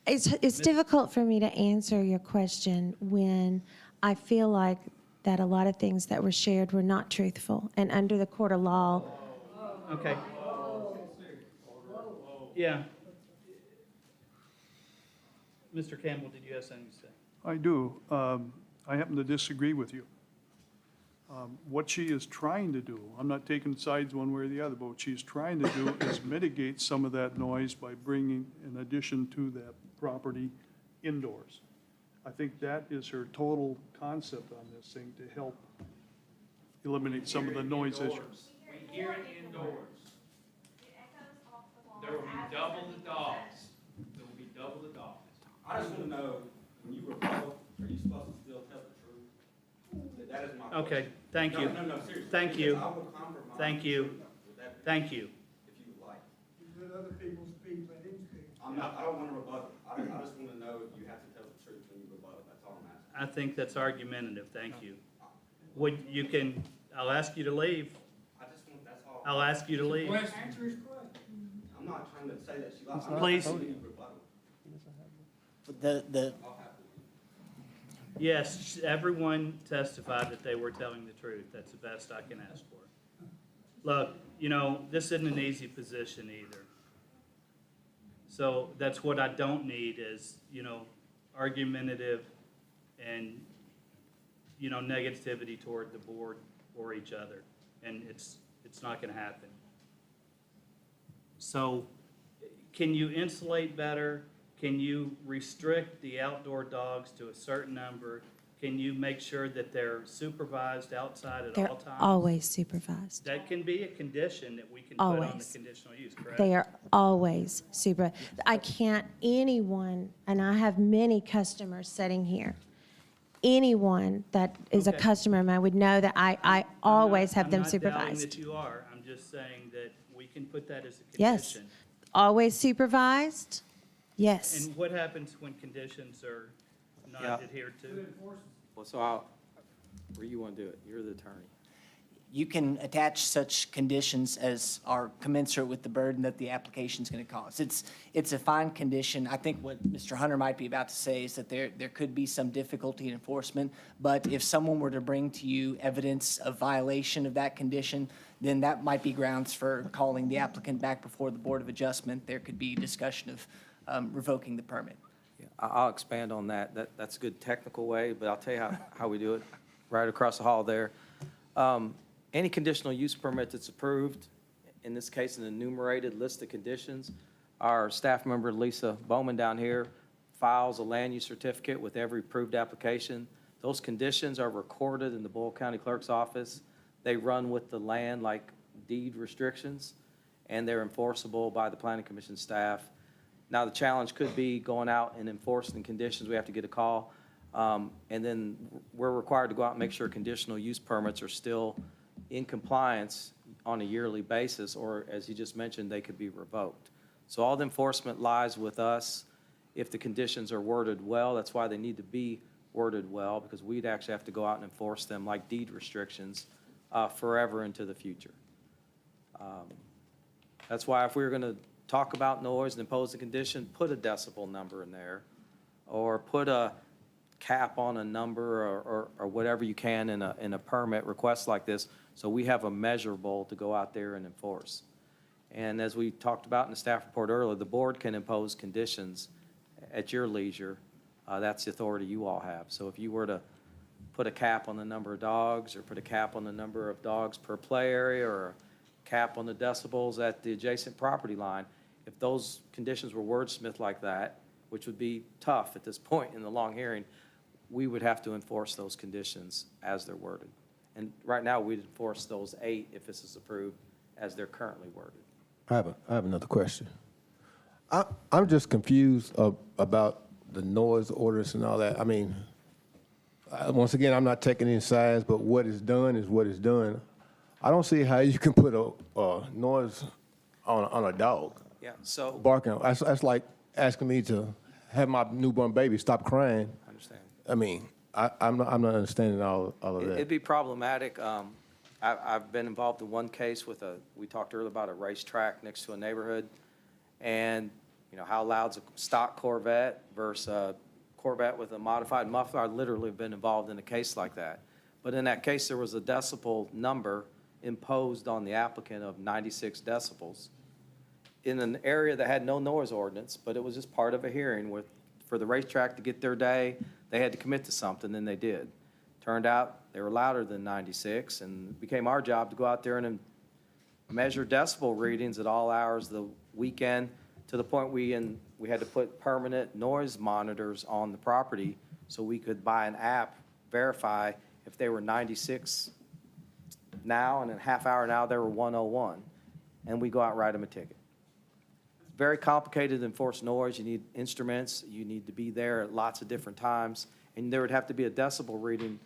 It's difficult for me to answer your question when I feel like that a lot of things that were shared were not truthful. And under the court of law, Okay. Yeah. Mr. Campbell, did you have something to say? I do. I happen to disagree with you. What she is trying to do, I'm not taking sides one way or the other, but what she's trying to do is mitigate some of that noise by bringing an addition to that property indoors. I think that is her total concept on this thing, to help eliminate some of the noise issues. We hear it indoors. There will be double the dogs. There will be double the dogs. I just want to know, when you rebuttal, are you supposed to still tell the truth? That is my question. Okay, thank you. No, seriously. Thank you. Because I will compromise. Thank you. with that Thank you. If you would like. Let other people speak, let him speak. I don't want to rebuttal. I just want to know if you have to tell the truth when you rebuttal. That's all I'm asking. I think that's argumentative, thank you. I'll ask you to leave. That's all. I'll ask you to leave. Answer his question. I'm not trying to say that she lied. I'm Please. just asking you to rebuttal. The, Yes, everyone testified that they were telling the truth. That's the best I can ask for. Look, you know, this isn't an easy position either. So that's what I don't need is, you know, argumentative and, you know, negativity toward the board or each other. And it's not going to happen. So can you insulate better? Can you restrict the outdoor dogs to a certain number? Can you make sure that they're supervised outside at they're all times? always supervised. That can be a condition that we can put on the Always. conditional use, correct? They are always I can't, anyone, and I have many customers sitting here. anyone that is a Okay. customer of mine would know that I always have them I'm not doubting supervised. that you are. I'm just saying that we can put that as a Yes. condition. Always supervised? Yes. And what happens when conditions are Yeah. not adhered to? Well, so where you want to do it? You're the attorney. You can attach such conditions as are commensurate with the burden that the application's going to cause. It's a fine condition. I think what Mr. Hunter might be about to say is that there could be some difficulty in enforcement, but if someone were to bring to you evidence of violation of that condition, then that might be grounds for calling the applicant back before the Board of Adjustment. There could be discussion of revoking the permit. Yeah, I'll expand on that. That's a good technical way, but I'll tell you how we do it. Right across the hall there. Any conditional use permit that's approved, in this case, an enumerated list of conditions, our staff member Lisa Bowman down here files a land use certificate with every approved application. Those conditions are recorded in the Boyle County Clerk's office. They run with the land like deed restrictions, and they're enforceable by the Planning Commission staff. Now, the challenge could be going out and enforcing conditions. We have to get a call. And then we're required to go out and make sure conditional use permits are still in compliance on a yearly basis, or as you just mentioned, they could be revoked. So all the enforcement lies with us if the conditions are worded well. That's why they need to be worded well, because we'd actually have to go out and enforce them like deed restrictions forever into the future. That's why if we were going to talk about noise and impose a condition, put a decibel number in there, or put a cap on a number, or whatever you can in a permit request like this, so we have a measurable to go out there and enforce. And as we talked about in the staff report earlier, the board can impose conditions at your leisure. That's the authority you all have. So if you were to put a cap on the number of dogs, or put a cap on the number of dogs per play area, or a cap on the decibels at the adjacent property line, if those conditions were wordsmithed like that, which would be tough at this point in the long hearing, we would have to enforce those conditions as they're worded. And right now, we'd enforce those 8 if this is approved as they're currently worded. I have another question. I'm just confused about the noise orders and all that. I mean, once again, I'm not taking any sides, but what is done is what is done. I don't see how you can put a noise on a dog. Yeah, so. Barking. That's like asking me to have my newborn baby stop crying. I understand. I mean, I'm not understanding all of that. It'd be problematic. I've been involved in one case with we talked earlier about a racetrack next to a neighborhood, and how loud's a stock Corvette versus a Corvette with a modified muffler. I literally have been involved in a case like that. But in that case, there was a decibel number imposed on the applicant of 96 decibels in an area that had no noise ordinance, but it was just part of a hearing for the racetrack to get their day. They had to commit to something, and they did. Turned out they were louder than 96, and it became our job to go out there and measure decibel readings at all hours of the weekend, to the point we had to put permanent noise monitors on the property so we could, by an app, verify if they were 96 now, and in a half hour now they were 101, and we go out and write them a ticket. It's very complicated to enforce noise. You need instruments. You need to be there at lots of different times, and there would have to be a decibel reading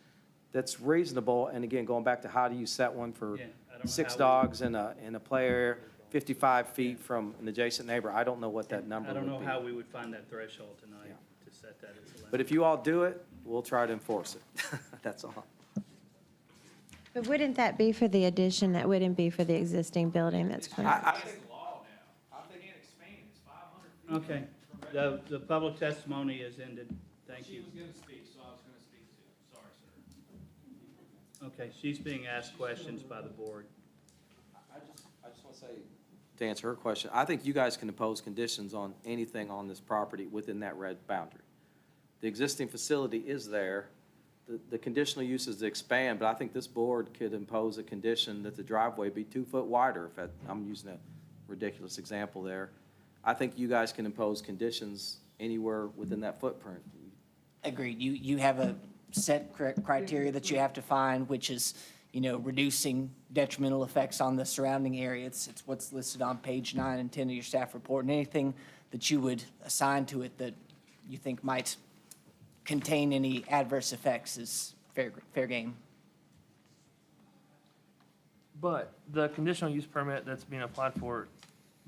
that's reasonable. And again, going back to how do you set one for 6 dogs in a play area, 55 feet from an adjacent neighbor? I don't know what that number would be. I don't know how we would find that threshold tonight to set that as a limit. But if you all do it, we'll try to enforce it. That's all. But wouldn't that be for the addition? That wouldn't be for the existing building that's current? Okay, the public testimony is ended. Thank you. She was going to speak, so I was going to speak too. Sorry, sir. Okay, she's being asked questions by the board. I just want to say, to answer her question, I think you guys can impose conditions on anything on this property within that red boundary. The existing facility is there. The conditional use is to expand, but I think this board could impose a condition that the driveway be 2 foot wider. I'm using a ridiculous example there. I think you guys can impose conditions anywhere within that footprint. Agreed. You have a set criteria that you have to find, which is, reducing detrimental effects on the surrounding area. It's what's listed on page 9 and 10 of your staff report, and anything that you would assign to it that you think might contain any adverse effects is fair game. But the conditional use permit that's being applied for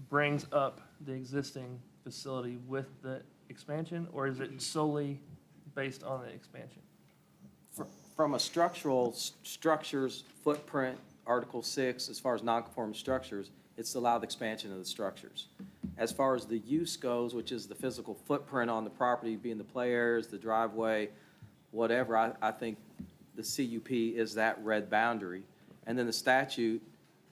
brings up the existing facility with the expansion, or is it solely based on the expansion? From a structures footprint, Article 6, as far as non-conforming structures, it's to allow the expansion of the structures. As far as the use goes, which is the physical footprint on the property, being the play areas, the driveway, whatever, I think the CUP is that red boundary. And then the statute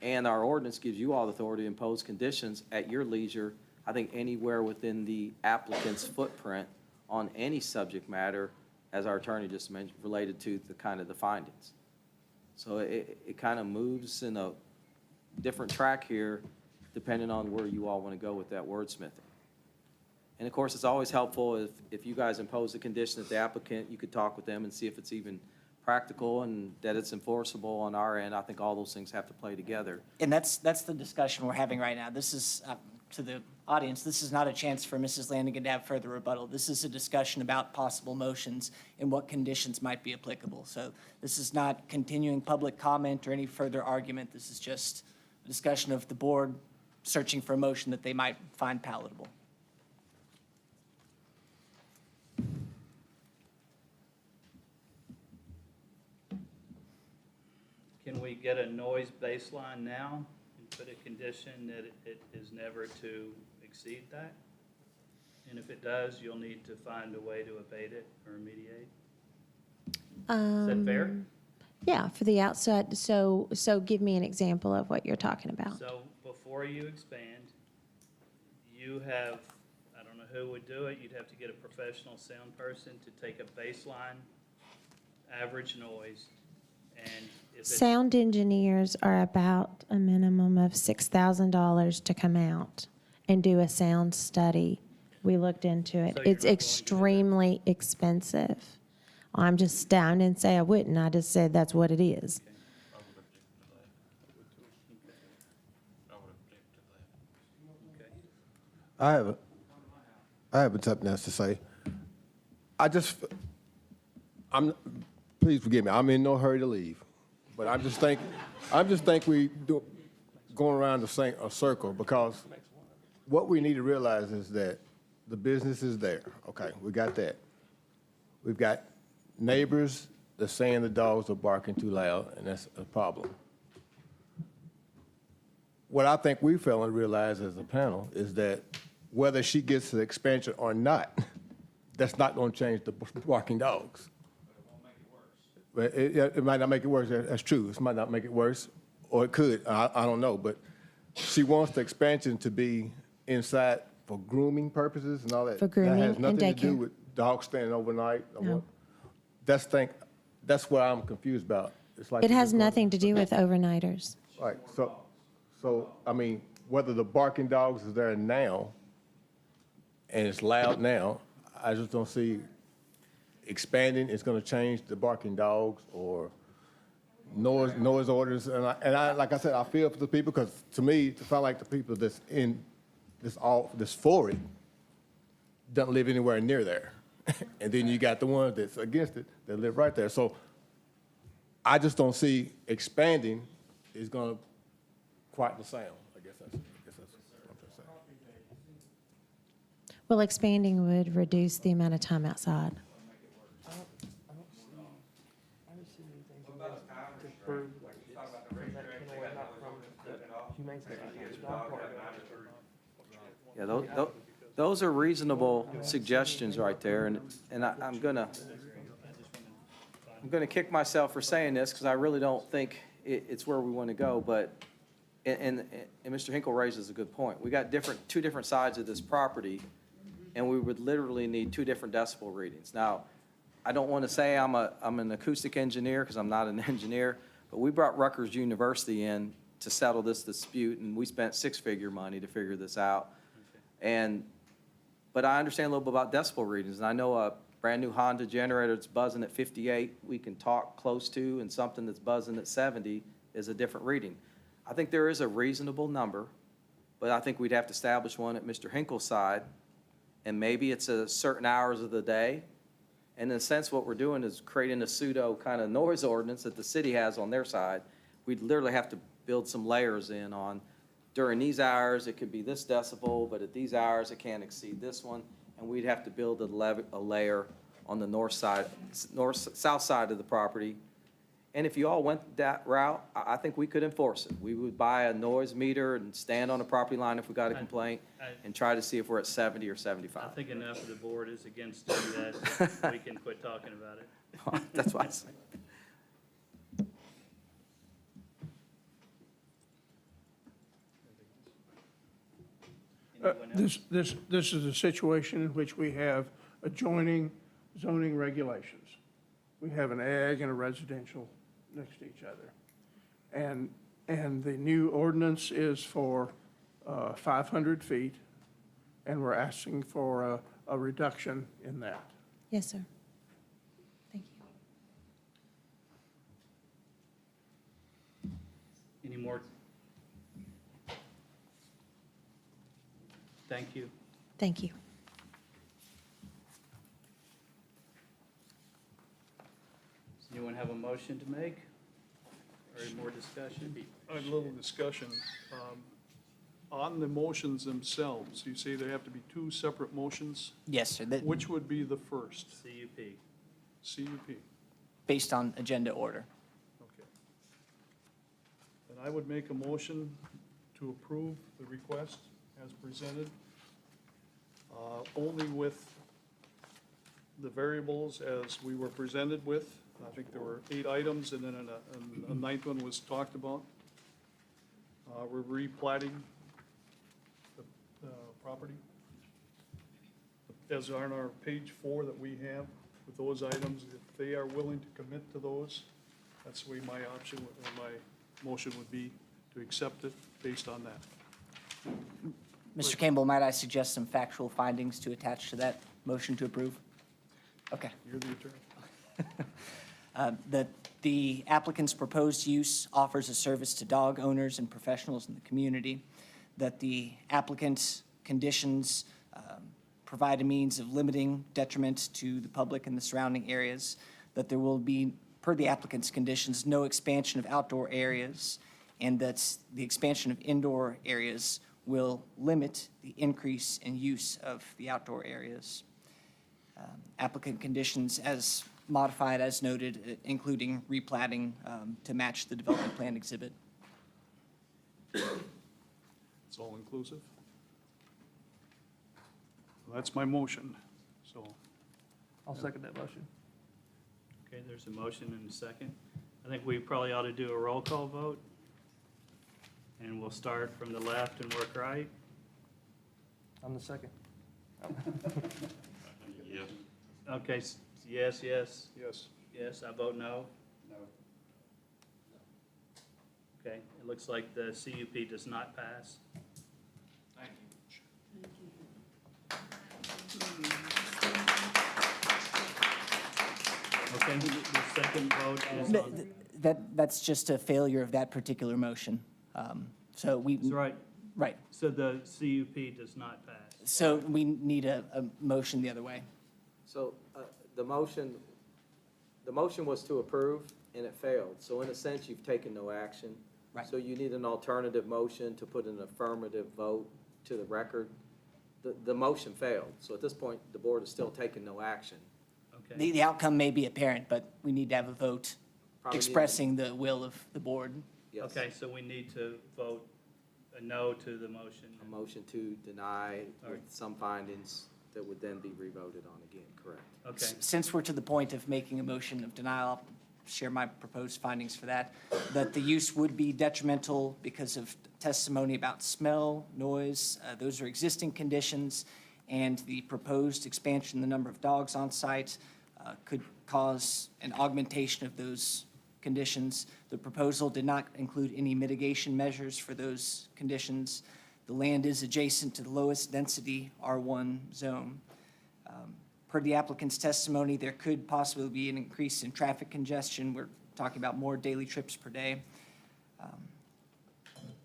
and our ordinance gives you all the authority to impose conditions at your leisure, I think anywhere within the applicant's footprint on any subject matter, as our attorney just mentioned, related to the kind of the findings. So it kind of moves in a different track here, depending on where you all want to go with that wordsmithing. And of course, it's always helpful if you guys impose a condition that the applicant, you could talk with them and see if it's even practical and that it's enforceable on our end. I think all those things have to play together. And that's the discussion we're having right now. This is, to the audience, this is not a chance for Mrs. Lanigan to have further rebuttal. This is a discussion about possible motions and what conditions might be applicable. So this is not continuing public comment or any further argument. This is just a discussion of the board searching for a motion that they might find palatable. Can we get a noise baseline now and put a condition that it is never to exceed that? And if it does, you'll need to find a way to abate it or remediate? Is that fair? Yeah, for the outside, so give me an example of what you're talking about. So before you expand, you have, I don't know who would do it, you'd have to get a professional sound person to take a baseline average noise, and if it's Sound engineers are about a minimum of $6,000 to come out and do a sound study. We looked into it. So you're It's not going to do that? extremely expensive. I'm just, I didn't say I wouldn't, I just said that's what it is. I have something else to say. Please forgive me, I'm in no hurry to leave, but I just think we going around a circle, because what we need to realize is that the business is there. Okay, we got that. We've got neighbors that's saying the dogs are barking too loud, and that's a problem. What I think we fail to realize as a panel is that whether she gets the expansion or not, that's not going to change the barking dogs. But it might not make it worse. That's true. It might not make it worse, or it could. I don't know. But she wants the expansion to be inside for grooming purposes and all that. For grooming that has nothing and to do daycare. with dogs staying overnight. Or No. what. That's what I'm confused about. It's like It has nothing to do with overnighters. Right. So I mean, whether the barking dogs is there now, and it's loud now, I just don't see expanding is going to change the barking dogs or noise orders. And I, like I said, I feel for the people, because to me, it sounds like the people that's in this for it don't live anywhere near there. And then you got the ones that's against it that live right there. So I just don't see expanding is going to quite the sound. I guess that's what I'm saying. Well, expanding would reduce the amount of time outside. Yeah, those are reasonable suggestions right there, and I'm gonna kick myself for saying this, because I really don't think it's where we want to go, but, and Mr. Hinkle raises a good point. We got two different sides of this property, and we would literally need two different decibel readings. Now, I don't want to say I'm an acoustic engineer, because I'm not an engineer, but we brought Rutgers University in to settle this dispute, and we spent six-figure money to figure this out. But I understand a little bit about decibel readings, and I know a brand-new Honda generator that's buzzing at 58, we can talk close to, and something that's buzzing at 70 is a different reading. I think there is a reasonable number, but I think we'd have to establish one at Mr. Hinkle's side, and maybe it's a certain hours of the day, And in a sense, what we're doing is creating a pseudo kind of noise ordinance that the city has on their side. We'd literally have to build some layers in on, during these hours, it could be this decibel, but at these hours, it can't exceed this one. And we'd have to build a layer on the south side of the property. And if you all went that route, I think we could enforce it. We would buy a noise meter and stand on the property line if we got a complaint and try to see if we're at 70 or 75. I think enough of the board is against doing that. We can quit talking about it. That's why I say. This is a situation in which we have adjoining zoning regulations. We have an ag and a residential next to each other. And the new ordinance is for 500 feet, and we're asking for a reduction in that. Yes, sir. Thank you. Any more? Thank you. Thank you. Does anyone have a motion to make? Or any more discussion? A little discussion. On the motions themselves, you say they have to be two separate motions? Yes, sir. Which would be the first? CUP. CUP. Based on agenda order. Okay. Then I would make a motion to approve the request as presented, only with the variables as we were presented with. I think there were 8 items, and then a 9th one was talked about. We're replatting the property. As on our page 4 that we have with those items, if they are willing to commit to those, that's the way my option, or my motion would be to accept it based on that. Mr. Campbell, might I suggest some factual findings to attach to that motion to approve? Okay. You're the attorney. That the applicant's proposed use offers a service to dog owners and professionals in the community, that the applicant's conditions provide a means of limiting detriment to the public in the surrounding areas, that there will be, per the applicant's conditions, no expansion of outdoor areas, and that the expansion of indoor areas will limit the increase in use of the outdoor areas. Applicant conditions as modified as noted, including replatting to match the development plan exhibit. It's all inclusive. That's my motion, so. I'll second that motion. Okay, there's a motion and a second. I think we probably ought to do a roll call vote. And we'll start from the left and work right. I'm the second. Yes. Okay, yes, yes. Yes. Yes, I vote no. No. Okay, it looks like the CUP does not pass. Thank Okay, the second vote is on. That's just a failure of that particular motion. So we. That's right. Right. So the CUP does not pass. So we need a motion the other way. So the motion was to approve, and it failed. So in a sense, you've taken no action. Right. So you need an alternative motion to put an affirmative vote to the record. The motion failed. So at this point, the board is still taking no action. Okay. The outcome may be apparent, but we need to have a vote Probably need to- expressing the will of the board. Yes. Okay, so we need to vote a no to the motion. A motion to deny All with right. some findings that would then be revoted on again, correct? Okay, Since we're to the point of making a motion of denial, I'll share my proposed findings for that. That the use would be detrimental because of testimony about smell, noise, those are existing conditions, and the proposed expansion in the number of dogs on site could cause an augmentation of those conditions. The proposal did not include any mitigation measures for those conditions. The land is adjacent to the lowest density R1 zone. Per the applicant's testimony, there could possibly be an increase in traffic congestion. We're talking about more daily trips per day.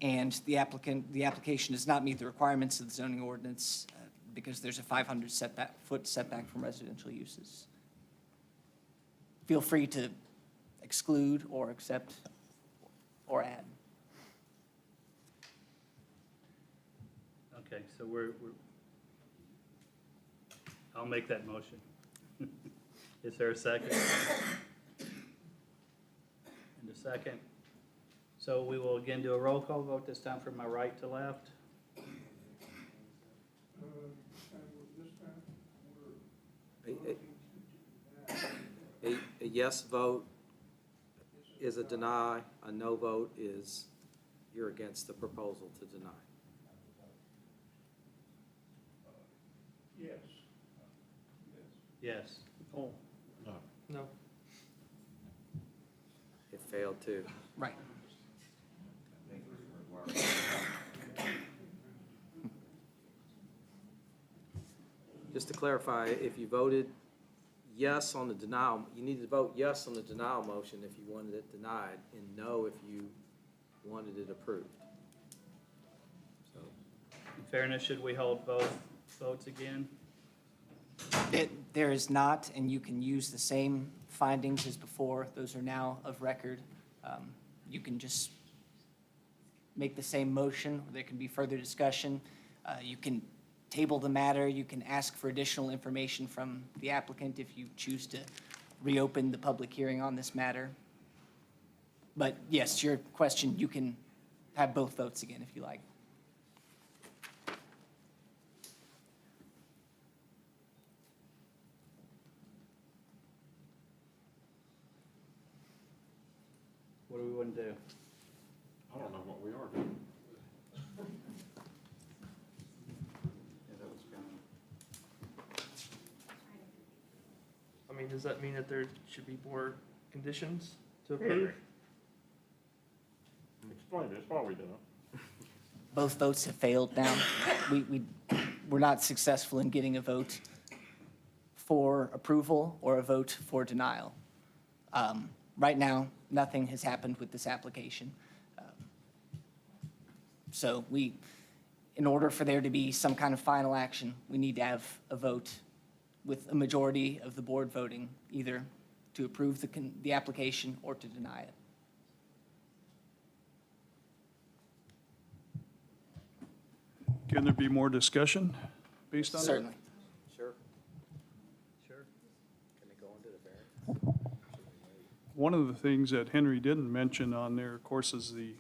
And the application does not meet the requirements of the zoning ordinance because there's a 500 foot setback from residential uses. feel free to exclude or accept or add. Okay, so I'll make that motion. Is there a second? And a second. So we will again do a roll call vote, this time from my right to left. A yes vote is a deny, a no vote is you're against the proposal to deny. Yes. Yes. Oh, No. It failed too. Right. Just to clarify, if you voted yes on the denial, you need to vote yes on the denial motion if you wanted it denied, and no if you wanted it approved. So, In fairness, should we hold both votes again? There is not, and you can use the same findings as before. Those are now of record. You can just make the same motion. There can be further discussion. You can table the matter. You can ask for additional information from the applicant if you choose to reopen the public hearing on this matter. But yes, your question, you can have both votes again if you like. What do we want to do? I don't know what we are doing. I mean, does that mean that there should be more conditions to approve? Explain this, why are we doing it? Both votes have failed now. We're not successful in getting a vote for approval or a vote for denial. Right now, nothing has happened with this application. So in order for there to be some kind of final action, we need to have a vote with a majority of the board voting either to approve the application or to deny it. can there be more discussion based on that? Certainly. sure. Sure. Can they go into the variance? One of the things that Henry didn't mention on there, of course, is the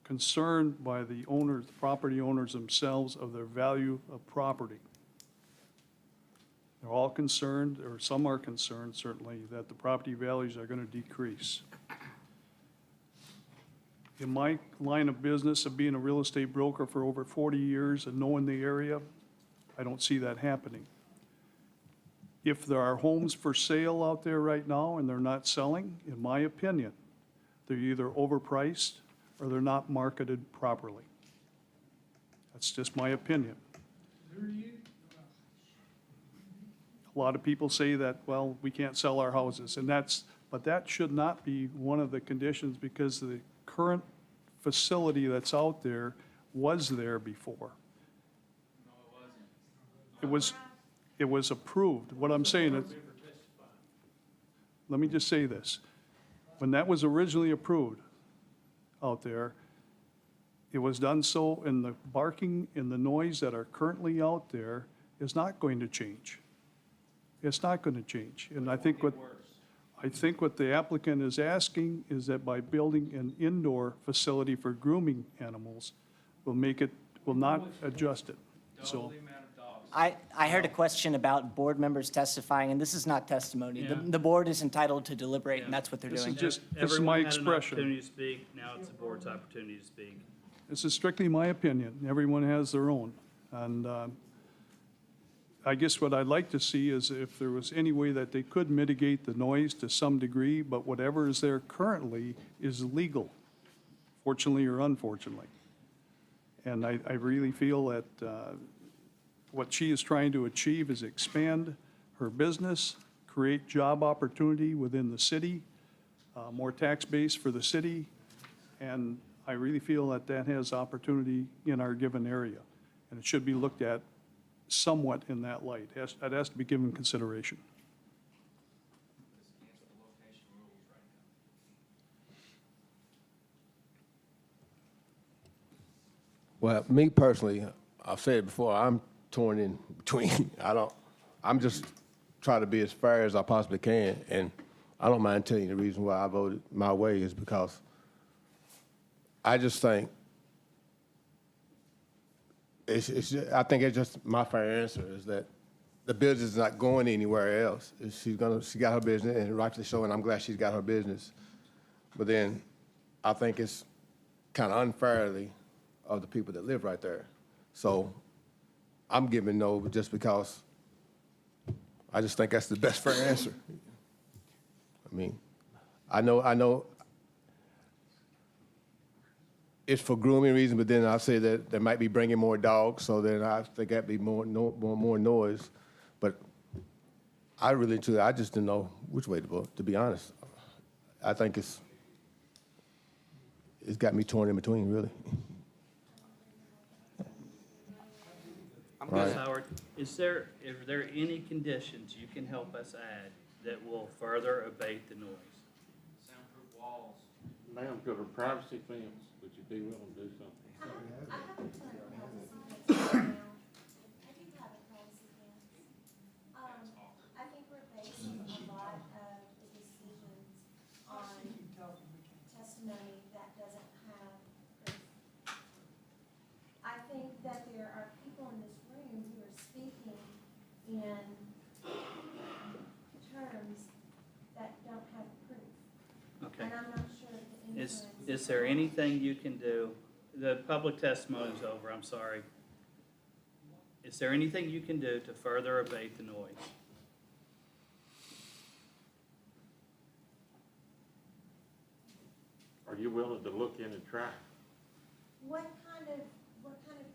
concern by the owners, the property owners themselves of their value of property. They're all concerned, or some are concerned certainly, that the property values are going to decrease. In my line of business of being a real estate broker for over 40 years and knowing the area, I don't see that happening. If there are homes for sale out there right now and they're not selling, in my opinion, they're either overpriced or they're not marketed properly. That's just my opinion. A lot of people say that, well, we can't sell our houses, and but that should not be one of the conditions because the current facility that's out there was there before. It was approved. What I'm saying is, let me just say this. When that was originally approved out there, it was done so, and the barking and the noise that are currently out there is not going to change. It's not going to change. And I think what the applicant is asking is that by building an indoor facility for grooming animals, will not adjust it. So. I heard a question about board members testifying, and this is not testimony. Yeah. The board is entitled to deliberate, and that's what they're This doing. is just, this is Everyone my had an expression. opportunity to speak, now it's the board's opportunity to speak. This is strictly my opinion. Everyone has their own. And I guess what I'd like to see is if there was any way that they could mitigate the noise to some degree, but whatever is there currently is legal, fortunately or unfortunately. And I really feel that what she is trying to achieve is expand her business, create job opportunity within the city, more tax base for the city, and I really feel that that has opportunity in our given area. And it should be looked at somewhat in that light. That has to be given consideration. Well, me personally, I've said it before, I'm torn in between. I'm just trying to be as fair as I possibly can, and I don't mind telling you the reason why I voted my way is because I just think I think it's just my fair answer is that the business is not going anywhere else. She got her business, and rightfully so, and I'm glad she's got her business. But then I think it's kind of unfairly of the people that live right there. So I'm giving no just because I just think that's the best fair answer. I mean, I know it's for grooming reasons, but then I say that they might be bringing more dogs, so then I think that'd be more noise. But I just didn't know which way to vote, to be honest. I think it's got me torn in between, really. Ms. Howard, are there any conditions you can help us add that will further abate the noise? Soundproof walls. Ma'am, got a privacy fence, would you be willing to do something? I think we're basing a lot of the decisions on testimony that doesn't have proof. I think that there are people in this room who are speaking in terms that don't have proof. Okay. And I'm not sure if the influence. Is there anything you can do? The public testimony is over, I'm sorry. Is there anything you can do to further abate the noise? Are you willing to look in and try? What kind of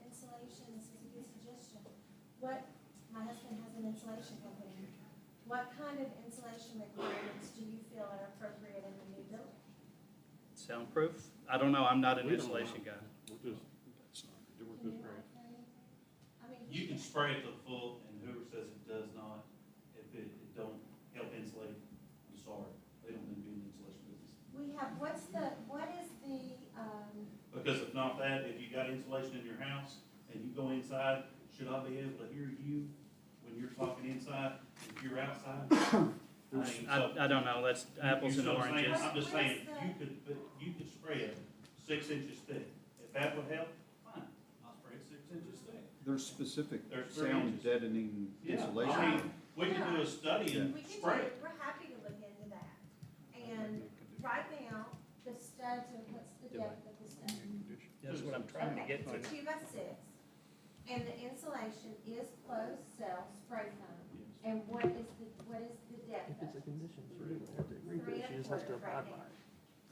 insulation, this is a good suggestion. My husband has an insulation company. What kind of insulation requirements do you feel are appropriate in the new building? Soundproof? I don't know, I'm not an insulation guy. We're just trying. You can spray it to the full, and whoever says it does not, if it don't help insulate, I'm sorry, they don't need to be in the insulation business. We have, what is the, Because if not that, if you got insulation in your house and you go inside, should I be able to hear you when you're talking inside, if you're outside? I don't know, that's apples and You see what I'm saying? oranges. I'm just saying, you could spray it 6 inches thick. If that would help, fine, I'll spray it 6 inches thick. There's specific There's 3 sound inches. deadening Yeah, insulation. I mean, we can do a study and we can spray do, it. we're happy to look into that. And right now, the studs are, what's the depth of the stud? That's what I'm trying to get to. It's a 2x6, and the insulation is closed cell spray foam. And what is the depth of it? condition, she doesn't have to agree to it, she just has to 3 abide right by it.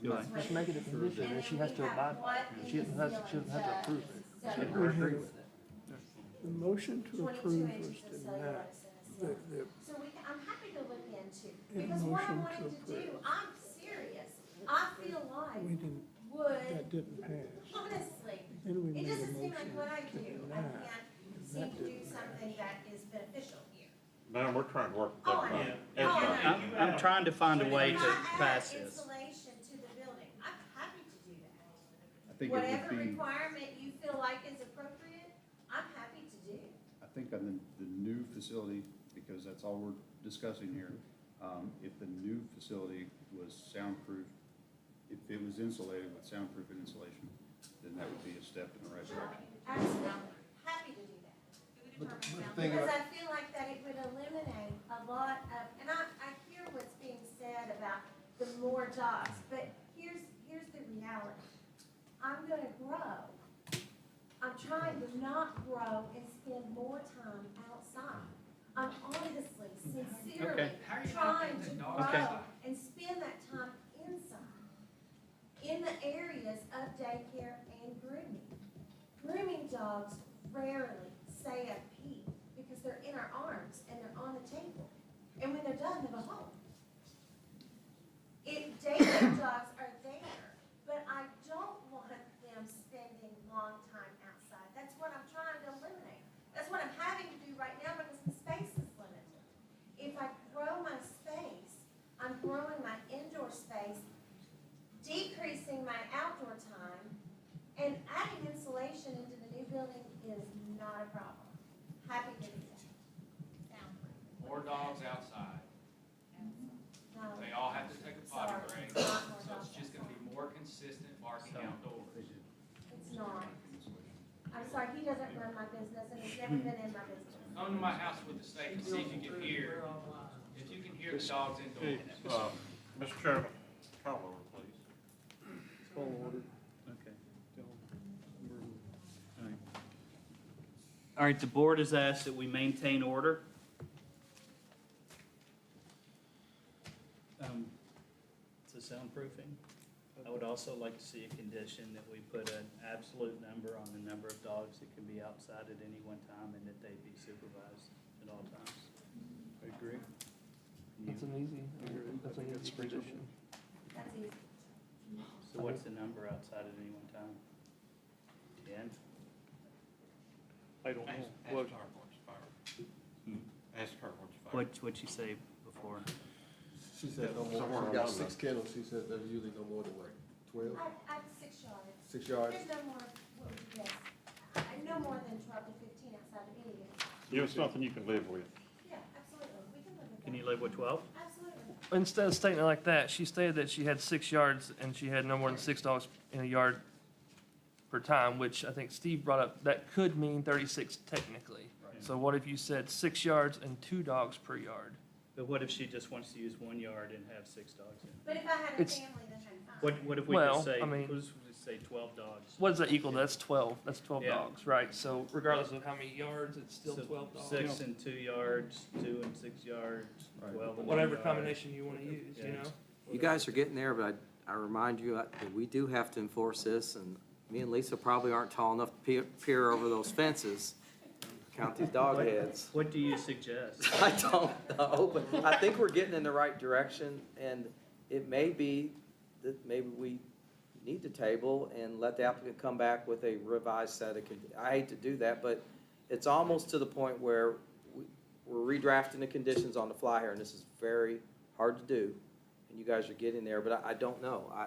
now. Right. Just make it a condition, and she has to abide by it. She doesn't have to approve it. She has to agree with it. The motion to 22 approve was inches of denied. cellulose in a cell. So I'm happy to look into, Yeah, because what I'm motion to wanting to do, approve. I'm serious. I feel like We didn't, would, that didn't pass. honestly, Then we it made a doesn't seem like motion what I to do, I deny. can't seem to do something that is beneficial here. Ma'am, we're trying to work with Oh, I know. everybody. I'm trying to find a way to If I pass add this. insulation to the building, I'm happy to do that. I think it Whatever would be, requirement you feel like is appropriate, I'm happy to do. I think on the new facility, because that's all we're discussing here, if the new facility was soundproof, if it was insulated with soundproof and insulation, then that would be a step in the right direction. Absolutely, happy to do that. Because I feel like that it would eliminate a lot of, and I hear what's being said about the more dogs, but here's the reality. I'm gonna grow. I'm trying to not grow and spend more time outside. I'm honestly, sincerely trying to grow and spend that time inside, in the areas of daycare and grooming. Grooming dogs rarely say a peep because they're in our arms and they're on the table. And when they're done, they go home. Daycare dogs are there, but I don't want them spending long time outside. That's what I'm trying to eliminate. That's what I'm having to do right now because the space is limited. If I grow my space, I'm growing my indoor space, decreasing my outdoor time, and adding insulation into the dogs outside. They all have to take a potty break, so it's just gonna be more consistent barking outdoors. It's not. I'm sorry, he doesn't run my business and he's never been in my business. Come to my house with the state and see if you can hear, the dogs indoors. Mr. Chairman, call over, please. Call order. Okay. All right, the board has asked that we maintain order. It's a soundproofing. I would also like to see a condition that we put an absolute number on the number of dogs that can be outside at any one time and that they be supervised at all times. I agree. That's an easy condition. That's easy. So what's the number outside at any one time? 10? I don't know. Ask What- her what's fire. Ask her what's fire. What'd you say before? She said no more, Somewhere she got along 6 kennels, she said there's usually no more than what, 12? I have 6 yards. 6 yards? There's no more, what would you guess? No more than 12 to 15 outside of any. Give us something you can live with. Yeah, absolutely. We can live with that. Can you live with 12? Absolutely. Instead of stating it like that, she stated that she had 6 yards and she had no more than 6 dogs in a yard per time, which I think Steve brought up, that could mean 36 technically. So what if you said 6 yards and 2 dogs per yard? But what if she just wants to use 1 yard and have 6 dogs in it? But if I had a It's- family, then I'm fine. What if we Well, just say, I mean- let's just say 12 dogs? What does that equal? That's 12. That's 12 Yeah. dogs, right? So regardless of how many yards, it's still So 12 dogs. 6 and 2 yards, 2 and 6 yards, 12 and 1 Whatever yard. combination you want to use, you Yeah. know? You guys are getting there, but I remind you that we do have to enforce this, and me and Lisa probably aren't tall enough to peer over those fences, count these dog heads. What do you suggest? I don't know, but I think we're getting in the right direction, and it may be that maybe we need to table and let the applicant come back with a revised set of, I hate to do that, but it's almost to the point where we're redrafting the conditions on the fly here, and this is very hard to do, and you guys are getting there, but I don't know. I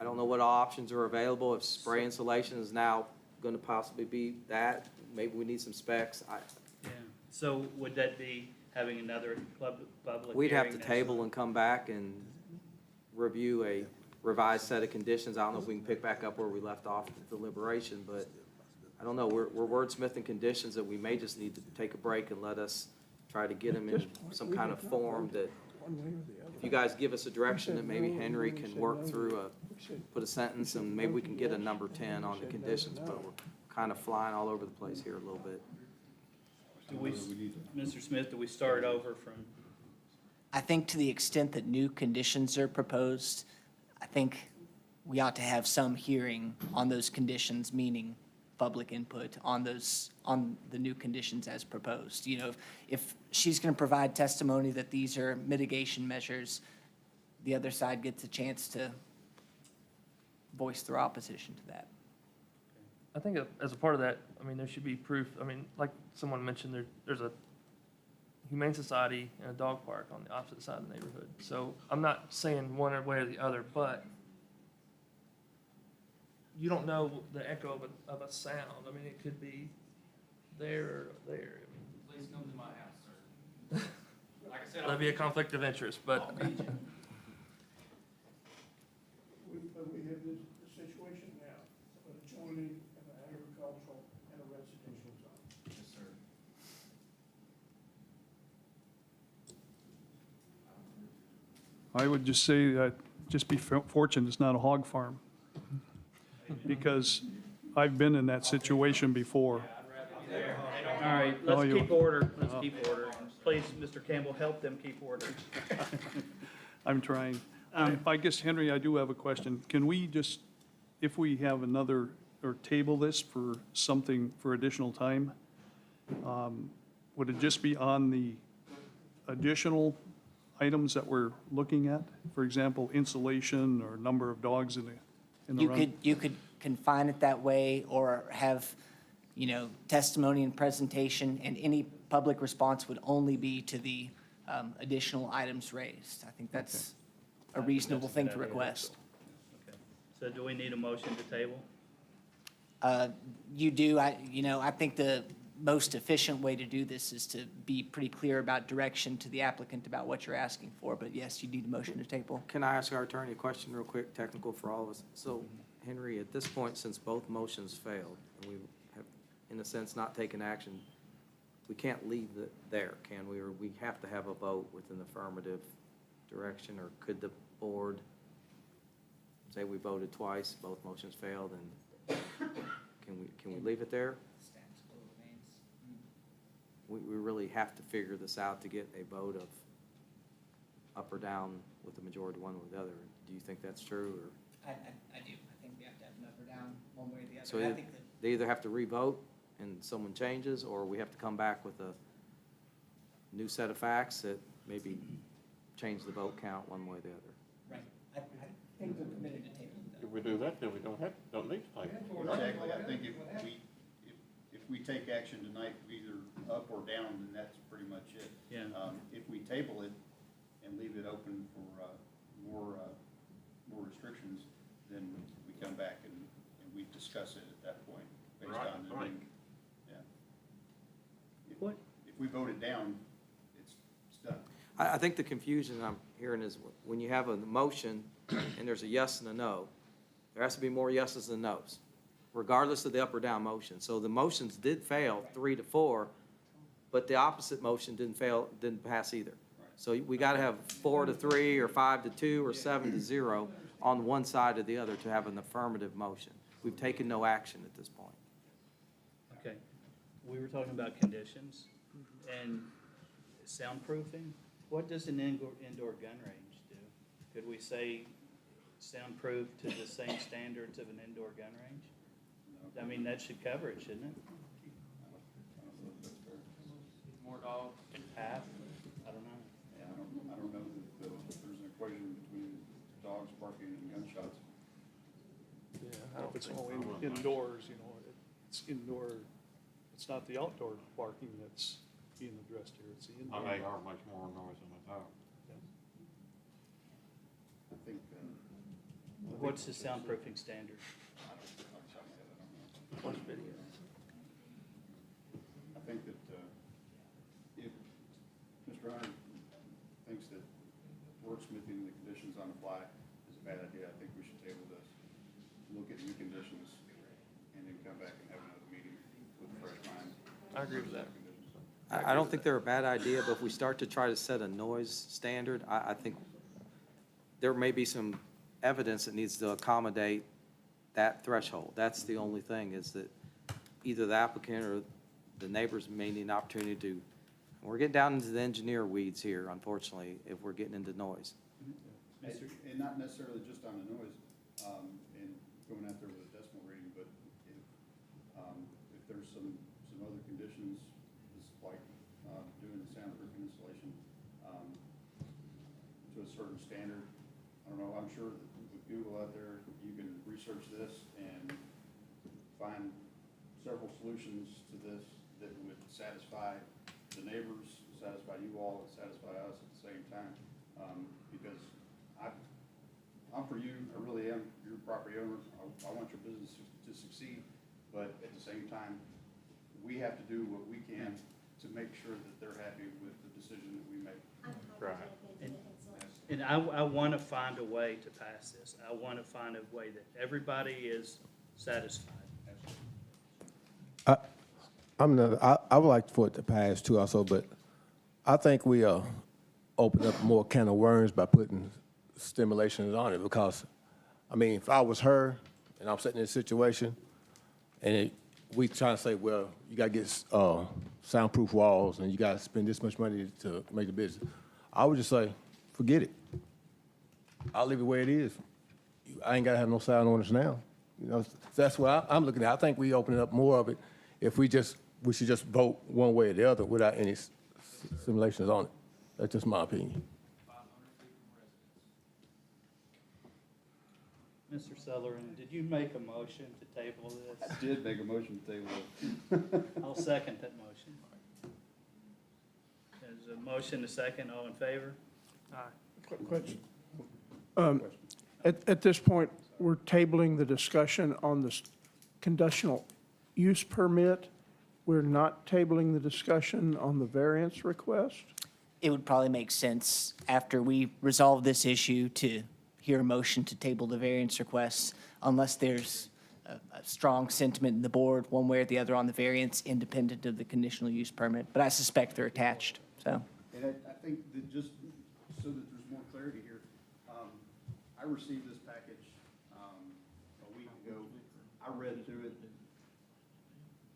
don't know what options are available, if spray insulation is now gonna possibly be that, maybe we need some specs. Yeah. So would that be having another public We'd have hearing to next table month? and come back and review a revised set of conditions. I don't know if we can pick back up where we left off with deliberation, but I don't know, we're wordsmithing conditions that we may just need to take a break and let us try to get them in some kind of form that, if you guys give us a direction, that maybe Henry can work through put a sentence, and maybe we can get a number 10 on the conditions, but we're kind of flying all over the place here a little bit. Do we, Mr. Smith, do we start over from, I think to the extent that new conditions are proposed, I think we ought to have some hearing on those conditions, meaning public input on those, on the new conditions as proposed. You know, if she's going to provide testimony that these are mitigation measures, the other side gets a chance to voice their opposition to that. I think as a part of that, I mean, there should be proof. I mean, like someone mentioned, there's a humane society and a dog park on the opposite side of the neighborhood. So I'm not saying one way or the other, but you don't know the echo of a sound. I mean, it could be there or there. I mean, Please come to my house, sir. Like I said, that'd be a conflict of interest, but We have this situation now, of adjoining an agricultural and a residential zone. Yes, sir. I would just say that, just be fortunate it's not a hog farm. Because I've been in that situation before. all right, No, let's you- keep order, let's keep order. Please, Mr. Campbell, help them keep order. I'm trying. I guess, Henry, I do have a question. Can we just, if we have another, or table this for something for additional time, would it just be on the additional items that we're looking at? For example, insulation or number of dogs in the run? You could confine it that way, or have, you know, testimony and presentation, and any public response would only be to the additional items raised. I think that's a reasonable thing to request. Okay. So do we need a motion to table? You do, I think the most efficient way to do this is to be pretty clear about direction to the applicant about what you're asking for. But yes, you need a motion to table. Can I ask our attorney a question real quick, technical for all of us? So, Henry, at this point, since both motions failed, and we have, in a sense, not taken action, we can't leave it there, can we? Or we have to have a vote with an affirmative direction, or could the board say we voted twice, both motions failed, and can we leave it there? We really have to figure this out to get a vote of up or down with the majority one or the other. Do you think that's true, or? I do. I think we have to have an up or down one way or the other. So I think that they either have to re-vote and someone changes, or we have to come back with a new set of facts that maybe change the vote count one way or the other. right. I think we're permitted to table it. If we do that, then we don't need to take it. Exactly, I think if we take action tonight, either up or down, then that's pretty much it. Yeah. If we table it and leave it open for, more restrictions, then we come back and we discuss it at that point, based on the new, yeah. If we vote it down, it's done. I think the confusion I'm hearing is when you have a motion and there's a yes and a no, there has to be more yeses than nos, regardless of the up or down motion. So the motions did fail 3-4, but the opposite motion didn't pass either. So we got to have 4-3 or 5-2 or 7-0 on one side or the other to have an affirmative motion. We've taken no action at this point. Okay, we were talking about conditions and soundproofing. What does an indoor gun range do? Could we say soundproof to the same standards of an indoor gun range? I mean, that should cover it, shouldn't it? More dog. Half? I don't know. Yeah, I don't know that there's an equation between dogs barking and gunshots. If it's all indoors, you know, it's indoor, it's not the outdoor barking that's being addressed here, it's the indoor. They are much more noise than a dog. I think, What's the soundproofing standard? Watch video. I think that, if Mr. Hunter thinks that wordsmithing the conditions on the fly is a bad idea, I think we should table this, look at new conditions, and then come back and have another meeting with a fresh mind. I agree with that. I don't think they're a bad idea, but if we start to try to set a noise standard, I think there may be some evidence that needs to accommodate that threshold. That's the only thing, is that either the applicant or the neighbors may need an opportunity to, we're getting down into the engineer weeds here, unfortunately, if we're getting into noise. And not necessarily just on the noise, and going out there with a decimal reading, but if there's some other conditions, just like doing the soundproofing installation to a certain standard. I don't know, I'm sure that with Google out there, you can research this and find several solutions to this that would satisfy the neighbors, satisfy you all, and satisfy us at the same time. Because I'm for you, I really am, you're a property owner, I want your business to succeed, but at the same time, we have to do what we can to make sure that they're happy with the decision that we make. Right. And I want to find a way to pass this. I want to find a way that everybody is satisfied. I would like for it to pass too also, but I think we open up more can of worms by putting stimulations on it, because, I mean, if I was her and I'm sitting in a situation and we trying to say, well, you gotta get soundproof walls and you gotta spend this much money to make the business, I would just say, forget it. I'll leave it where it is. I ain't gotta have no sound ordinance now. You know, that's what I'm looking at. I think we open up more of it if we should just vote one way or the other without any simulations on it. That's just my opinion. Mr. Sutherland, did you make a motion to table this? I did make a motion to table it. I'll second that motion. There's a motion, a second, all in favor? Quick question. At this point, we're tabling the discussion on this conditional use permit we're not tabling the discussion on the variance request? It would probably make sense after we resolve this issue to hear a motion to table the variance requests unless there's a strong sentiment in the board, one way or the other on the variance, independent of the conditional use permit. But I suspect they're attached, so. And I think that just so that there's more clarity here, I received this package, a week ago. I read through it.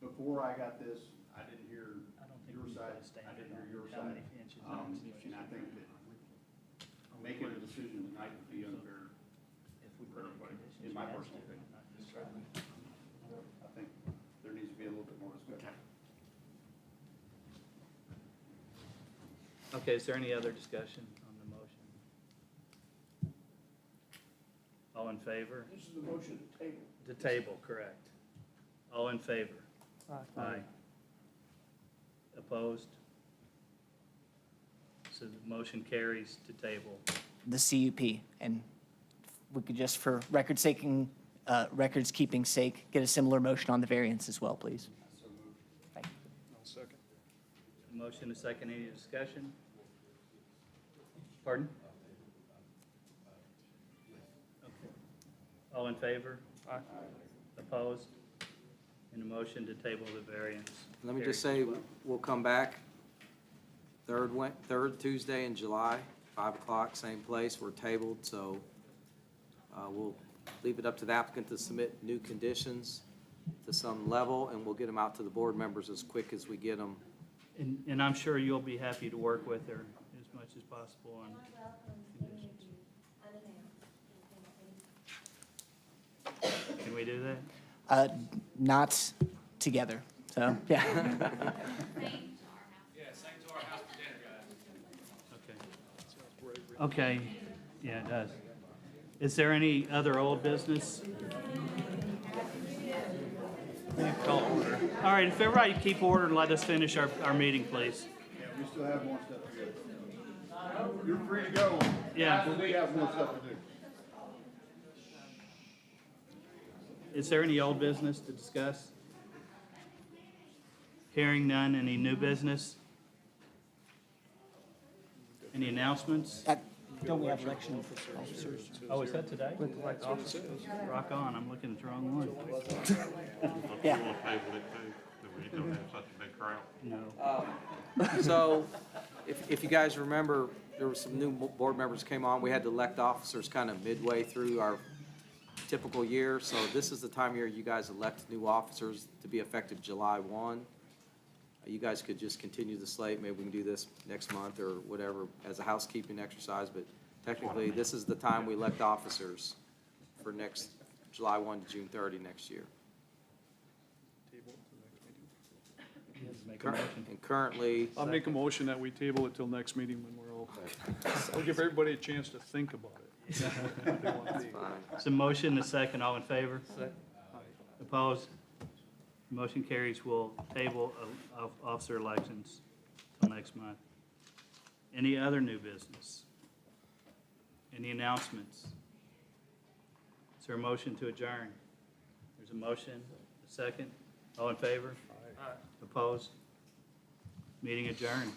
Before I got this, I didn't hear your side, I didn't hear your side. And I think that making a decision tonight would be unfair for everybody, in my personal opinion. I think there needs to be a little bit more discussion. Okay, is there any other discussion on the motion? All in favor? This is the motion to table. To table, correct. All in favor? Aye. Opposed? So the motion carries to table. The CUP, and we could just, for records keeping sake, get a similar motion on the variance as well, please. Thank you. I'll second. Motion, a second, any discussion? Pardon? Okay. All in favor? Aye. Opposed? And a motion to table the variance. Let me just say, we'll come back third Tuesday in July, 5 o'clock, same place, we're tabled, so we'll leave it up to the applicant to submit new conditions to some level, and we'll get them out to the board members as quick as we get them. And I'm sure you'll be happy to work with her as much as possible on conditions. Can we do that? Not together, so, yeah. Okay, yeah, it does. Is there any other old business? Call order. All right, if everybody keep order and let us finish our meeting, please. Yeah, we still have more stuff to do. You're free to go. Yeah. But we have more stuff to do. Is there any old business to discuss? Hearing none, any new business? Any announcements? Don't we have election officers? Oh, is that today? Rock on, I'm looking at the wrong one. Yeah. You want to table it too, that we don't have such a big crowd? No. So, if you guys remember, there were some new board members came on. We had to elect officers kind of midway through our typical year. So this is the time of year you guys elect new officers to be effective July 1. You guys could just continue the slate. Maybe we can do this next month or whatever as a housekeeping exercise. But technically, this is the time we elect officers for next July 1 to June 30 next year. And currently, I'll make a motion that we table it till next meeting when we're all, I'll give everybody a chance to think about it. that's fine. It's a motion, a second, all in favor? Opposed? Motion carries. We'll table of officer elections till next month. Any other new business? Any announcements? Is there a motion to adjourn? There's a motion, a second, all in favor? Opposed? Meeting adjourned.